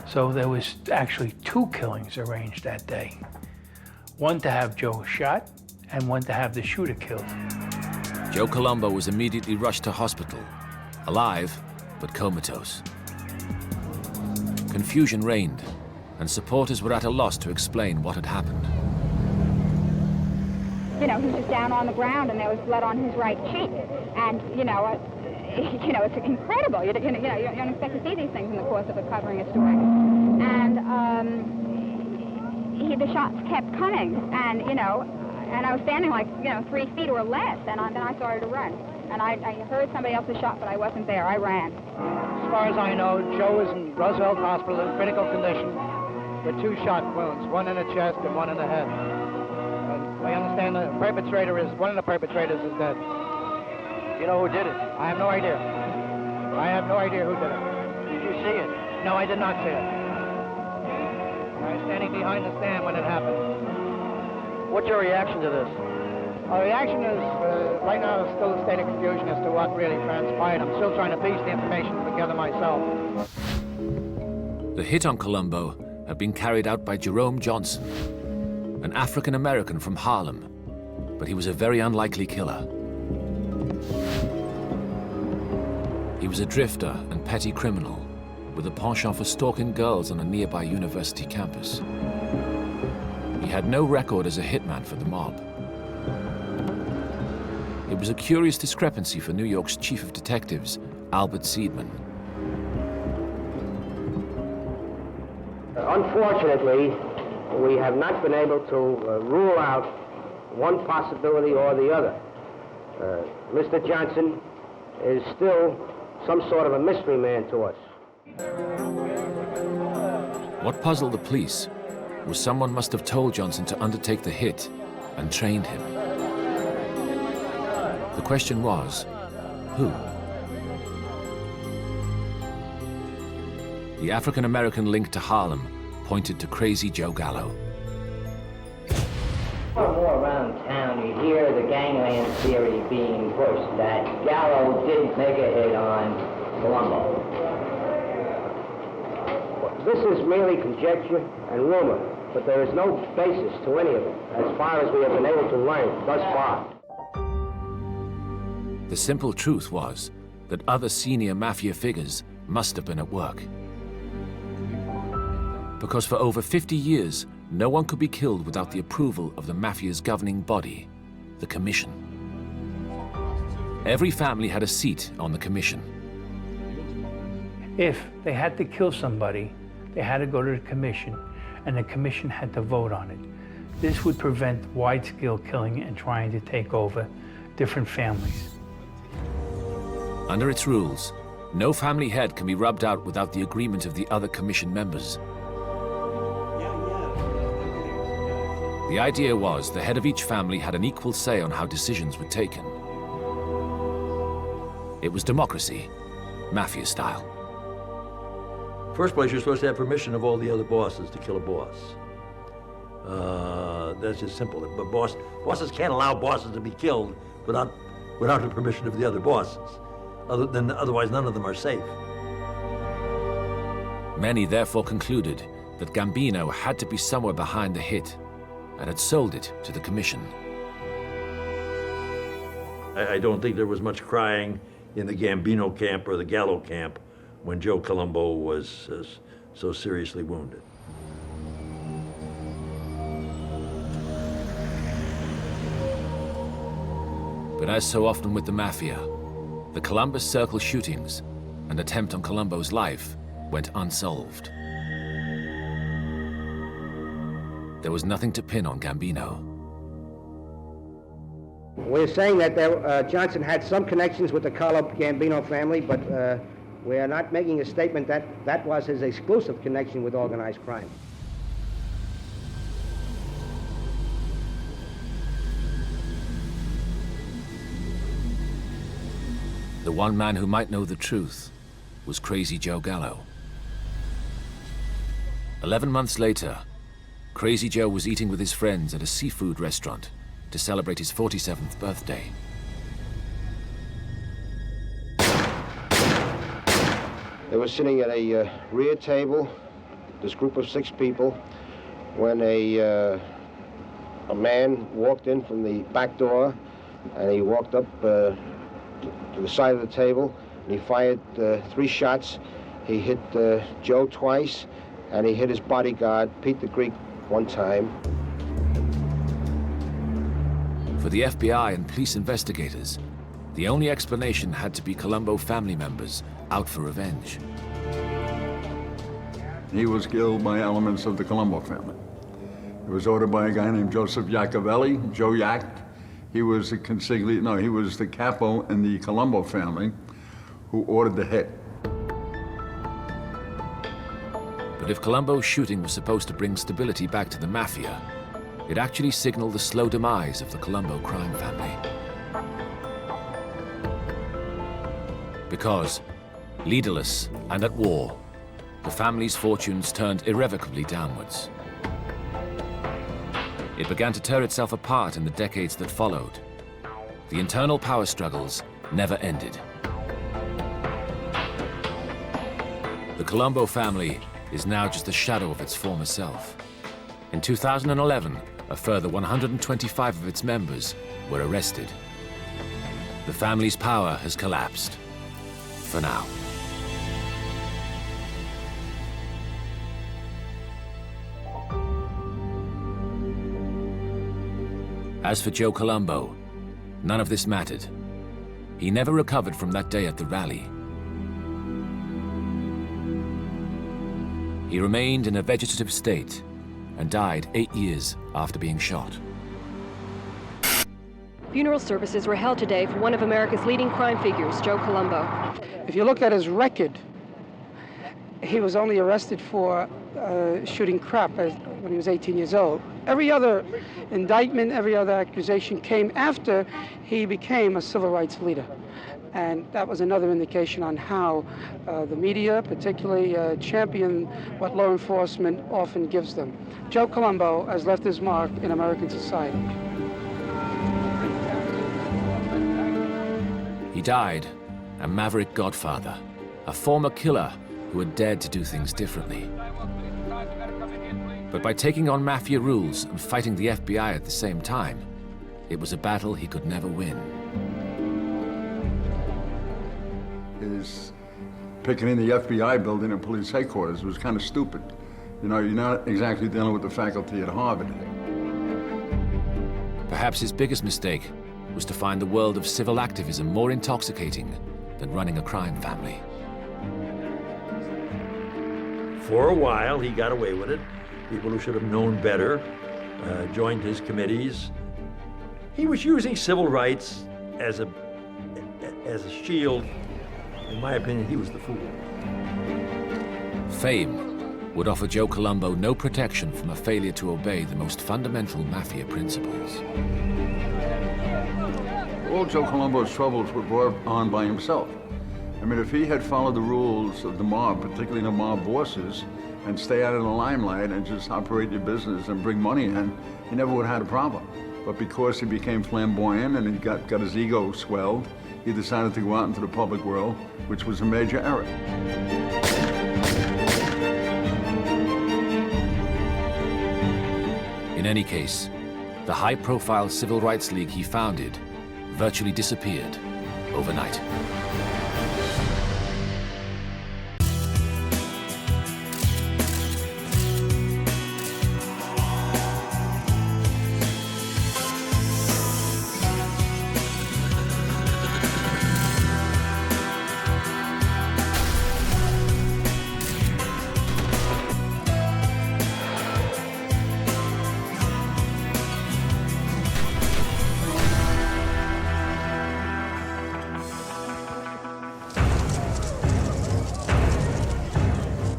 So there was actually 2 killings arranged that day. One to have Joe shot, and one to have the shooter killed. Joe Colombo was immediately rushed to hospital, alive but comatose. Confusion reigned, and supporters were at a loss to explain what had happened. You know, he was just down on the ground, and there was blood on his right cheek. And it's incredible. You don't expect to see these things in the course of covering a story. And the shots kept coming, and I was standing like, 3 feet or less, and then I started to run. And I heard somebody else's shot, but I wasn't there. I ran. As far as I know, Joe is in Roosevelt Hospital in critical condition with 2 shot wounds, one in the chest and one in the head. And I understand one of the perpetrators is dead. You know who did it? I have no idea. I have no idea who did it. Did you see it? No, I did not see it. I was standing behind the stand when it happened. What's your reaction to this? Our reaction is, right now, there's still a state of confusion as to what really transpired. I'm still trying to piece the information together myself. The hit on Columbo had been carried out by Jerome Johnson, an African-American from Harlem, but he was a very unlikely killer. He was a drifter and petty criminal with a penchant for stalking girls on a nearby university campus. He had no record as a hitman for the mob. It was a curious discrepancy for New York's chief of detectives, Albert Seidman. Unfortunately, we have not been able to rule out one possibility or the other. Mr. Johnson is still some sort of a mystery man to us. What puzzled the police was someone must have told Johnson to undertake the hit and trained him. The question was, who? The African-American link to Harlem pointed to Crazy Joe Gallow. More and more around town, you hear the gangland theory being pushed that Gallow didn't make a hit on Columbo. This is merely conjecture and rumor, but there is no basis to any of it, as far as we have been able to learn thus far. The simple truth was that other senior Mafia figures must have been at work. Because for over 50 years, no one could be killed without the approval of the Mafia's governing body, the Commission. Every family had a seat on the Commission. If they had to kill somebody, they had to go to the Commission, and the Commission had to vote on it. This would prevent wide-scale killing and trying to take over different families. Under its rules, no family head can be rubbed out without the agreement of the other Commission members. The idea was the head of each family had an equal say on how decisions were taken. It was democracy, Mafia style. First place, you're supposed to have permission of all the other bosses to kill a boss. That's just simple. But bosses can't allow bosses to be killed without the permission of the other bosses. Otherwise, none of them are safe. Many therefore concluded that Gambino had to be somewhere behind the hit and had sold it to the commission. I don't think there was much crying in the Gambino camp or the Gallow camp when Joe Colombo was so seriously wounded. But as so often with the Mafia, the Columbus Circle shootings and attempt on Colombo's life went unsolved. There was nothing to pin on Gambino. We're saying that Johnson had some connections with the Gambino family, but we are not making a statement that that was his exclusive connection with organized crime. The one man who might know the truth was Crazy Joe Gallow. 11 months later, Crazy Joe was eating with his friends at a seafood restaurant to celebrate his 47th birthday. They were sitting at a rear table, this group of 6 people, when a man walked in from the back door, and he walked up to the side of the table, and he fired 3 shots. He hit Joe twice, and he hit his bodyguard, Pete the Greek, 1 time. For the FBI and police investigators, the only explanation had to be Colombo family members out for revenge. He was killed by elements of the Colombo family. It was ordered by a guy named Joseph Yacovelli, Joe Yack. He was the consiglio, he was the capo in the Colombo family who ordered the hit. But if Colombo's shooting was supposed to bring stability back to the Mafia, it actually signaled the slow demise of the Colombo crime family. Because, leaderless and at war, the family's fortunes turned irrevocably downwards. It began to tear itself apart in the decades that followed. The internal power struggles never ended. The Colombo family is now just a shadow of its former self. In 2011, a further 125 of its members were arrested. The family's power has collapsed. For now. As for Joe Colombo, none of this mattered. He never recovered from that day at the rally. He remained in a vegetative state and died 8 years after being shot. Funeral services were held today for one of America's leading crime figures, Joe Colombo. If you look at his record, he was only arrested for shooting crap when he was 18 years old. Every other indictment, every other accusation came after he became a civil rights leader. And that was another indication on how the media, particularly, champion what law enforcement often gives them. Joe Colombo has left his mark in American society. He died a maverick godfather, a former killer who had dared to do things differently. But by taking on Mafia rules and fighting the FBI at the same time, it was a battle he could never win. His picking in the FBI building and police headquarters was kind of stupid. You know, you're not exactly dealing with the faculty at Harvard. Perhaps his biggest mistake was to find the world of civil activism more intoxicating than running a crime family. For a while, he got away with it. People who should have known better joined his committees. He was using civil rights as a shield. In my opinion, he was the fool. Fame would offer Joe Colombo no protection from a failure to obey the most fundamental Mafia principles. all Joe Colombo's troubles were brought on by himself. I mean, if he had followed the rules of the mob, particularly the mob bosses, and stay out of the limelight and just operate your business and bring money in, he never would have had a problem. But because he became flamboyant and he got his ego swelled, he decided to go out into the public world, which was a major error. In any case, the high-profile civil rights league he founded virtually disappeared overnight.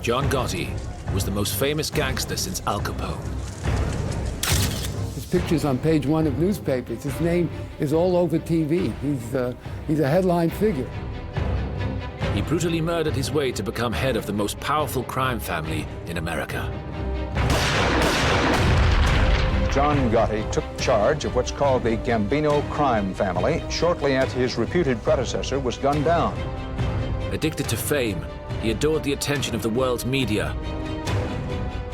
John Gotti was the most famous gangster since Al Capone. His picture's on page 1 of newspapers. His name is all over TV. He's a headline figure. He brutally murdered his way to become head of the most powerful crime family in America. John Gotti took charge of what's called the Gambino crime family shortly after his reputed predecessor was gunned down. Addicted to fame, he adored the attention of the world's media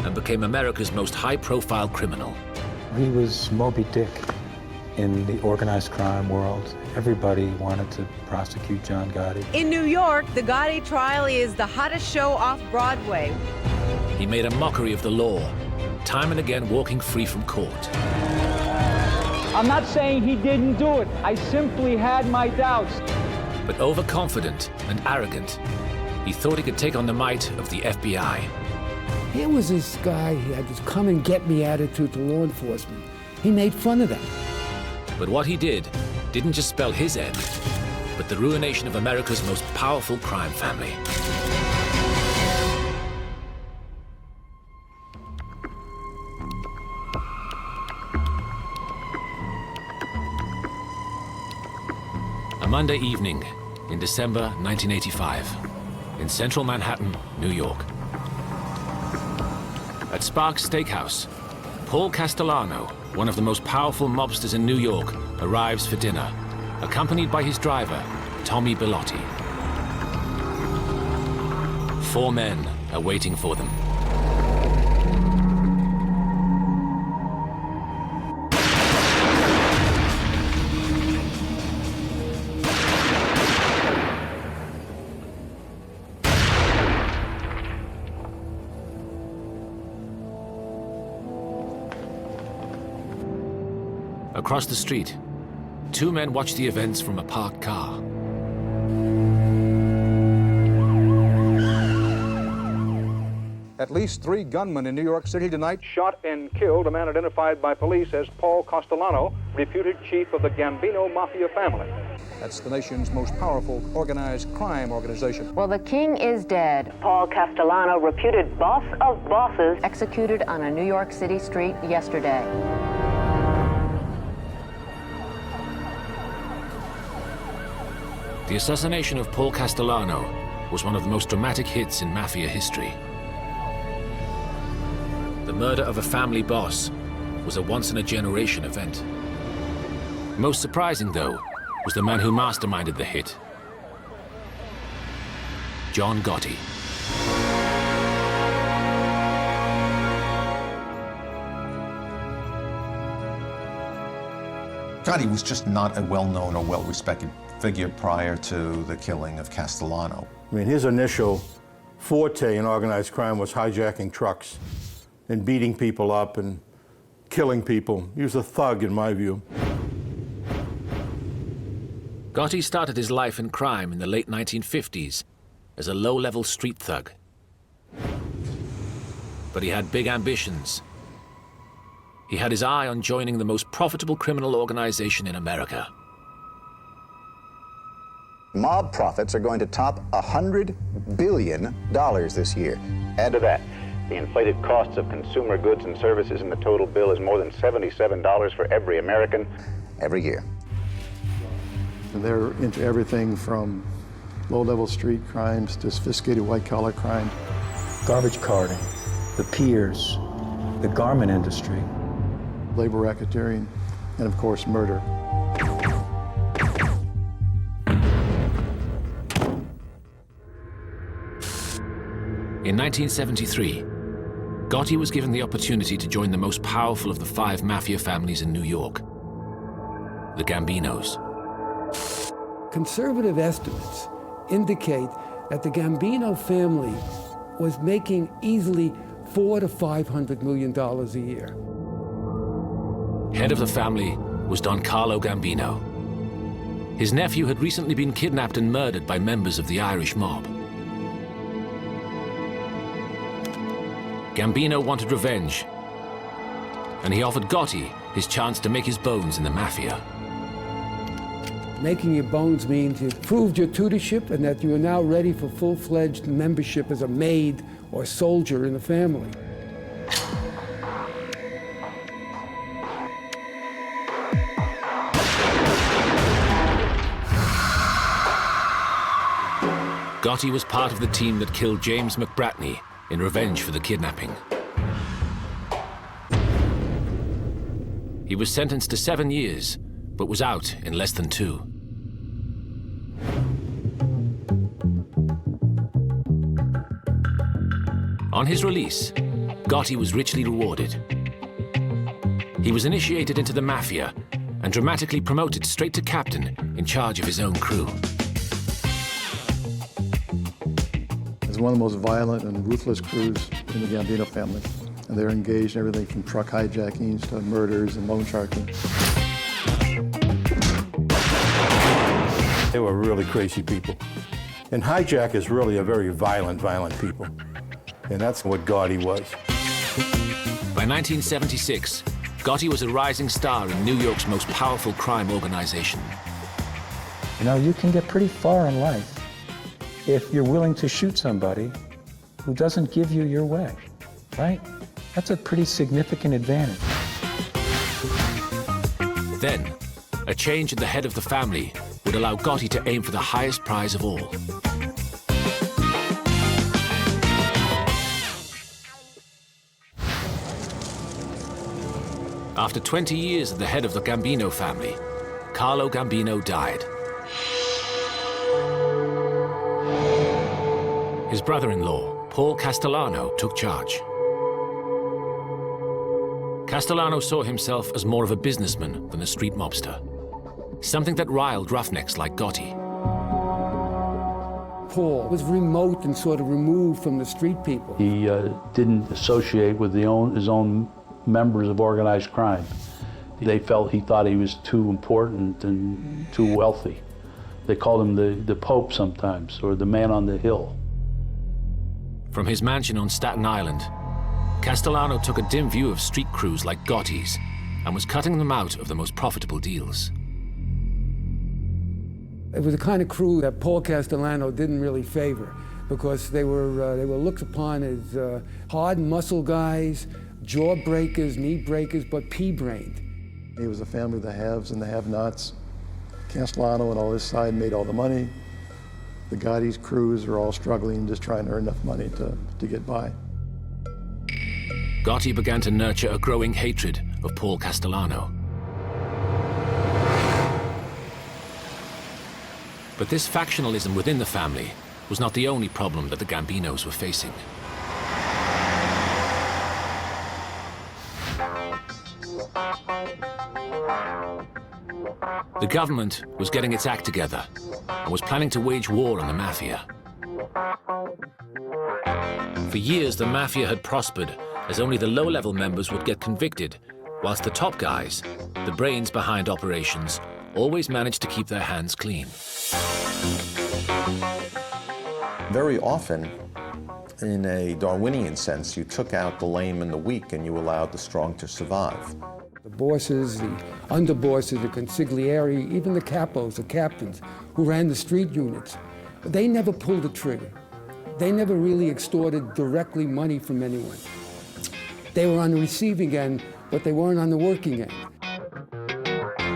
and became America's most high-profile criminal. He was Moby Dick in the organized crime world. Everybody wanted to prosecute John Gotti. In New York, the Gotti trial is the hottest show off Broadway. He made a mockery of the law, time and again walking free from court. I'm not saying he didn't do it. I simply had my doubts. But overconfident and arrogant, he thought he could take on the might of the FBI. Here was this guy, he had this come and get me attitude to law enforcement. He made fun of that. But what he did didn't just spell his end, but the ruination of America's most powerful crime family. A Monday evening in December 1985. In central Manhattan, New York. At Sparks Steakhouse, Paul Castellano, one of the most powerful mobsters in New York, arrives for dinner, accompanied by his driver, Tommy Bellotti. 4 men are waiting for them. Across the street, 2 men watch the events from a parked car. At least 3 gunmen in New York City tonight shot and killed a man identified by police as Paul Castellano, reputed chief of the Gambino Mafia family. That's the nation's most powerful organized crime organization. Well, the king is dead. Paul Castellano, reputed boss of bosses, executed on a New York City street yesterday. The assassination of Paul Castellano was one of the most dramatic hits in Mafia history. The murder of a family boss was a once-in-a-generation event. Most surprising, though, was the man who masterminded the hit, John Gotti. Gotti was just not a well-known or well-respected figure prior to the killing of Castellano. I mean, his initial forte in organized crime was hijacking trucks and beating people up and killing people. He was a thug, in my view. Gotti started his life in crime in the late 1950s as a low-level street thug. But he had big ambitions. He had his eye on joining the most profitable criminal organization in America. Mob profits are going to top $100 billion this year. Add to that, the inflated costs of consumer goods and services in the total bill is more than $77 for every American every year. And they're into everything from low-level street crimes to sophisticated white-collar crime. Garbage carting, the piers, the garment industry. Labor racketeering, and of course, murder. In 1973, Gotti was given the opportunity to join the most powerful of the 5 mafia families in New York, the Gambinos. Conservative estimates indicate that the Gambino family was making easily $400 to $500 million a year. Head of the family was Don Carlo Gambino. His nephew had recently been kidnapped and murdered by members of the Irish mob. Gambino wanted revenge, and he offered Gotti his chance to make his bones in the Mafia. Making your bones means you've proved your tutorship and that you are now ready for full-fledged membership as a maid or soldier in the family. Gotti was part of the team that killed James McBratney in revenge for the kidnapping. He was sentenced to 7 years, but was out in less than 2. On his release, Gotti was richly rewarded. He was initiated into the Mafia and dramatically promoted straight to captain in charge of his own crew. It's one of the most violent and ruthless crews in the Gambino family. And they're engaged in everything from truck hijackings to murders and loan sharking. They were really crazy people. And hijackers really are very violent people. And that's what Gotti was. By 1976, Gotti was a rising star in New York's most powerful crime organization. You know, you can get pretty far in life if you're willing to shoot somebody who doesn't give you your way, right? That's a pretty significant advantage. Then, a change in the head of the family would allow Gotti to aim for the highest prize of all. After 20 years at the head of the Gambino family, Carlo Gambino died. His brother-in-law, Paul Castellano, took charge. Castellano saw himself as more of a businessman than a street mobster, something that riled roughnecks like Gotti. Paul was remote and sort of removed from the street people. He didn't associate with his own members of organized crime. They felt he thought he was too important and too wealthy. They called him the Pope sometimes, or the man on the hill. From his mansion on Staten Island, Castellano took a dim view of street crews like Gotti's and was cutting them out of the most profitable deals. It was the kind of crew that Paul Castellano didn't really favor because they were looked upon as hard muscle guys, jaw breakers, knee breakers, but pea-brained. He was a family of the haves and the have-nots. Castellano and all his side made all the money. The Gotti's crews are all struggling, just trying to earn enough money to get by. Gotti began to nurture a growing hatred of Paul Castellano. But this factionalism within the family was not the only problem that the Gambinos were facing. The government was getting its act together and was planning to wage war on the Mafia. For years, the Mafia had prospered as only the low-level members would get convicted, whilst the top guys, the brains behind operations, always managed to keep their hands clean. Very often, in a Darwinian sense, you took out the lame and the weak and you allowed the strong to survive. The bosses, the underbosses, the consiglieri, even the capos, the captains, who ran the street units, they never pulled the trigger. They never really extorted directly money from anyone. They were on the receiving end, but they weren't on the working end.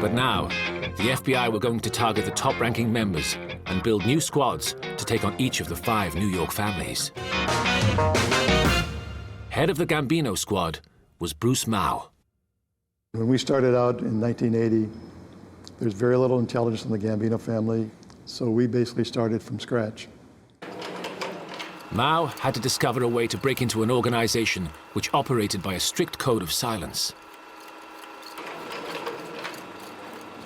But now, the the FBI were going to target the top-ranking members and build new squads to take on each of the 5 New York families. Head of the Gambino squad was Bruce Mao. When we started out in 1980, there's very little intelligence on the Gambino family, so we basically started from scratch. Mao had to discover a way to break into an organization which operated by a strict code of silence.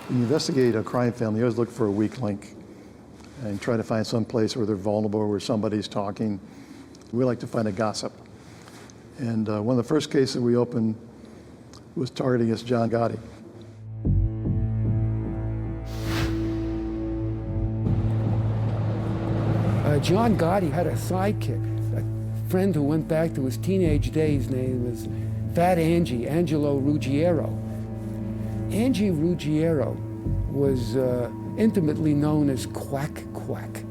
When you investigate a crime family, you always look for a weak link and try to find some place where they're vulnerable, where somebody's talking. We like to find a gossip. And one of the first cases we opened was targeting against John Gotti. John Gotti had a sidekick, a friend who went back to his teenage days. Name was Fat Angie, Angelo Ruggiero. Angie Ruggiero was intimately known as Quack Quack.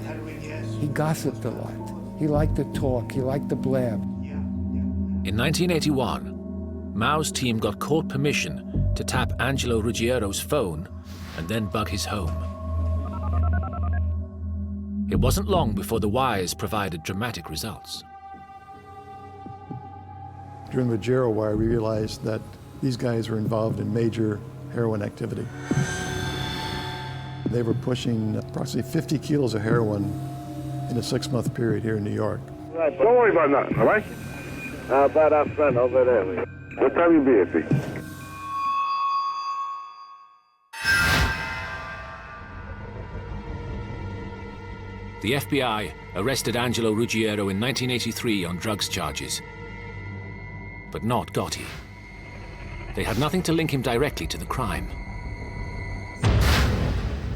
How do we guess? He gossiped a lot. He liked to talk. He liked to blab. In 1981, Mao's team got court permission to tap Angelo Ruggiero's phone and then bug his home. It wasn't long before the wires provided dramatic results. During the Ruggiero wire, we realized that these guys were involved in major heroin activity. They were pushing approximately 50 kilos of heroin in a 6-month period here in New York. Right, don't worry about nothing, all right? How about our friend over there? What time you be at, Pete? The FBI arrested Angelo Ruggiero in 1983 on drugs charges, but not Gotti. They had nothing to link him directly to the crime.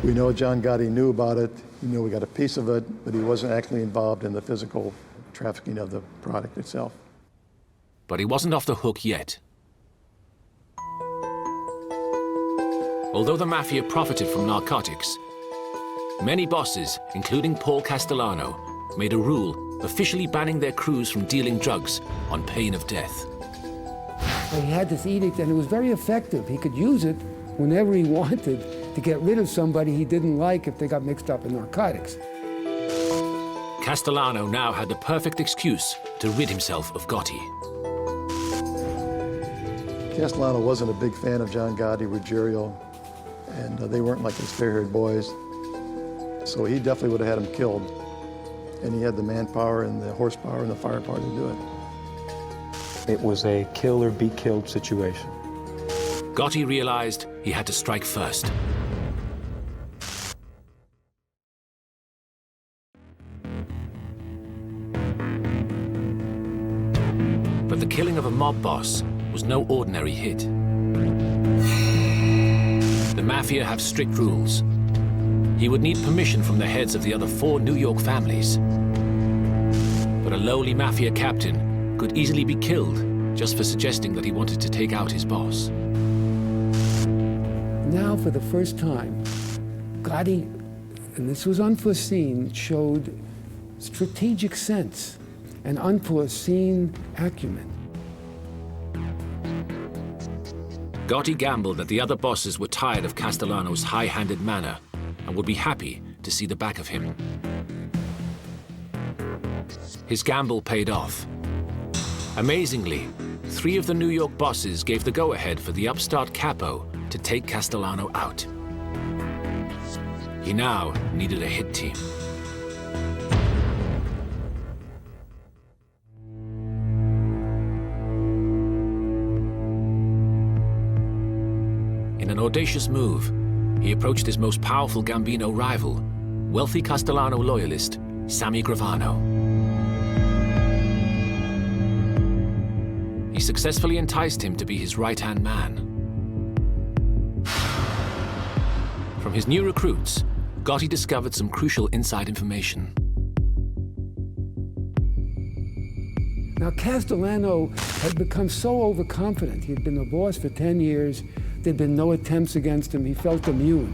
We know John Gotti knew about it. We knew we got a piece of it, but he wasn't actually involved in the physical trafficking of the product itself. But he wasn't off the hook yet. Although the Mafia profited from narcotics, many bosses, including Paul Castellano, made a rule officially banning their crews from dealing drugs on pain of death. He had this edict, and it was very effective. He could use it whenever he wanted to get rid of somebody he didn't like if they got mixed up in narcotics. Castellano now had the perfect excuse to rid himself of Gotti. Castellano wasn't a big fan of John Gotti, Ruggiero, and they weren't like his fair-haired boys. So he definitely would have had him killed. And he had the manpower and the horsepower and the firepower to do it. It was a kill or be killed situation. Gotti realized he had to strike first. But the killing of a mob boss was no ordinary hit. The Mafia have strict rules. He would need permission from the heads of the other 4 New York families. But a lowly Mafia captain could easily be killed just for suggesting that he wanted to take out his boss. Now, for the first time, Gotti, and this was unforeseen, showed strategic sense and unforeseen acumen. Gotti gambled that the other bosses were tired of Castellano's high-handed manner and would be happy to see the back of him. His gamble paid off. Amazingly, 3 of the New York bosses gave the go-ahead for the upstart capo to take Castellano out. He now needed a hit team. In an audacious move, he approached his most powerful Gambino rival, wealthy Castellano loyalist, Sammy Gravano. He successfully enticed him to be his right-hand man. From his new recruits, Gotti discovered some crucial inside information. Now, Castellano had become so overconfident. He'd been a boss for 10 years. There'd been no attempts against him. He felt immune.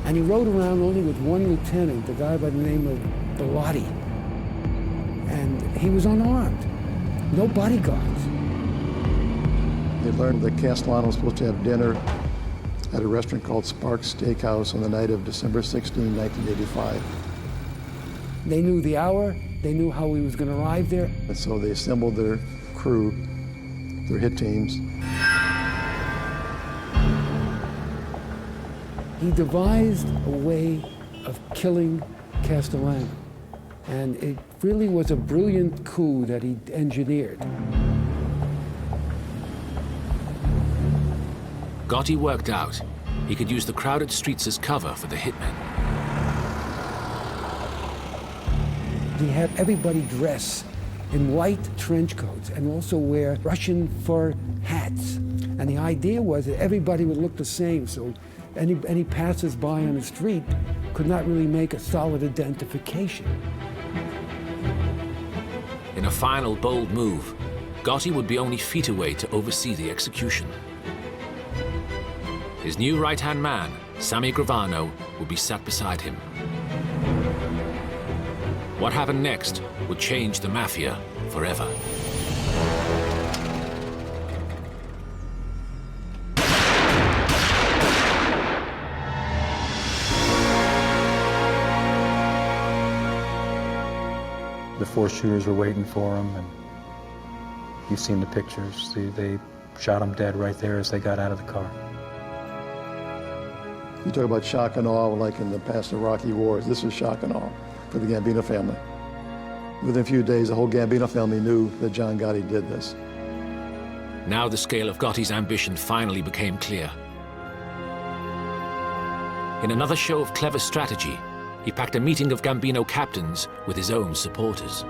And he rode around only with one lieutenant, a guy by the name of Bellotti. And he was unarmed, no bodyguards. They learned that Castellano was supposed to have dinner at a restaurant called Sparks Steakhouse on the night of December 16, 1985. They knew the hour, they knew how he was going to arrive there. And so they assembled their crew, their hit teams. He devised a way of killing Castellano, and it really was a brilliant coup that he engineered. Gotti worked out he could use the crowded streets as cover for the hitmen. He had everybody dress in white trench coats and also wear Russian fur hats. And the idea was that everybody would look the same, so any passers-by on the street could not really make a solid identification. In a final bold move, Gotti would be only feet away to oversee the execution. His new right-hand man, Sammy Gravano, would be sat beside him. What happened next would change the Mafia forever. The four shooters were waiting for him, and you've seen the pictures. They shot him dead right there as they got out of the car. You talk about shock and awe like in the past Iraqi wars. This was shock and awe for the Gambino family. Within a few days, the whole Gambino family knew that John Gotti did this. Now the scale of Gotti's ambition finally became clear. In another show of clever strategy, he packed a meeting of Gambino captains with his own supporters.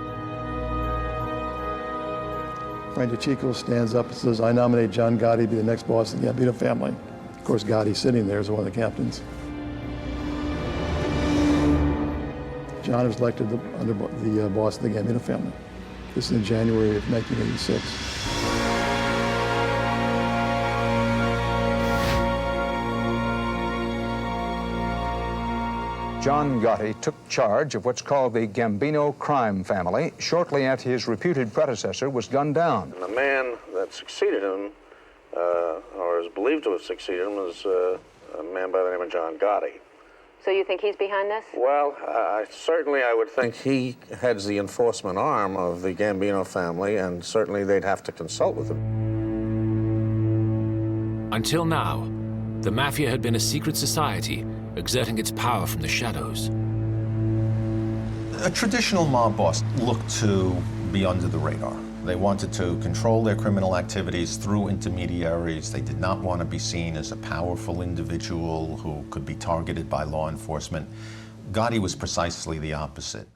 Frank Chico stands up and says, "I nominate John Gotti to be the next boss of the Gambino family." Of course, Gotti's sitting there as one of the captains. John was elected the boss of the Gambino family. This is in January of 1986. John Gotti took charge of what's called the Gambino crime family shortly after his reputed predecessor was gunned down. And the man that succeeded him, or is believed to have succeeded him, was a man by the name of John Gotti. So you think he's behind this? Well, certainly I would think he heads the enforcement arm of the Gambino family, and certainly they'd have to consult with him. Until now, the Mafia had been a secret society exerting its power from the shadows. A traditional mob boss looked to be under the radar. They wanted to control their criminal activities through intermediaries. They did not want to be seen as a powerful individual who could be targeted by law enforcement. Gotti was precisely the opposite.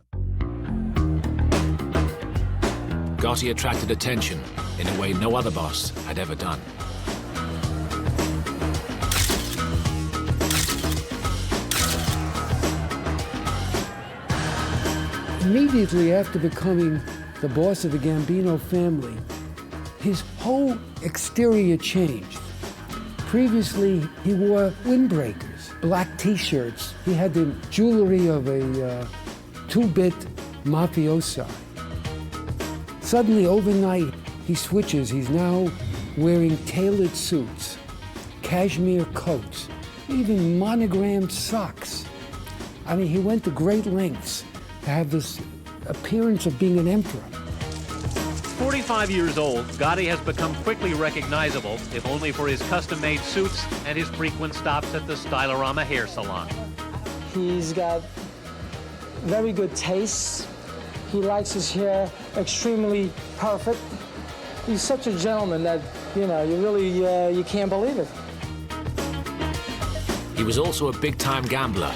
Gotti attracted attention in a way no other boss had ever done. Immediately after becoming the boss of the Gambino family, his whole exterior changed. Previously, he wore windbreakers, black T-shirts. He had the jewelry of a two-bit mafioso. Suddenly, overnight, he switches. He's now wearing tailored suits, cashmere coats, even monogrammed socks. I mean, he went to great lengths to have this appearance of being an emperor. 45 years old, Gotti has become quickly recognizable, if only for his custom-made suits and his frequent stops at the Stylorama hair salon. He's got very good taste. He likes his hair extremely perfect. He's such a gentleman that, you know, you can't believe it. He was also a big-time gambler,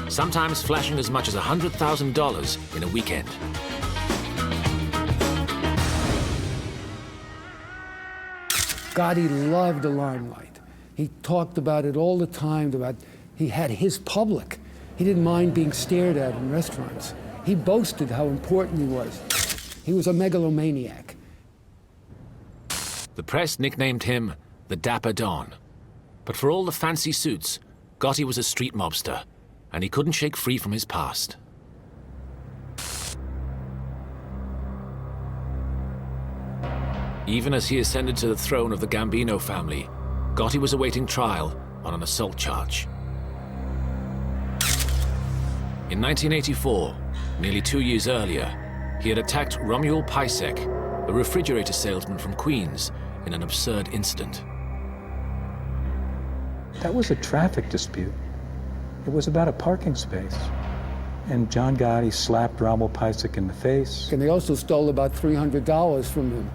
sometimes flashing as much as $100,000 in a weekend. Gotti loved the limelight. He talked about it all the time, about he had his public. He didn't mind being stared at in restaurants. He boasted how important he was. He was a megalomaniac. The press nicknamed him the Dapper Don. But for all the fancy suits, Gotti was a street mobster, and he couldn't shake free from his past. Even as he ascended to the throne of the Gambino family, Gotti was awaiting trial on an assault charge. In 1984, nearly 2 years earlier, he had attacked Romuald Pajsek, a refrigerator salesman from Queens, in an absurd incident. That was a traffic dispute. It was about a parking space. And John Gotti slapped Romuald Pajsek in the face. And they also stole about $300 from him.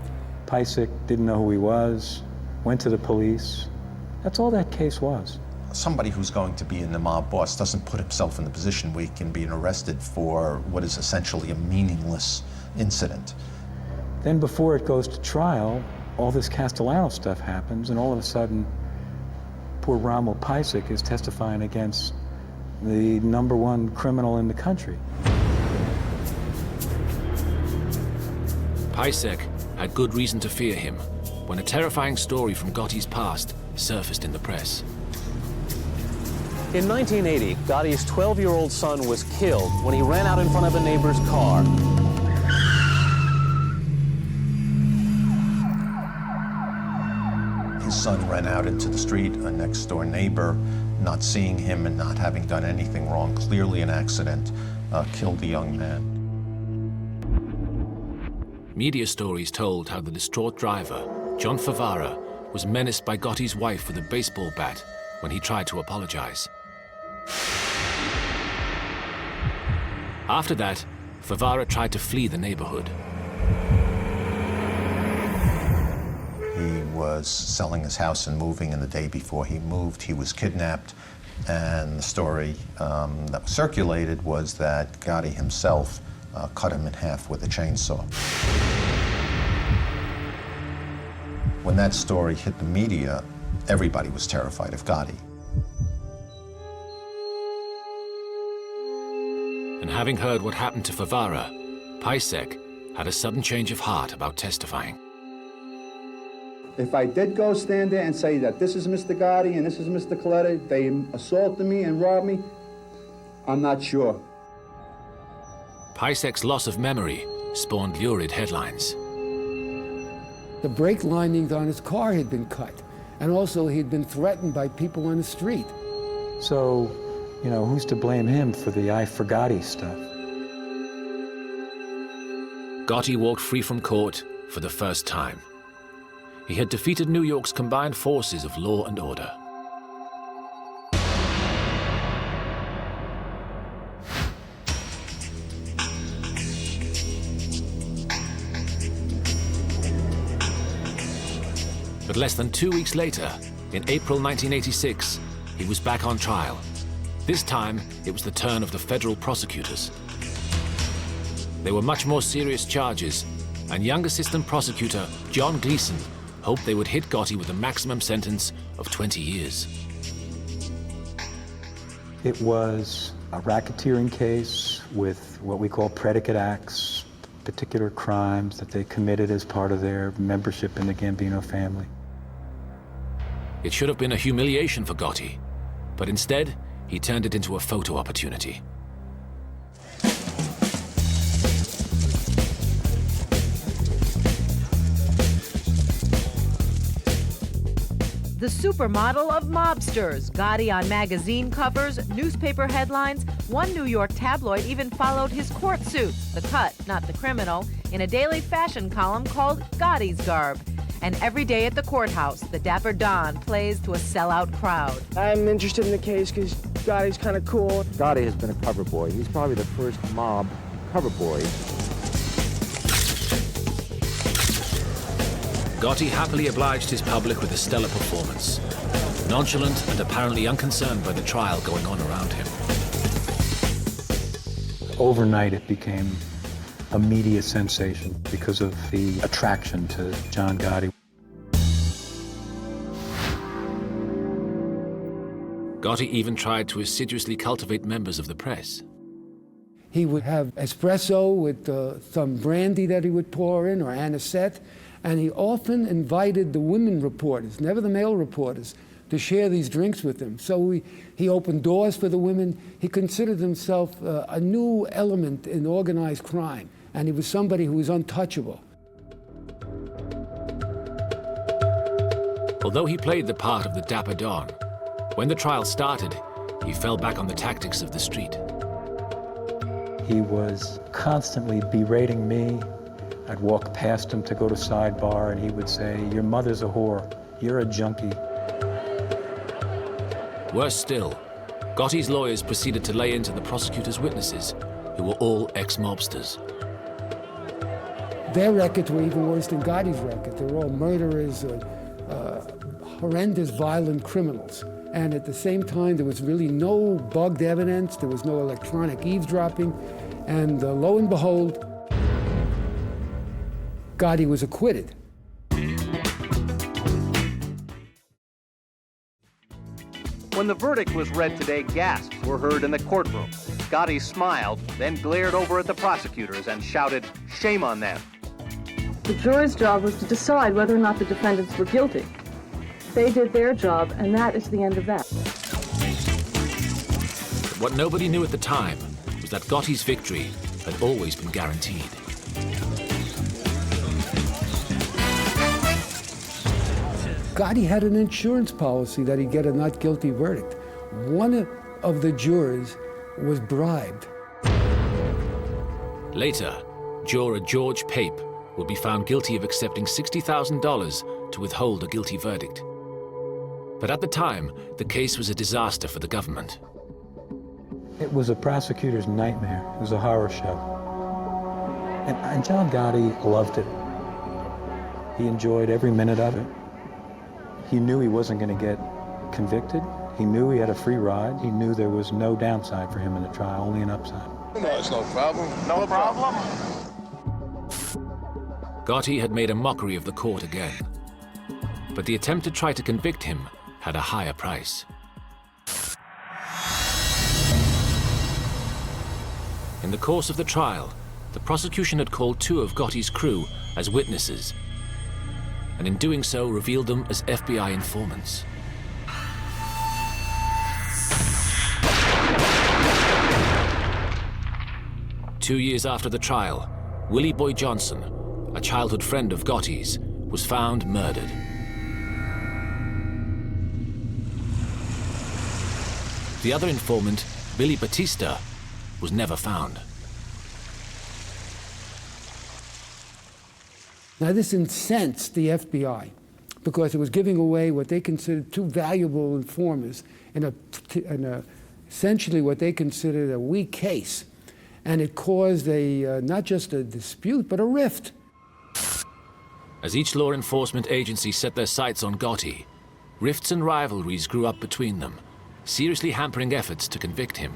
Pajsek didn't know who he was, went to the police. That's all that case was. Somebody who's going to be in the mob boss doesn't put himself in the position where he can be arrested for what is essentially a meaningless incident. Then before it goes to trial, all this Castellano stuff happens, and all of a sudden, poor Romuald Pajsek is testifying against the #1 criminal in the country. Pajsek had good reason to fear him when a terrifying story from Gotti's past surfaced in the press. In 1980, Gotti's 12-year-old son was killed when he ran out in front of a neighbor's car. His son ran out into the street, a next-door neighbor, not seeing him and not having done anything wrong, clearly an accident, killed the young man. Media stories told how the distraught driver, John Favara, was menaced by Gotti's wife with a baseball bat when he tried to apologize. After that, Favara tried to flee the neighborhood. He was selling his house and moving, and the day before he moved, he was kidnapped. And the story that was circulated was that Gotti himself cut him in half with a chainsaw. When that story hit the media, everybody was terrified of Gotti. And having heard what happened to Favara, Pajsek had a sudden change of heart about testifying. If I did go stand there and say that this is Mr. Gotti and this is Mr. Coletta, they assaulted me and robbed me, I'm not sure. Pajsek's loss of memory spawned lurid headlines. The brake linings on his car had been cut, and also he'd been threatened by people on the street. So, you know, who's to blame him for the I Forgotti stuff? Gotti walked free from court for the first time. He had defeated New York's combined forces of law and order. But less than 2 weeks later, in April 1986, he was back on trial. This time, it was the turn of the federal prosecutors. They were much more serious charges, and young assistant prosecutor John Gleason hoped they would hit Gotti with a maximum sentence of 20 years. It was a racketeering case with what we call predicate acts, particular crimes that they committed as part of their membership in the Gambino family. It should have been a humiliation for Gotti, but instead, he turned it into a photo opportunity. The supermodel of mobsters, Gotti on magazine covers, newspaper headlines. One New York tabloid even followed his court suit, the cut, not the criminal, in a daily fashion column called Gotti's Garb. And every day at the courthouse, the Dapper Don plays to a sellout crowd. I'm interested in the case because Gotti's kind of cool. Gotti has been a cover boy. He's probably the first mob cover boy. Gotti happily obliged his public with a stellar performance, nonchalant and apparently unconcerned by the trial going on around him. Overnight, it became a media sensation because of the attraction to John Gotti. Gotti even tried to assiduously cultivate members of the press. He would have espresso with some brandy that he would pour in, or anisette, and he often invited the women reporters, never the male reporters, to share these drinks with him. So he opened doors for the women. He considered himself a new element in organized crime, and he was somebody who was untouchable. Although he played the part of the Dapper Don, when the trial started, he fell back on the tactics of the street. He was constantly berating me. I'd walk past him to go to sidebar, and he would say, "Your mother's a whore. You're a junkie." Worse still, Gotti's lawyers proceeded to lay into the prosecutor's witnesses, who were all ex-mobsters. Their records were even worse than Gotti's record. They were all murderers or horrendous, violent criminals. And at the same time, there was really no bugged evidence. There was no electronic eavesdropping. And lo and behold, Gotti was acquitted. When the verdict was read today, gasps were heard in the courtroom. Gotti smiled, then glared over at the prosecutors and shouted, "Shame on them." The jury's job was to decide whether or not the defendants were guilty. They did their job, and that is the end of that. But what nobody knew at the time was that Gotti's victory had always been guaranteed. Gotti had an insurance policy that he'd get a not guilty verdict. One of the jurors was bribed. Later, juror George Pape would be found guilty of accepting $60,000 to withhold a guilty verdict. But at the time, the case was a disaster for the government. It was a prosecutor's nightmare. It was a horror show. And John Gotti loved it. He enjoyed every minute of it. He knew he wasn't going to get convicted. He knew he had a free ride. He knew there was no downside for him in the trial, only an upside. No, it's no problem. No problem. Gotti had made a mockery of the court again. But the attempt to try to convict him had a higher price. In the course of the trial, the prosecution had called two of Gotti's crew as witnesses, and in doing so revealed them as FBI informants. Two years after the trial, Willie Boy Johnson, a childhood friend of Gotti's, was found murdered. The other informant, Billy Batista, was never found. Now this incensed the FBI because it was giving away what they considered two valuable informers in essentially what they considered a weak case. And it caused not just a dispute, but a rift. As each law enforcement agency set their sights on Gotti, rifts and rivalries grew up between them, seriously hampering efforts to convict him.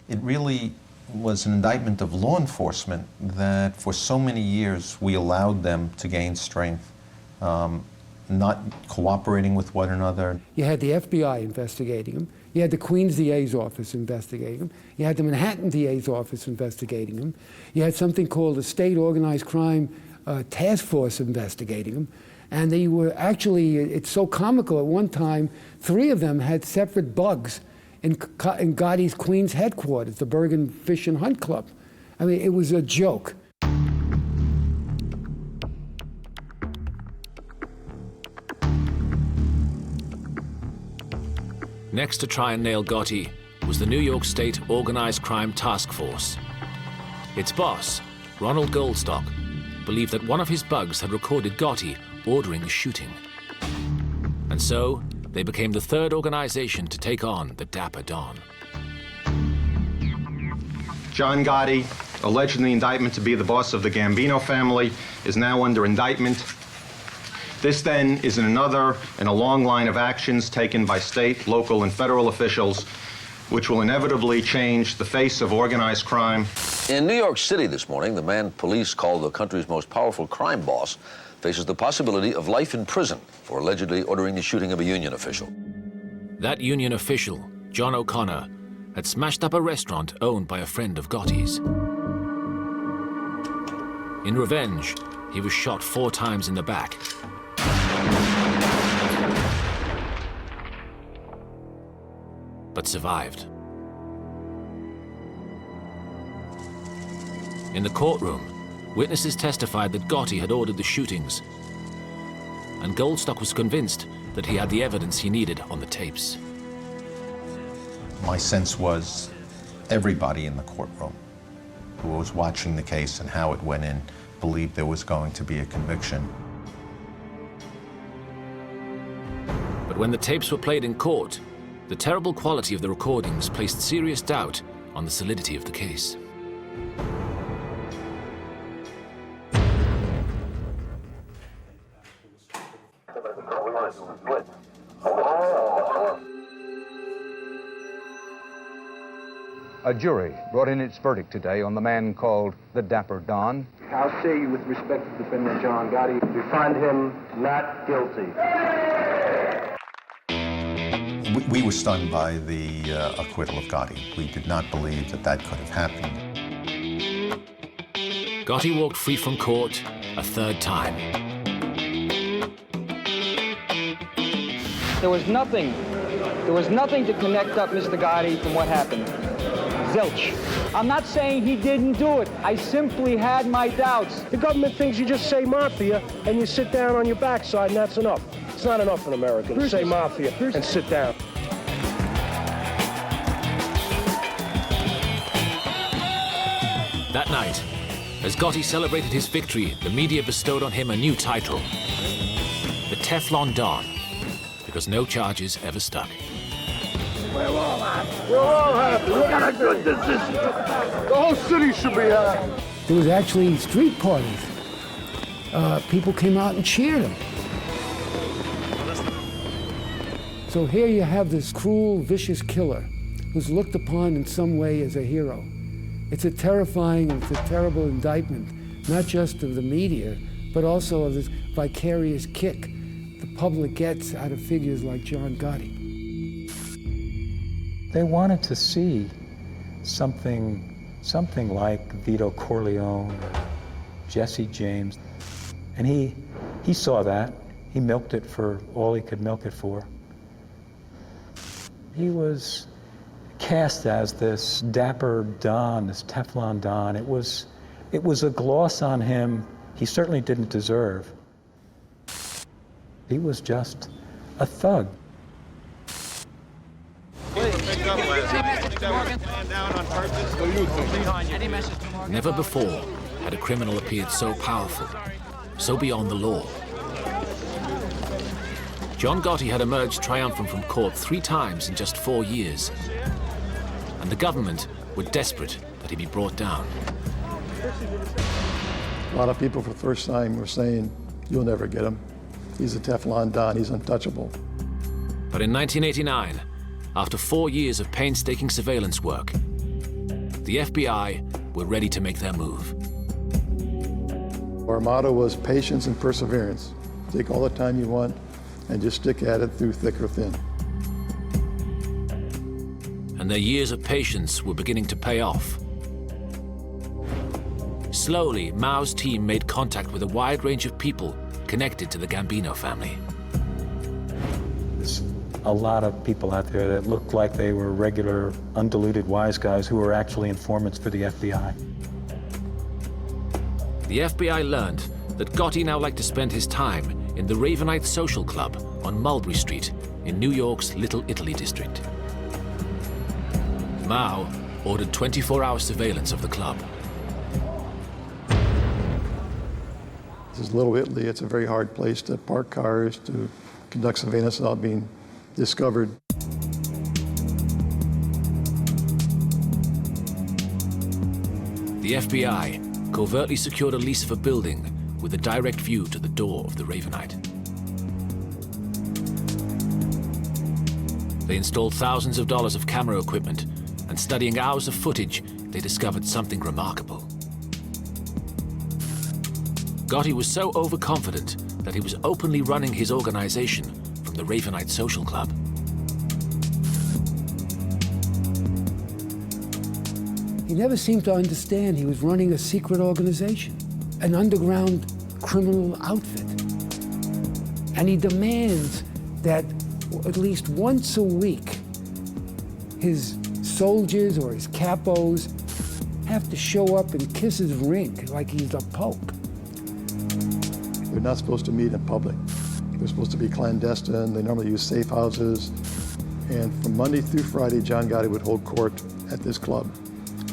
It really was an indictment of law enforcement that for so many years we allowed them to gain strength, not cooperating with one another. You had the FBI investigating him. You had the Queens DA's office investigating him. You had the Manhattan DA's office investigating him. You had something called the State Organized Crime Task Force investigating him. And they were actually, it's so comical, at one time, 3 of them had separate bugs in Gotti's Queens headquarters, the Bergen Fish and Hunt Club. I mean, it was a joke. Next to try and nail Gotti was the New York State Organized Crime Task Force. Its boss, Ronald Goldstock, believed that one of his bugs had recorded Gotti ordering a shooting. And so, they became the third organization to take on the Dapper Don. John Gotti, alleged in the indictment to be the boss of the Gambino family, is now under indictment. This then is another in a long line of actions taken by state, local, and federal officials, which will inevitably change the face of organized crime. In New York City this morning, the man police call the country's most powerful crime boss faces the possibility of life in prison for allegedly ordering the shooting of a union official. That union official, John O'Connor, had smashed up a restaurant owned by a friend of Gotti's. In revenge, he was shot 4 times in the back. But survived. In the courtroom, witnesses testified that Gotti had ordered the shootings and Goldstock was convinced that he had the evidence he needed on the tapes. My sense was everybody in the courtroom who was watching the case and how it went in believed there was going to be a conviction. But when the tapes were played in court, the terrible quality of the recordings placed serious doubt on the solidity of the case. A jury brought in its verdict today on the man called the Dapper Don. How say you with respect to defendant John Gotti? We find him not guilty. We were stunned by the acquittal of Gotti. We did not believe that that could have happened. Gotti walked free from court a third time. There was nothing to connect up Mr. Gotti from what happened. Zilch. I'm not saying he didn't do it. I simply had my doubts. The government thinks you just say mafia and you sit down on your backside and that's enough. It's not enough in America to say mafia and sit down. That night, as Gotti celebrated his victory, the media bestowed on him a new title, the Teflon Don, because no charges ever stuck. We're all happy. We're all happy. We got a good decision. The whole city should be happy. There was actually street parties. People came out and cheered him. So here you have this cruel, vicious killer who's looked upon in some way as a hero. It's a terrifying and it's a terrible indictment, not just of the media, but also of this vicarious kick the public gets out of figures like John Gotti. They wanted to see something like Vito Corleone or Jesse James. And he saw that. He milked it for all he could milk it for. He was cast as this Dapper Don, this Teflon Don. It was a gloss on him he certainly didn't deserve. He was just a thug. Never before had a criminal appeared so powerful, so beyond the law. John Gotti had emerged triumphant from court 3 times in just 4 years, and the government were desperate that he be brought down. A lot of people for the first time were saying, you'll never get him. He's a Teflon Don, he's untouchable. But in 1989, after 4 years of painstaking surveillance work, the FBI were ready to make their move. Our motto was patience and perseverance. Take all the time you want and just stick at it through thick or thin. And their years of patience were beginning to pay off. Slowly, Mao's team made contact with a wide range of people connected to the Gambino family. There's a lot of people out there that looked like they were regular, undiluted wise guys who were actually informants for the FBI. The FBI learned that Gotti now liked to spend his time in the Ravenite Social Club on Mulberry Street in New York's Little Italy district. Mao ordered 24-hour surveillance of the club. This is Little Italy. It's a very hard place to park cars, to conduct surveillance without being discovered. The FBI covertly secured a lease of a building with a direct view to the door of the Ravenite. They installed thousands of dollars of camera equipment, and studying hours of footage, they discovered something remarkable. Gotti was so overconfident that he was openly running his organization from the Ravenite Social Club. He never seemed to understand he was running a secret organization, an underground criminal outfit. And he demands that at least once a week, his soldiers or his capos have to show up and kiss his ring like he's a pope. They're not supposed to meet in public. They're supposed to be clandestine. They normally use safe houses. And from Monday through Friday, John Gotti would hold court at this club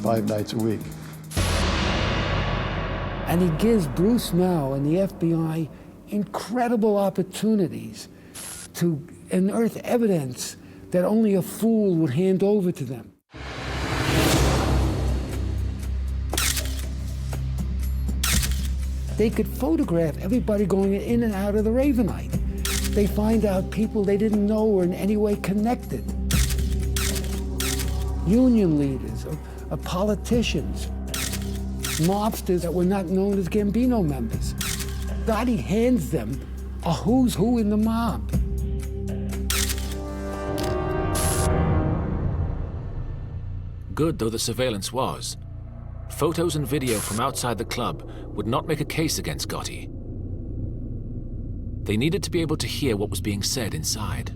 5 nights a week. And he gives Bruce Mao and the FBI incredible opportunities to unearth evidence that only a fool would hand over to them. They could photograph everybody going in and out of the Ravenite. They find out people they didn't know were in any way connected. Union leaders, or politicians, mobsters that were not known as Gambino members. Gotti hands them a who's who in the mob. Good though the surveillance was, photos and video from outside the club would not make a case against Gotti. They needed to be able to hear what was being said inside.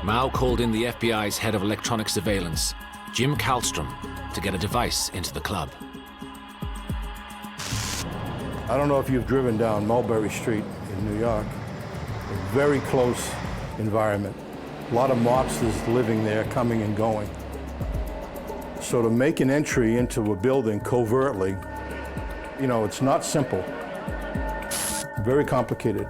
Mao called in the FBI's head of electronic surveillance, Jim Kallstrom, to get a device into the club. I don't know if you've driven down Mulberry Street in New York. A very close environment. A lot of mobsters living there, coming and going. So to make an entry into a building covertly, you know, it's not simple. Very complicated.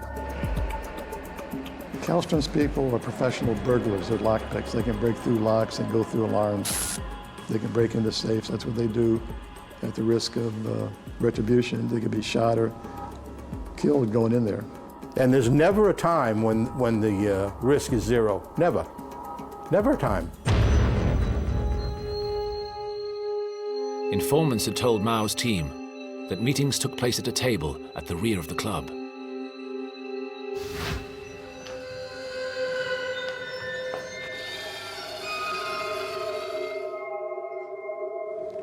Kallstrom's people are professional burglars. They're lockpicks. They can break through locks and go through alarms. They can break into safes. That's what they do at the risk of retribution. They could be shot or killed going in there. And there's never a time when the risk is zero. Never. Never a time. Informants had told Mao's team that meetings took place at a table at the rear of the club.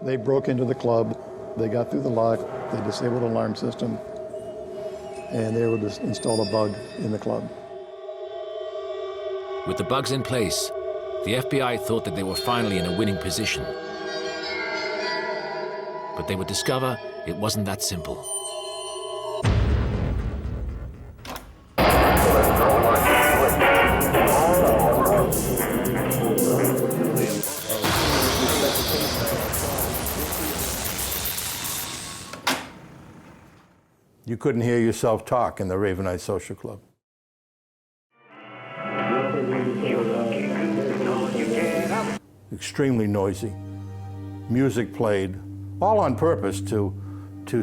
They broke into the club. They got through the lock. They disabled the alarm system. And they were able to install a bug in the club. With the bugs in place, the FBI thought that they were finally in a winning position. But they would discover it wasn't that simple. You couldn't hear yourself talk in the Ravenite Social Club. Extremely noisy. Music played, all on purpose to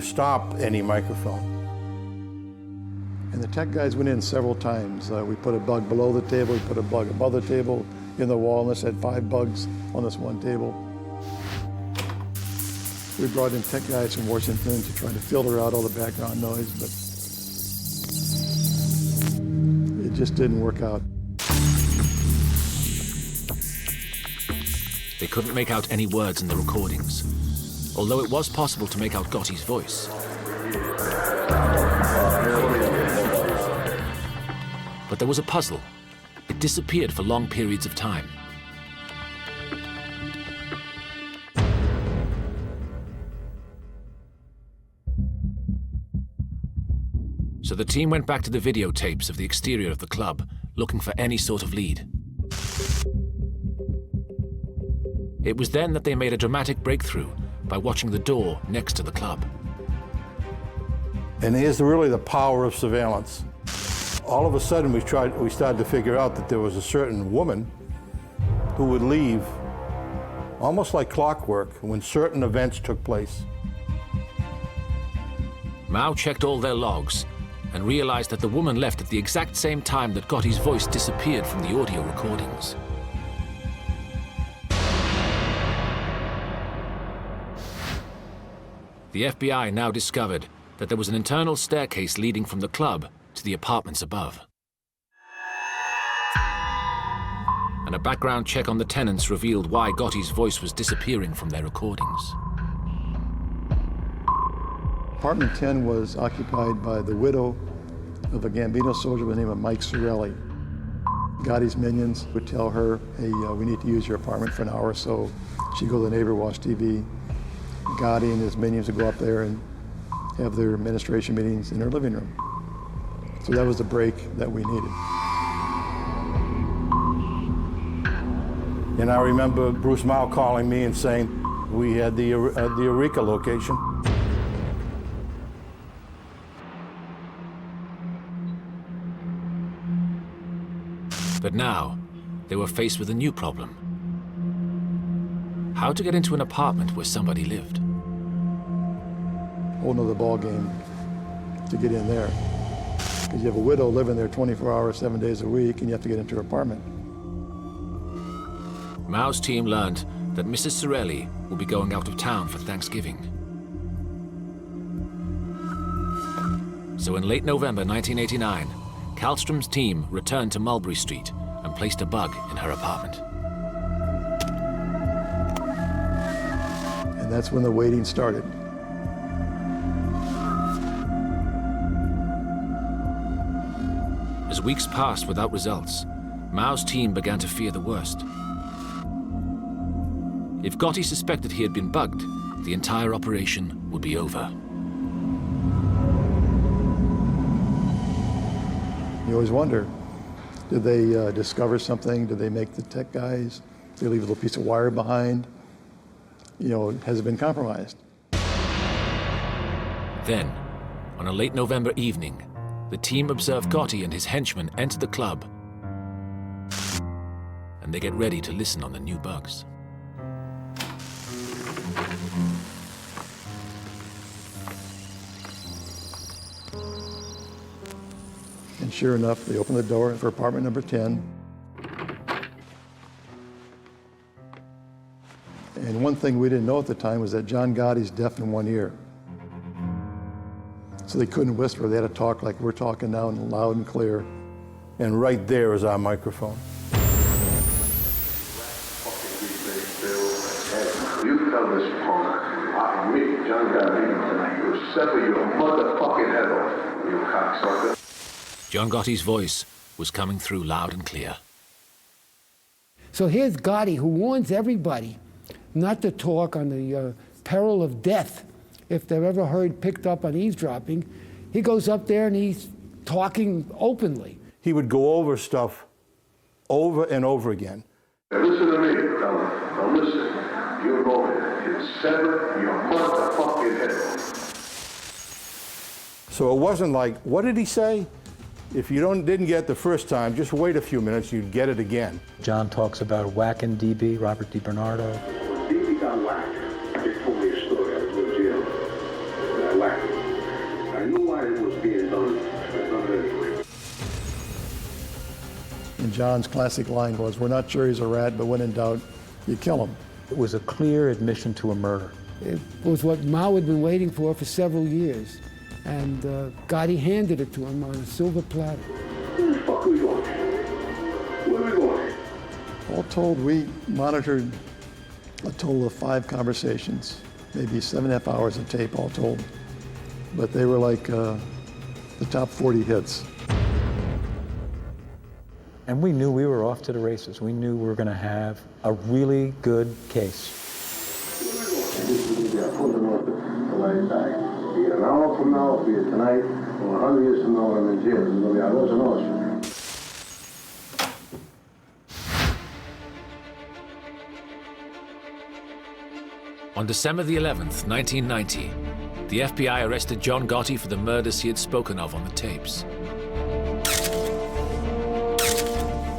stop any microphone. And the tech guys went in several times. We put a bug below the table, we put a bug above the table, in the wall, and this had 5 bugs on this one table. We brought in tech guys from Washington to try to filter out all the background noise, but it just didn't work out. They couldn't make out any words in the recordings, although it was possible to make out Gotti's voice. But there was a puzzle. It disappeared for long periods of time. So the team went back to the videotapes of the exterior of the club, looking for any sort of lead. It was then that they made a dramatic breakthrough by watching the door next to the club. And here's really the power of surveillance. All of a sudden we started to figure out that there was a certain woman who would leave almost like clockwork when certain events took place. Mao checked all their logs and realized that the woman left at the exact same time that Gotti's voice disappeared from the audio recordings. The FBI now discovered that there was an internal staircase leading from the club to the apartments above. And a background check on the tenants revealed why Gotti's voice was disappearing from their recordings. Apartment 10 was occupied by the widow of a Gambino soldier by the name of Mike Sorelli. Gotti's minions would tell her, hey, we need to use your apartment for an hour or so. She'd go to the neighbor, watch TV. Gotti and his minions would go up there and have their administration meetings in her living room. So that was the break that we needed. And I remember Bruce Mao calling me and saying we had the Eureka location. But now, they were faced with a new problem. How to get into an apartment where somebody lived. Whole nother ball game to get in there. Because you have a widow living there 24 hours, 7 days a week, and you have to get into her apartment. Mao's team learned that Mrs. Sorelli will be going out of town for Thanksgiving. So in late November 1989, Kallström's team returned to Mulberry Street and placed a bug in her apartment. And that's when the waiting started. As weeks passed without results, Mao's team began to fear the worst. If Gotti suspected he had been bugged, the entire operation would be over. You always wonder, did they discover something? Did they make the tech guys? Did they leave a little piece of wire behind? You know, has it been compromised? Then, on a late November evening, the team observed Gotti and his henchmen enter the club, and they get ready to listen on the new bugs. And sure enough, they opened the door for apartment number 10. And one thing we didn't know at the time was that John Gotti's deaf in one ear. So they couldn't whisper, they had to talk like we're talking now, and loud and clear. And right there is our microphone. You tell this punk, me, John Gotti, you'll sever your motherfucking head off, you cocksucker. John Gotti's voice was coming through loud and clear. So here's Gotti, who warns everybody not to talk on the peril of death if they're ever heard picked up on eavesdropping. He goes up there and he's talking openly. He would go over stuff over and over again. Now listen to me, fella. Now listen. You're going to sever your motherfucking head off. So it wasn't like, what did he say? If you didn't get it the first time, just wait a few minutes, you'd get it again. John talks about whacking DB, Robert DiBernardo. DB got whacked. They told me a story. I was in jail. And I whacked him. I knew why it was being done. I done it anyway. And John's classic line was, we're not sure he's a rat, but when in doubt, you kill him. It was a clear admission to a murder. It was what Mao had been waiting for several years. And Gotti handed it to him on a silver platter. Where the fuck are we going? Where are we going? All told, we monitored a total of 5 conversations, maybe 7.5 hours of tape all told. But they were like the top 40 hits. And we knew we were off to the races. We knew we were going to have a really good case. Be it an hour from now, be it tonight, or 100 years from now, I'm in jail. It's going to be arroz and ocean. On December the 11th, 1990, the FBI arrested John Gotti for the murders he had spoken of on the tapes.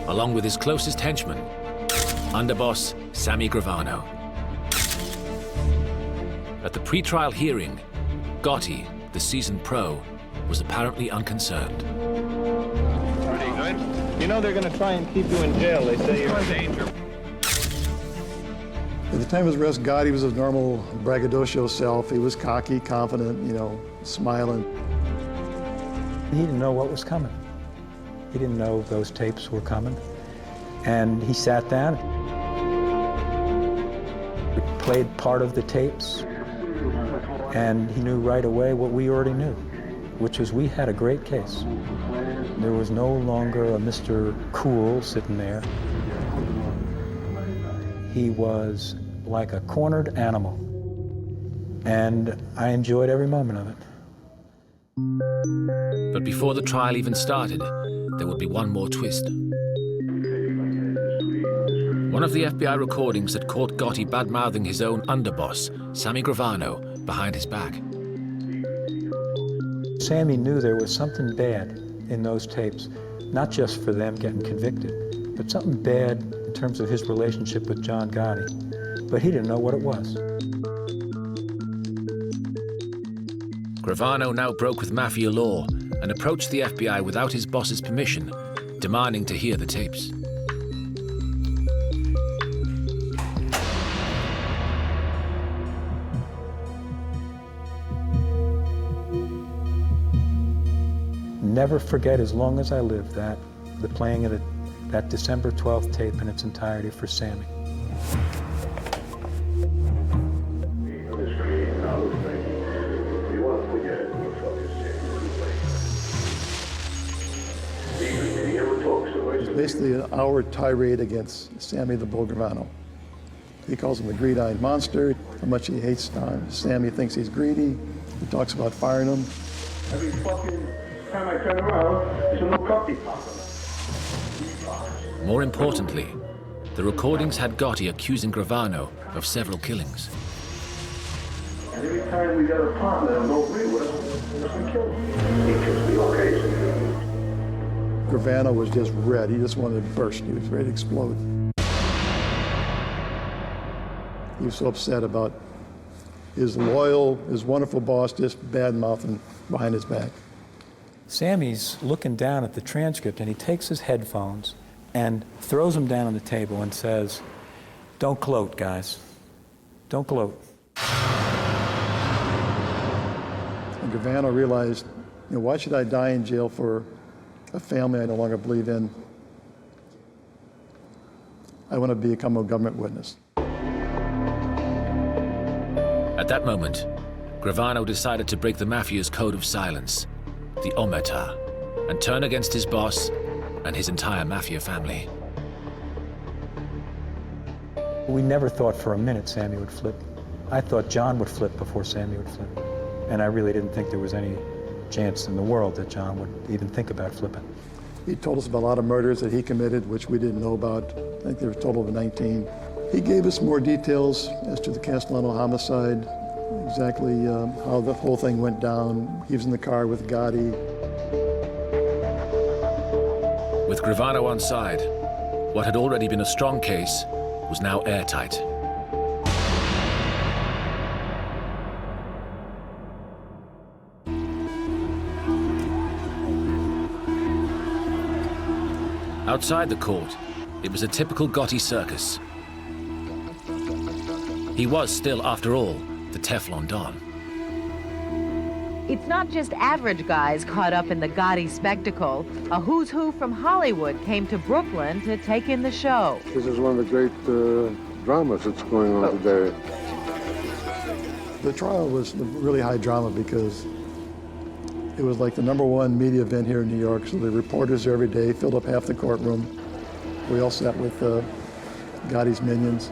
Along with his closest henchman, underboss Sammy Gravano. At the pre-trial hearing, Gotti, the seasoned pro, was apparently unconcerned. Pretty good. You know they're going to try and keep you in jail. They say you're in danger. At the time of his arrest, Gotti was his normal braggadocio self. He was cocky, confident, you know, smiling. He didn't know what was coming. He didn't know those tapes were coming. And he sat down, played part of the tapes, and he knew right away what we already knew. which was we had a great case. There was no longer a Mr. Cool sitting there. He was like a cornered animal, and I enjoyed every moment of it. But before the trial even started, there would be one more twist. One of the FBI recordings had caught Gotti bad-mouthing his own underboss, Sammy Gravano, behind his back. Sammy knew there was something bad in those tapes, not just for them getting convicted, but something bad in terms of his relationship with John Gotti. But he didn't know what it was. Gravano now broke with Mafia law and approached the FBI without his boss's permission, demanding to hear the tapes. Never forget as long as I live that, the playing of that December 12th tape in its entirety for Sammy. It's basically an hour tirade against Sammy the Bull Gravano. He calls him a greed-eyed monster, how much he hates Sammy, thinks he's greedy. He talks about firing him. Every fucking time I turn around, there's a new copy popping. More importantly, the recordings had Gotti accusing Gravano of several killings. And every time we got a partner and don't agree with us, we kill him. He kills me, okay? Gravano was just red. He just wanted to burst. He was ready to explode. He was so upset about his loyal, his wonderful boss just bad-mouthing behind his back. Sammy's looking down at the transcript, and he takes his headphones and throws them down on the table and says, "Don't gloat, guys. Don't gloat." And Gravano realized, why should I die in jail for a family I no longer believe in? I want to become a government witness. At that moment, Gravano decided to break the Mafia's code of silence, the omerta, and turn against his boss and his entire Mafia family. We never thought for a minute Sammy would flip. I thought John would flip before Sammy would flip. And I really didn't think there was any chance in the world that John would even think about flipping. He told us about a lot of murders that he committed, which we didn't know about. I think there was a total of 19. He gave us more details as to the Castellano homicide, exactly how the whole thing went down. He was in the car with Gotti. With Gravano on side, what had already been a strong case was now airtight. Outside the court, it was a typical Gotti circus. He was still, after all, the Teflon Don. It's not just average guys caught up in the Gotti spectacle. A who's who from Hollywood came to Brooklyn to take in the show. This is one of the great dramas that's going on today. The trial was really high drama because it was like the #1 media event here in New York, so the reporters there every day filled up half the courtroom. We all sat with Gotti's minions.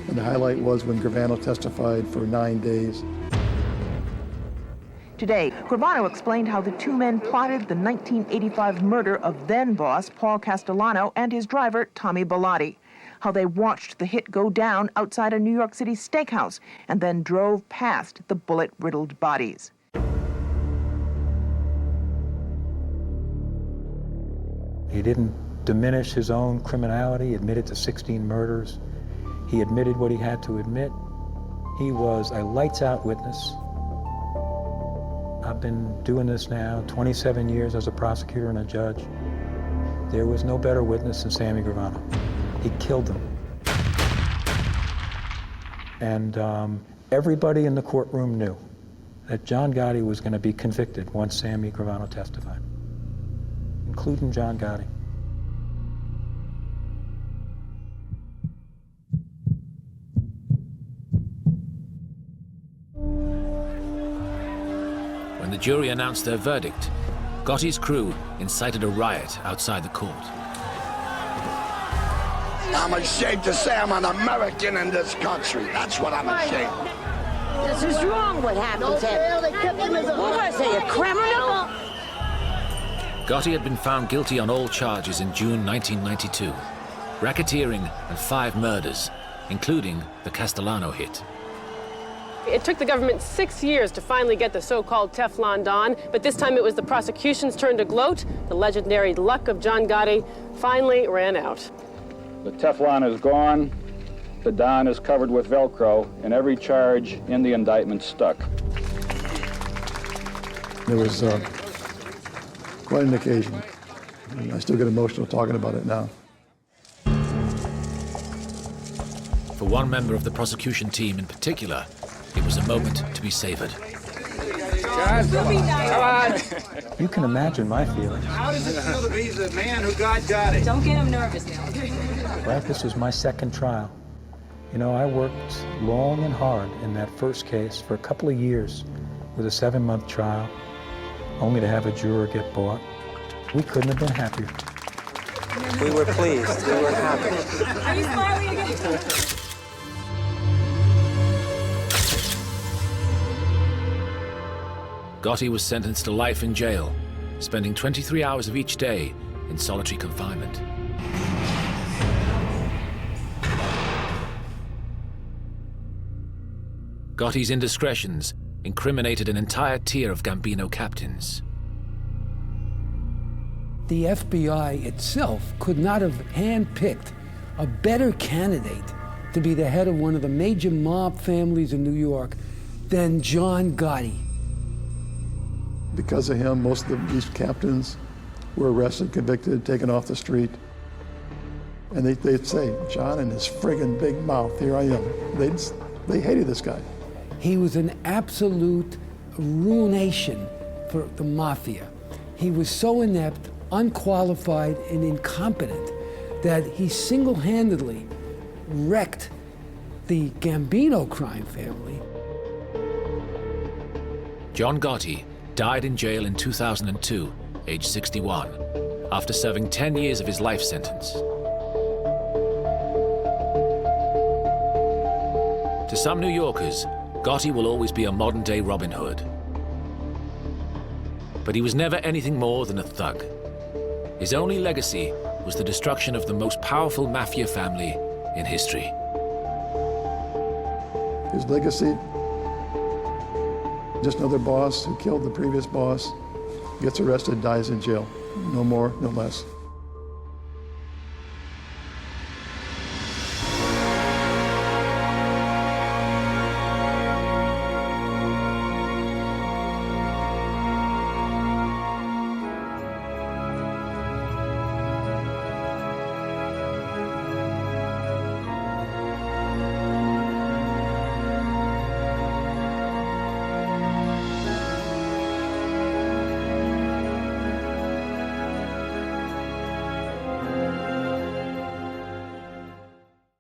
And the highlight was when Gravano testified for 9 days. Today, Gravano explained how the two men plotted the 1985 murder of then-boss Paul Castellano and his driver, Tommy Bellotti. How they watched the hit go down outside a New York City steakhouse and then drove past the bullet-riddled bodies. He didn't diminish his own criminality. He admitted to 16 murders. He admitted what he had to admit. He was a lights-out witness. I've been doing this now 27 years as a prosecutor and a judge. There was no better witness than Sammy Gravano. He killed them. And everybody in the courtroom knew that John Gotti was going to be convicted once Sammy Gravano testified, including John Gotti. when the jury announced their verdict, Gotti's crew incited a riot outside the court. I'm ashamed to say I'm an American in this country. That's what I'm ashamed of. This is wrong what happened to him. What was he, a criminal? Gotti had been found guilty on all charges in June 1992. Racketeering and 5 murders, including the Castellano hit. It took the government 6 years to finally get the so-called Teflon Don, but this time it was the prosecution's turn to gloat. The legendary luck of John Gotti finally ran out. The Teflon is gone, the Don is covered with Velcro, and every charge in the indictment stuck. It was quite an occasion. And I still get emotional talking about it now. For one member of the prosecution team in particular, it was a moment to be savored. Come on. You can imagine my feelings. How does it feel to be the man who got Gotti? Don't get him nervous now. Right, this was my second trial. You know, I worked long and hard in that first case for a couple of years with a 7-month trial, only to have a juror get bought. We couldn't have been happier. We were pleased. We were happy. Are you smiling again? Gotti was sentenced to life in jail, spending 23 hours of each day in solitary confinement. Gotti's indiscretions incriminated an entire tier of Gambino captains. The FBI itself could not have handpicked a better candidate to be the head of one of the major mob families in New York than John Gotti. Because of him, most of these captains were arrested, convicted, taken off the street. And they'd say, John and his friggin' big mouth, here I am. They hated this guy. He was an absolute ruination for the Mafia. He was so inept, unqualified, and incompetent that he single-handedly wrecked the Gambino crime family. John Gotti died in jail in 2002, age 61, after serving 10 years of his life sentence. To some New Yorkers, Gotti will always be a modern-day Robin Hood. But he was never anything more than a thug. His only legacy was the destruction of the most powerful mafia family in history. His legacy, just another boss who killed the previous boss, gets arrested, dies in jail. No more, no less.